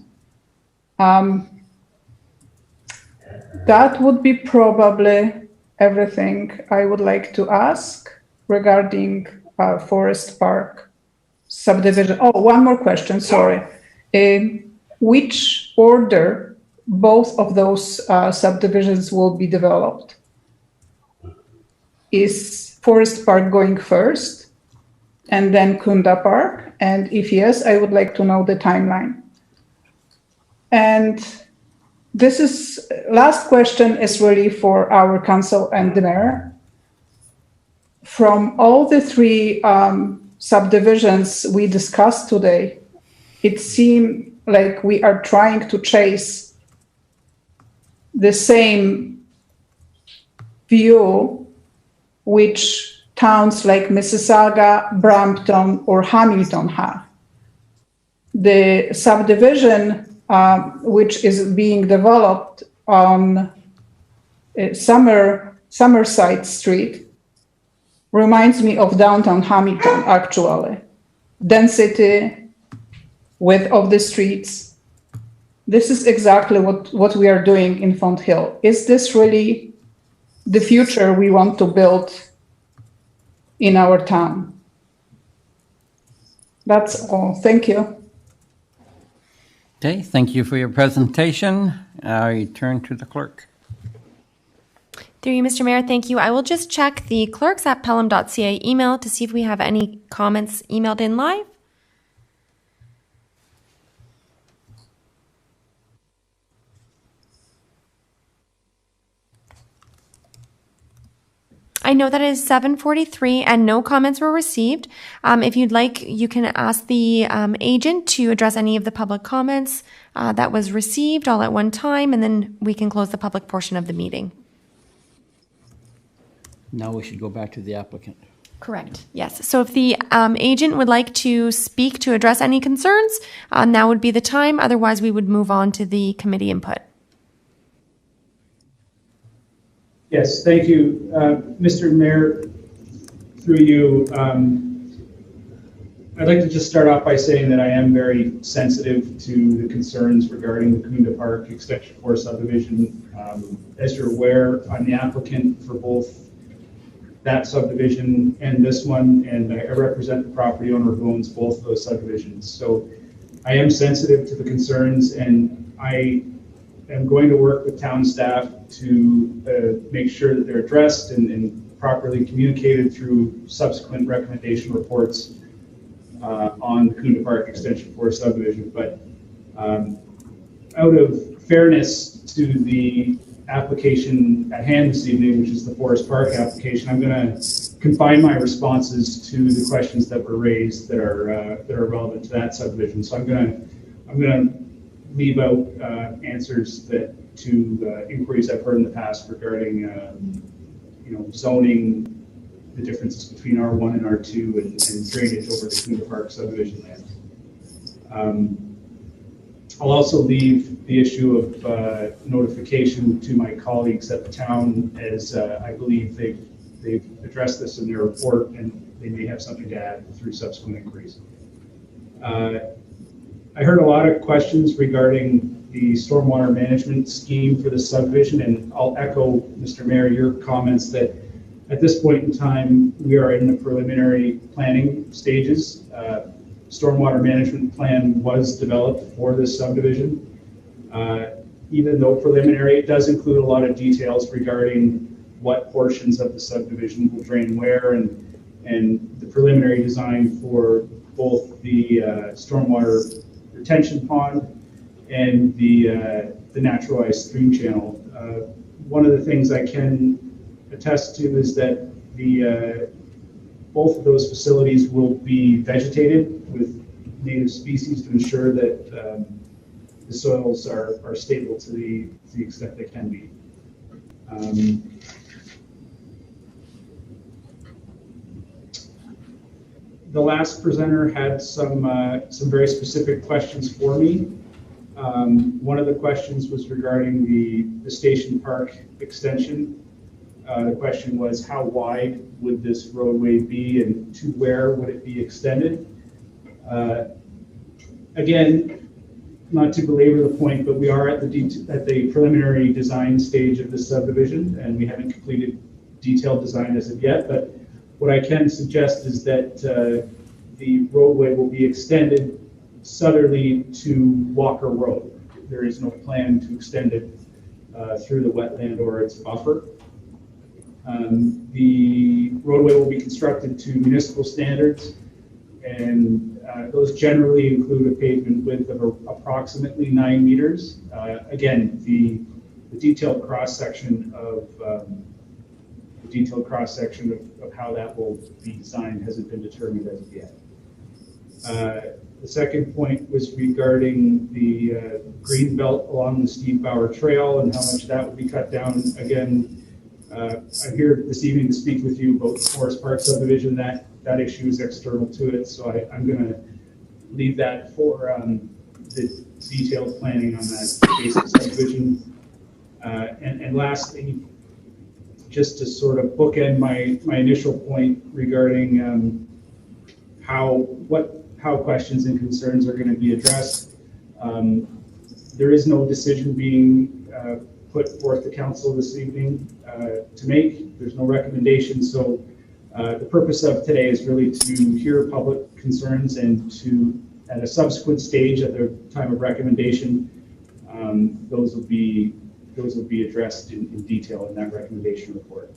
U: That would be probably everything I would like to ask regarding Forest Park subdivision. Oh, one more question, sorry. Which order both of those subdivisions will be developed? Is Forest Park going first and then Kunda Park? And if yes, I would like to know the timeline. And this is last question is really for our council and the mayor. From all the three subdivisions we discussed today, it seemed like we are trying to chase the same view which towns like Mississauga, Brampton, or Hamilton have. The subdivision which is being developed on Summerside Street reminds me of downtown Hamilton, actually. Density, width of the streets. This is exactly what we are doing in Font Hill. Is this really the future we want to build in our town? That's all. Thank you.
B: Okay, thank you for your presentation. I turn to the clerk.
A: Through you, Mr. Mayor, thank you. I will just check the clerks at pelham.ca email to see if we have any comments emailed in live. I know that it is 7:43 and no comments were received. If you'd like, you can ask the agent to address any of the public comments that was received all at one time, and then we can close the public portion of the meeting.
B: Now we should go back to the applicant.
A: Correct. Yes. So if the agent would like to speak to address any concerns, now would be the time. Otherwise, we would move on to the committee input.
L: Yes, thank you. Mr. Mayor, through you, I'd like to just start off by saying that I am very sensitive to the concerns regarding the Kunda Park Extension 4 subdivision. As you're aware, I'm the applicant for both that subdivision and this one, and I represent the property owner who owns both of those subdivisions. So I am sensitive to the concerns, and I am going to work with town staff to make sure that they're addressed and properly communicated through subsequent recommendation reports on the Kunda Park Extension 4 subdivision. But out of fairness to the application at hand this evening, which is the Forest Park application, I'm going to confine my responses to the questions that were raised that are relevant to that subdivision. So I'm going to leave out answers to inquiries I've heard in the past regarding zoning, the differences between R1 and R2, and drainage over the Kunda Park subdivision land. I'll also leave the issue of notification to my colleagues at the town, as I believe they've addressed this in their report, and they may have something to add through subsequent inquiries. I heard a lot of questions regarding the stormwater management scheme for this subdivision, and I'll echo, Mr. Mayor, your comments that at this point in time, we are in the preliminary planning stages. Stormwater management plan was developed for this subdivision. Even though preliminary, it does include a lot of details regarding what portions of the subdivision will drain where, and the preliminary design for both the stormwater retention pond and the naturalized stream channel. One of the things I can attest to is that both of those facilities will be vegetated with native species to ensure that the soils are stable to the extent they can be. The last presenter had some very specific questions for me. One of the questions was regarding the Station Park extension. The question was, how wide would this roadway be, and to where would it be extended? Again, not to belabor the point, but we are at the preliminary design stage of this subdivision, and we haven't completed detailed design as of yet. But what I can suggest is that the roadway will be extended southerly to Walker Road. There is no plan to extend it through the wetland or its buffer. The roadway will be constructed to municipal standards, and those generally include a pavement width of approximately 9 meters. Again, the detailed cross section of how that will be designed hasn't been determined as of yet. The second point was regarding the green belt along the Steve Bauer Trail and how much that would be cut down. Again, I'm here this evening to speak with you about the Forest Park subdivision. That issue is external to it, so I'm going to leave that for the detailed planning on that basic subdivision. And lastly, just to sort of bookend my initial point regarding how questions and concerns are going to be addressed. There is no decision being put forth to council this evening to make. There's no recommendation. So the purpose of today is really to hear public concerns and to, at a subsequent stage at the time of recommendation, those will be addressed in detail in that recommendation report.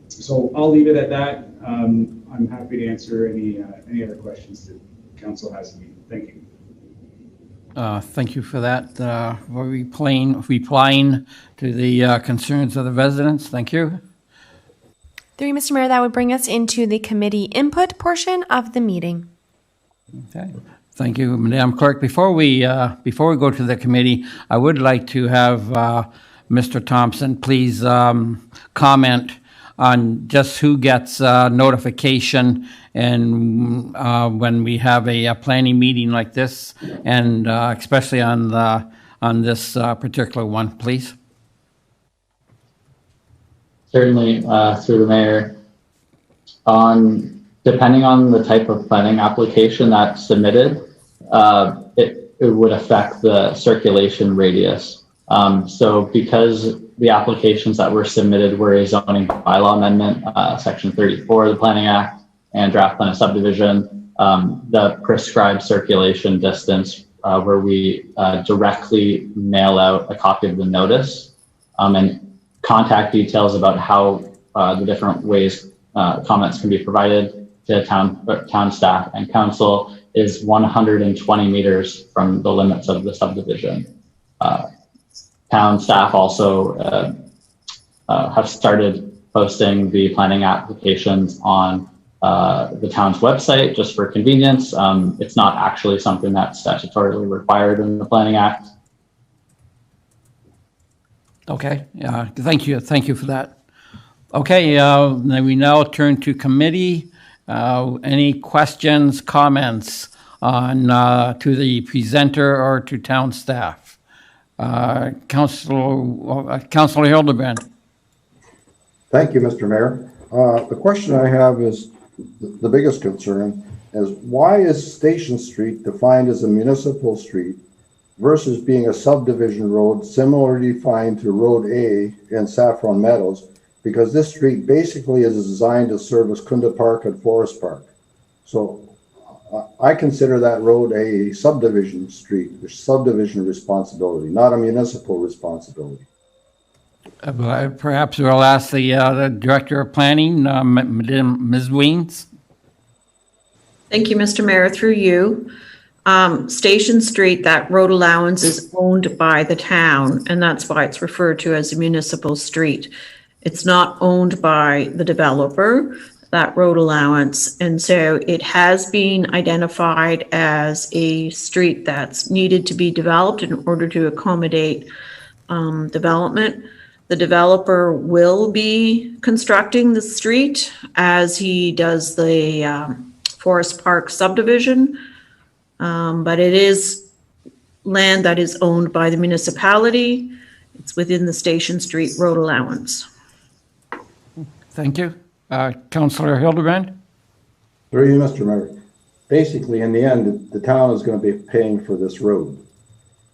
L: So I'll leave it at that. I'm happy to answer any other questions that council has of me. Thank you.
B: Thank you for that. Replying to the concerns of the residents. Thank you.
A: Through you, Mr. Mayor, that would bring us into the committee input portion of the meeting.
B: Okay. Thank you, Madam Clerk. Before we go to the committee, I would like to have Mr. Thompson please comment on just who gets notification and when we have a planning meeting like this, and especially on this particular one, please?
Q: Certainly, through the mayor. Depending on the type of planning application that's submitted, it would affect the circulation radius. So because the applications that were submitted were a zoning bylaw amendment, section 34 of the Planning Act and draft plan of subdivision, the prescribed circulation distance where we directly mail out a copy of the notice and contact details about how the different ways comments can be provided to town staff and council is 120 meters from the limits of the subdivision. Town staff also have started posting the planning applications on the town's website just for convenience. It's not actually something that's statutorily required in the Planning Act.
B: Okay, thank you for that. Okay, then we now turn to committee. Any questions, comments on to the presenter or to town staff? Councilor Hildebrand.
J: Thank you, Mr. Mayor. The question I have is, the biggest concern is, why is Station Street defined as a municipal street versus being a subdivision road similarly defined to Road A in Saffron Meadows? Because this street basically is designed to service Kunda Park and Forest Park. So I consider that road a subdivision street, a subdivision responsibility, not a municipal responsibility.
B: Perhaps we'll ask the Director of Planning, Ms. Weens.
O: Thank you, Mr. Mayor. Through you. Station Street, that road allowance is owned by the town, and that's why it's referred to as a municipal street. It's not owned by the developer, that road allowance. And so it has been identified as a street that's needed to be developed in order to accommodate development. The developer will be constructing the street as he does the Forest Park subdivision, but it is land that is owned by the municipality. It's within the Station Street road allowance.
B: Thank you. Councillor Hildebrand?
J: Through you, Mr. Mayor. Basically, in the end, the town is going to be paying for this road.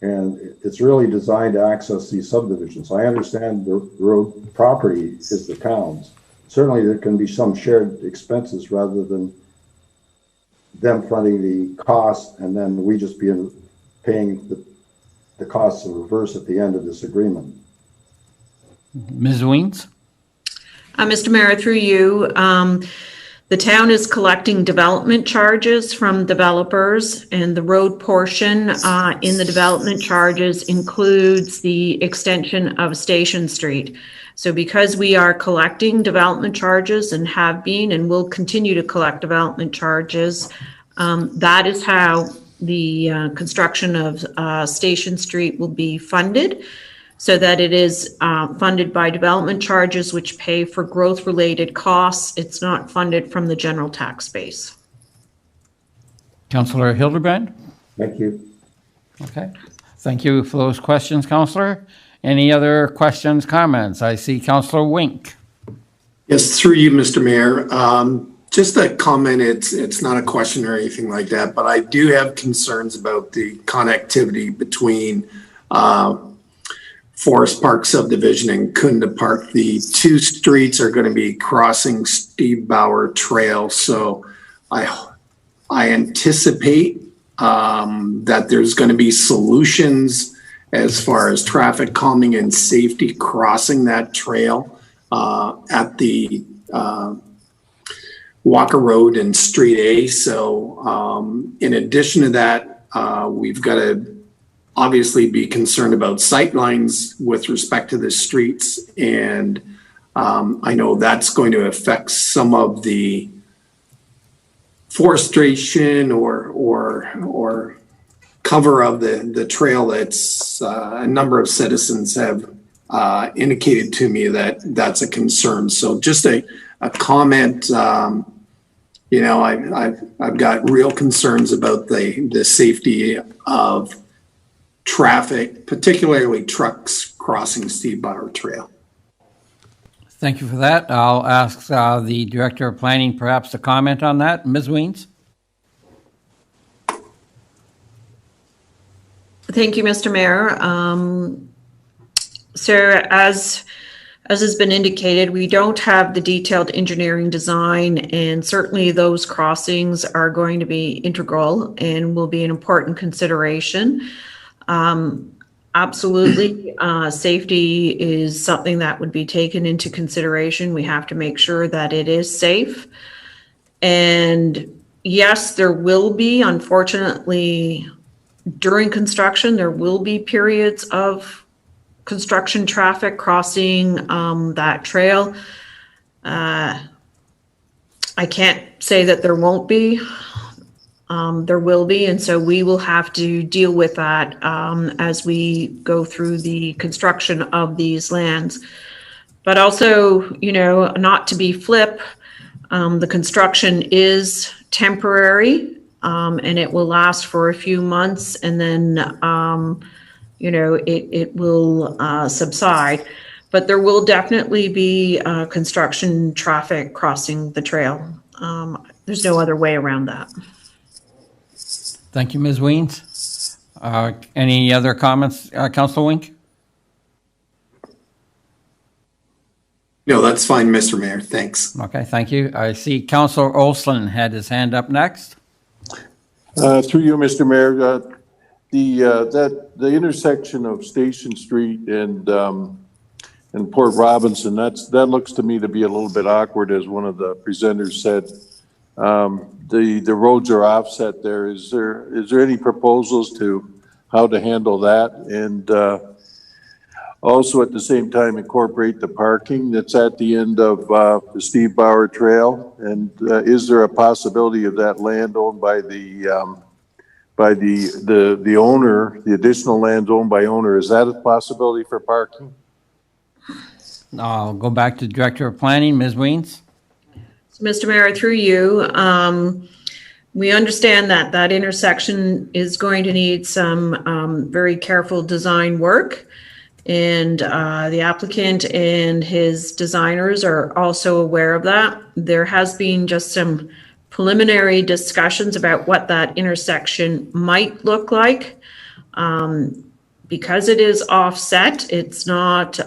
J: And it's really designed to access these subdivisions. I understand the road property is the town's. Certainly, there can be some shared expenses rather than them fronting the cost and then we just paying the costs in reverse at the end of this agreement.
B: Ms. Weens?
O: Mr. Mayor, through you, the town is collecting development charges from developers, and the road portion in the development charges includes the extension of Station Street. So because we are collecting development charges and have been and will continue to collect development charges, that is how the construction of Station Street will be funded, so that it is funded by development charges which pay for growth-related costs. It's not funded from the general tax base.
B: Councillor Hildebrand?
J: Thank you.
B: Okay. Thank you for those questions, Councillor. Any other questions, comments? I see Councillor Wink.
E: Yes, through you, Mr. Mayor. Just a comment, it's not a question or anything like that, but I do have concerns about the connectivity between Forest Park subdivision and Kunda Park. The two streets are going to be crossing Steve Bauer Trail. So I anticipate that there's going to be solutions as far as traffic calming and safety crossing that trail at the Walker Road and Street A. So in addition to that, we've got to obviously be concerned about sight lines with respect to the streets. And I know that's going to affect some of the forestation or cover of the trail that's a number of citizens have indicated to me that that's a concern. So just a comment. You know, I've got real concerns about the safety of traffic, particularly trucks crossing Steve Bauer Trail.
B: Thank you for that. I'll ask the Director of Planning perhaps to comment on that. Ms. Weens?
O: Thank you, Mr. Mayor. So as has been indicated, we don't have the detailed engineering design, and certainly those crossings are going to be integral and will be an important consideration. Absolutely, safety is something that would be taken into consideration. We have to make sure that it is safe. And yes, there will be, unfortunately, during construction, there will be periods of construction traffic crossing that trail. I can't say that there won't be. There will be, and so we will have to deal with that as we go through the construction of these lands. But also, you know, not to be flip, the construction is temporary, and it will last for a few months, and then, you know, it will subside. But there will definitely be construction traffic crossing the trail. There's no other way around that.
B: Thank you, Ms. Weens. Any other comments, Councilor Wink?
E: No, that's fine, Mr. Mayor. Thanks.
B: Okay, thank you. I see Councilor Olson had his hand up next.
I: Through you, Mr. Mayor, the intersection of Station Street and Port Robinson, that looks to me to be a little bit awkward, as one of the presenters said. The roads are offset there. Is there any proposals to how to handle that, and also at the same time incorporate the parking that's at the end of the Steve Bauer Trail? And is there a possibility of that land owned by the owner, the additional land owned by owner? Is that a possibility for parking?
B: I'll go back to the Director of Planning, Ms. Weens.
O: Mr. Mayor, through you, we understand that that intersection is going to need some very careful design work, and the applicant and his designers are also aware of that. There has been just some preliminary discussions about what that intersection might look like. Because it is offset, it's not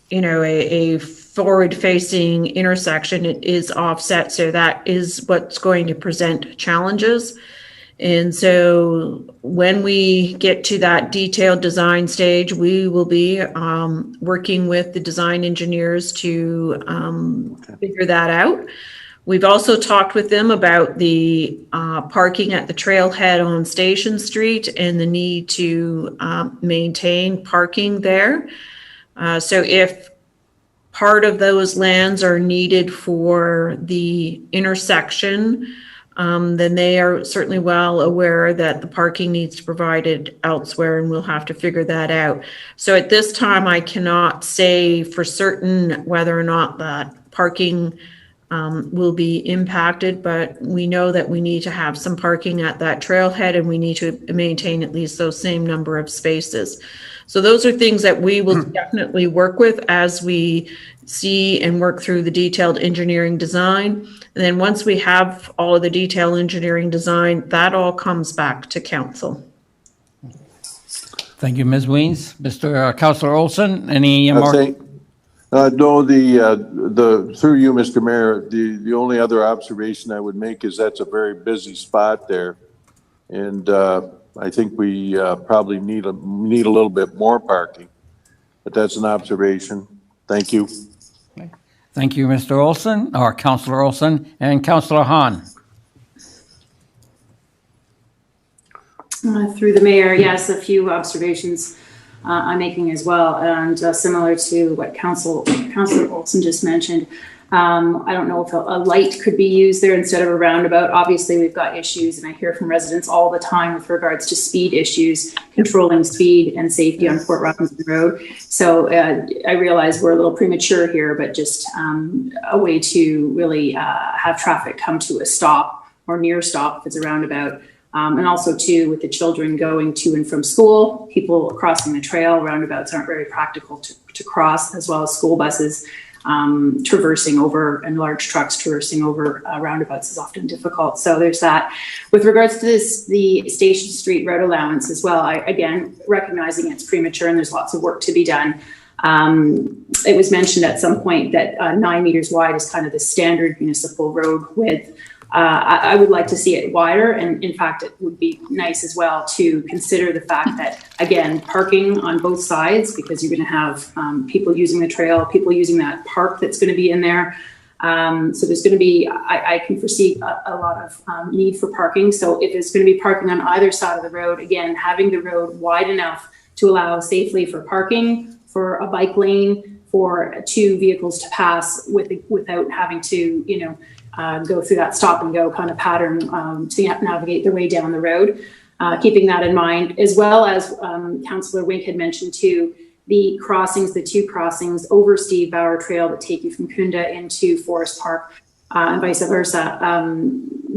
O: a forward-facing intersection. It is offset, so that is what's going to present challenges. And so when we get to that detailed design stage, we will be working with the design engineers to figure that out. We've also talked with them about the parking at the trailhead on Station Street and the need to maintain parking there. So if part of those lands are needed for the intersection, then they are certainly well aware that the parking needs to be provided elsewhere, and we'll have to figure that out. So at this time, I cannot say for certain whether or not that parking will be impacted, but we know that we need to have some parking at that trailhead, and we need to maintain at least those same number of spaces. So those are things that we will definitely work with as we see and work through the detailed engineering design. And then once we have all of the detailed engineering design, that all comes back to council.
B: Thank you, Ms. Weens. Mr. Councilor Olson, any more?
I: No, through you, Mr. Mayor, the only other observation I would make is that's a very busy spot there. And I think we probably need a little bit more parking, but that's an observation. Thank you.
B: Okay. Thank you, Mr. Olson, or Councilor Olson, and Councilor Hahn.
K: Through the mayor, yes, a few observations I'm making as well, and similar to what Councilor Olson just mentioned. I don't know if a light could be used there instead of a roundabout. Obviously, we've got issues, and I hear from residents all the time with regards to speed issues, controlling speed and safety on Port Robinson Road. So I realize we're a little premature here, but just a way to really have traffic come to a stop or near stop if it's a roundabout. And also too, with the children going to and from school, people crossing the trail, roundabouts aren't very practical to cross, as well as school buses traversing over, and large trucks traversing over roundabouts is often difficult. So there's that. With regards to the Station Street road allowance as well, again, recognizing it's premature and there's lots of work to be done. It was mentioned at some point that 9 meters wide is kind of the standard municipal road width. I would like to see it wider, and in fact, it would be nice as well to consider the fact that, again, parking on both sides, because you're going to have people using the trail, people using that park that's going to be in there. So there's going to be, I can foresee a lot of need for parking. So if there's going to be parking on either side of the road, again, having the road wide enough to allow safely for parking, for a bike lane, for 2 vehicles to pass without having to, go through that stop and go kind of pattern to navigate their way down the road. Keeping that in mind, as well as Councillor Wink had mentioned too, the crossings, the 2 crossings over Steve Bauer Trail that take you from Kunda into Forest Park and vice versa.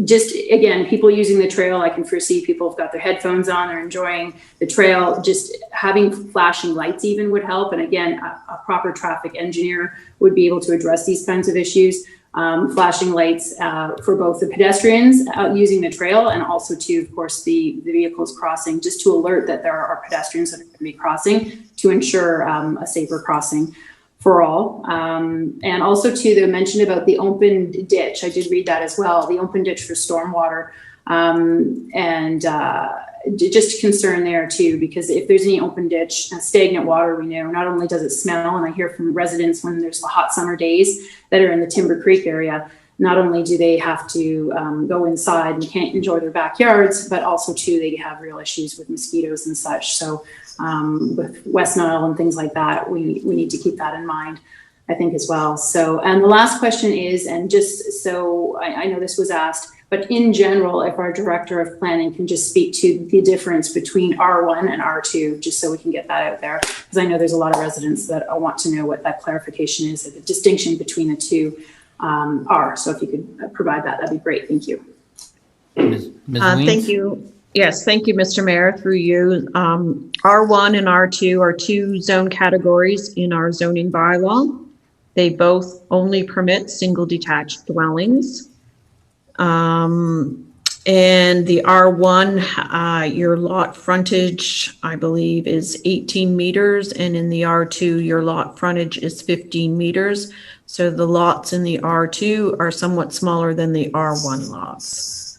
K: Just again, people using the trail, I can foresee people have got their headphones on, they're enjoying the trail. Just having flashing lights even would help. And again, a proper traffic engineer would be able to address these kinds of issues. Flashing lights for both the pedestrians using the trail, and also to, of course, the vehicles crossing, just to alert that there are pedestrians that are going to be crossing, to ensure a safer crossing for all. And also to the mention about the open ditch, I did read that as well, the open ditch for stormwater, and just concern there too, because if there's any open ditch, stagnant water, we know not only does it smell, and I hear from residents when there's the hot summer days that are in the Timber Creek area, not only do they have to go inside and can't enjoy their backyards, but also too, they have real issues with mosquitoes and such. So with West Nile and things like that, we need to keep that in mind, I think, as well. So, and the last question is, and just so I know this was asked, but in general, if our Director of Planning can just speak to the difference between R1 and R2, just so we can get that out there, because I know there's a lot of residents that want to know what that clarification is, the distinction between the two are. So if you could provide that, that'd be great. Thank you.
B: Ms.
O: Thank you. Yes, thank you, Mr. Mayor, through you. R1 and R2 are 2 zone categories in our zoning bylaw. They both only permit single detached dwellings. And the R1, your lot frontage, I believe, is 18 meters, and in the R2, your lot frontage is 15 meters. So the lots in the R2 are somewhat smaller than the R1 lots.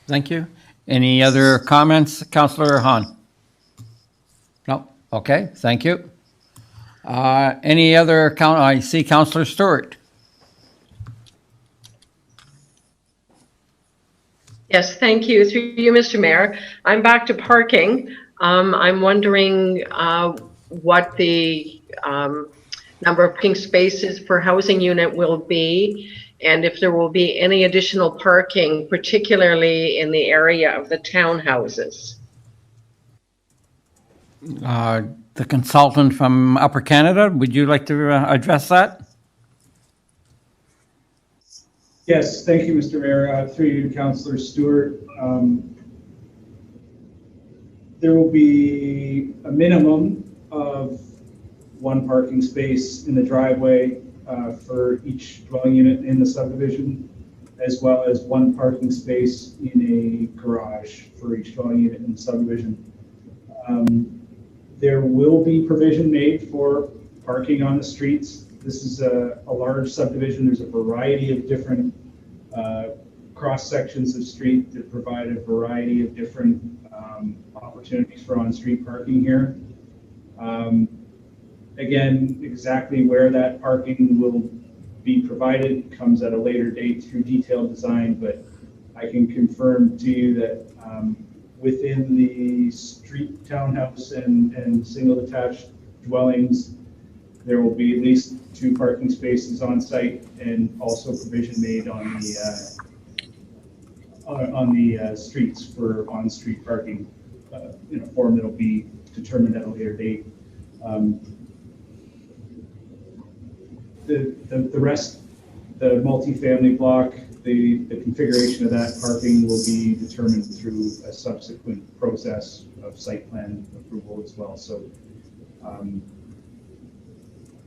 B: Thank you. Any other comments, Councillor Hahn? No? Okay, thank you. Any other I see Councillor Stewart.
C: Yes, thank you. Through you, Mr. Mayor. I'm back to parking. I'm wondering what the number of parking spaces per housing unit will be, and if there will be any additional parking, particularly in the area of the townhouses.
B: The consultant from Upper Canada, would you like to address that?
L: Yes, thank you, Mr. Mayor. Through you, Councillor Stewart. There will be a minimum of 1 parking space in the driveway for each dwelling unit in the subdivision, as well as 1 parking space in a garage for each dwelling unit in the subdivision. There will be provision made for parking on the streets. This is a large subdivision. There's a variety of different cross sections of street that provide a variety of different opportunities for on-street parking here. Again, exactly where that parking will be provided comes at a later date through detailed design, but I can confirm to you that within the street townhouse and single detached dwellings, There will be at least 2 parking spaces on site and also provision made on the streets for on-street parking in a form that'll be determined at a later date. The rest, the multifamily block, the configuration of that parking will be determined through a subsequent process of site plan approval as well. So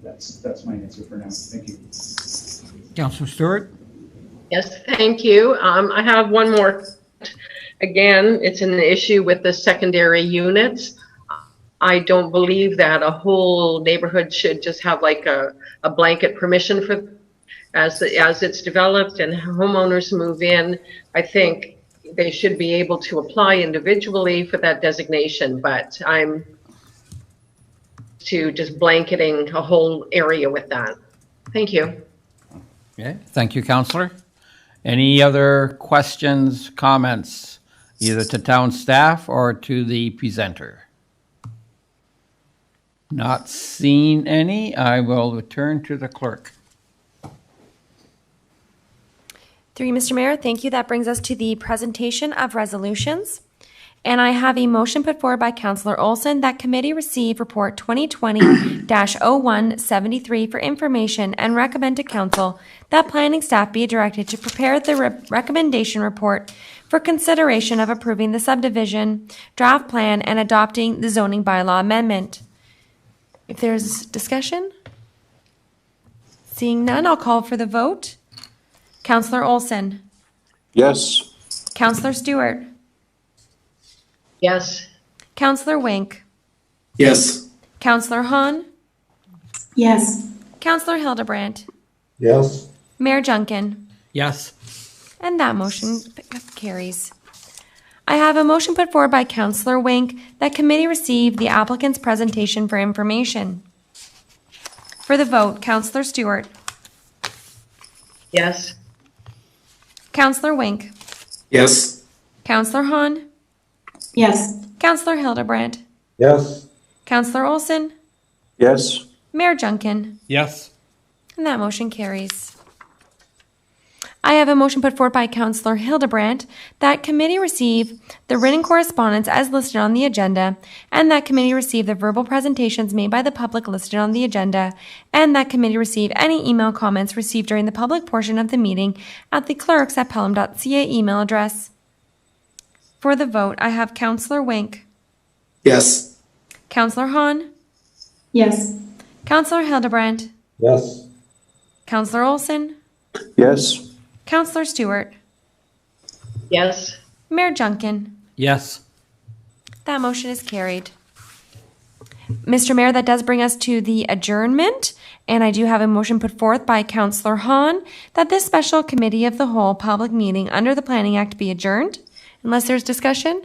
L: that's my answer for now. Thank you.
B: Councillor Stewart?
C: Yes, thank you. I have one more. Again, it's an issue with the secondary units. I don't believe that a whole neighborhood should just have like a blanket permission for as it's developed and homeowners move in. I think they should be able to apply individually for that designation, but I'm to just blanketing a whole area with that. Thank you.
B: Okay, thank you, Councillor. Any other questions, comments, either to town staff or to the presenter? Not seeing any, I will return to the clerk.
A: Through you, Mr. Mayor, thank you. That brings us to the presentation of resolutions. And I have a motion put forward by Councillor Olson that committee receive report 2020-0173 for information and recommend to council that planning staff be directed to prepare the recommendation report for consideration of approving the subdivision draft plan and adopting the zoning bylaw amendment. If there's discussion, seeing none, I'll call for the vote. Councillor Olson.
I: Yes.
A: Councillor Stewart.
C: Yes.
A: Councillor Wink.
E: Yes.
A: Councillor Hahn.
K: Yes.
A: Councillor Hildebrandt.
J: Yes.
A: Mayor Junkin.
B: Yes.
A: And that motion carries. I have a motion put forward by Councillor Wink that committee receive the applicant's presentation for information. For the vote, Councillor Stewart.
C: Yes.
A: Councillor Wink.
E: Yes.
A: Councillor Hahn.
K: Yes.
A: Councillor Hildebrandt.
J: Yes.
A: Councillor Olson.
I: Yes.
A: Mayor Junkin.
B: Yes.
A: And that motion carries. I have a motion put forward by Councillor Hildebrandt that committee receive the written correspondence as listed on the agenda, and that committee receive the verbal presentations made by the public listed on the agenda, and that committee receive any email comments received during the public portion of the meeting at the clerks@pelham.ca email address. For the vote, I have Councillor Wink.
E: Yes.
A: Councillor Hahn.
K: Yes.
A: Councillor Hildebrandt.
J: Yes.
A: Councillor Olson.
I: Yes.
A: Councillor Stewart.
C: Yes.
A: Mayor Junkin.
B: Yes.
A: That motion is carried. Mr. Mayor, that does bring us to the adjournment, and I do have a motion put forth by Councillor Hahn that this special committee of the whole public meeting under the Planning Act be adjourned. Unless there's discussion?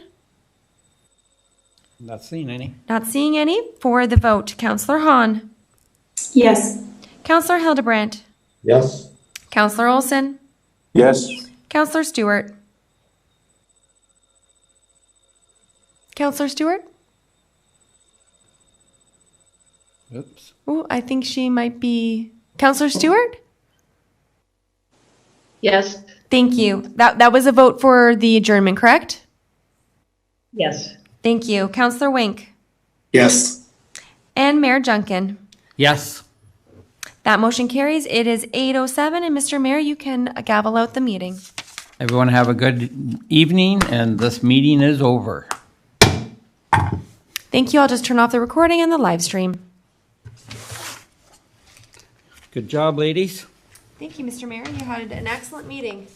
B: Not seeing any.
A: Not seeing any. For the vote, Councillor Hahn.
K: Yes.
A: Councillor Hildebrandt.
J: Yes.
A: Councillor Olson.
I: Yes.
A: Councillor Stewart. Councillor Stewart?
B: Oops.
A: Oh, I think she might be... Councillor Stewart?
C: Yes.
A: Thank you. That was a vote for the adjournment, correct?
C: Yes.
A: Thank you. Councillor Wink.
E: Yes.
A: And Mayor Junkin.
B: Yes.
A: That motion carries. It is 8:07, and Mr. Mayor, you can gavel out the meeting.
B: Everyone have a good evening, and this meeting is over.
A: Thank you. I'll just turn off the recording and the live stream.
B: Good job, ladies.
A: Thank you, Mr. Mayor. You had an excellent meeting.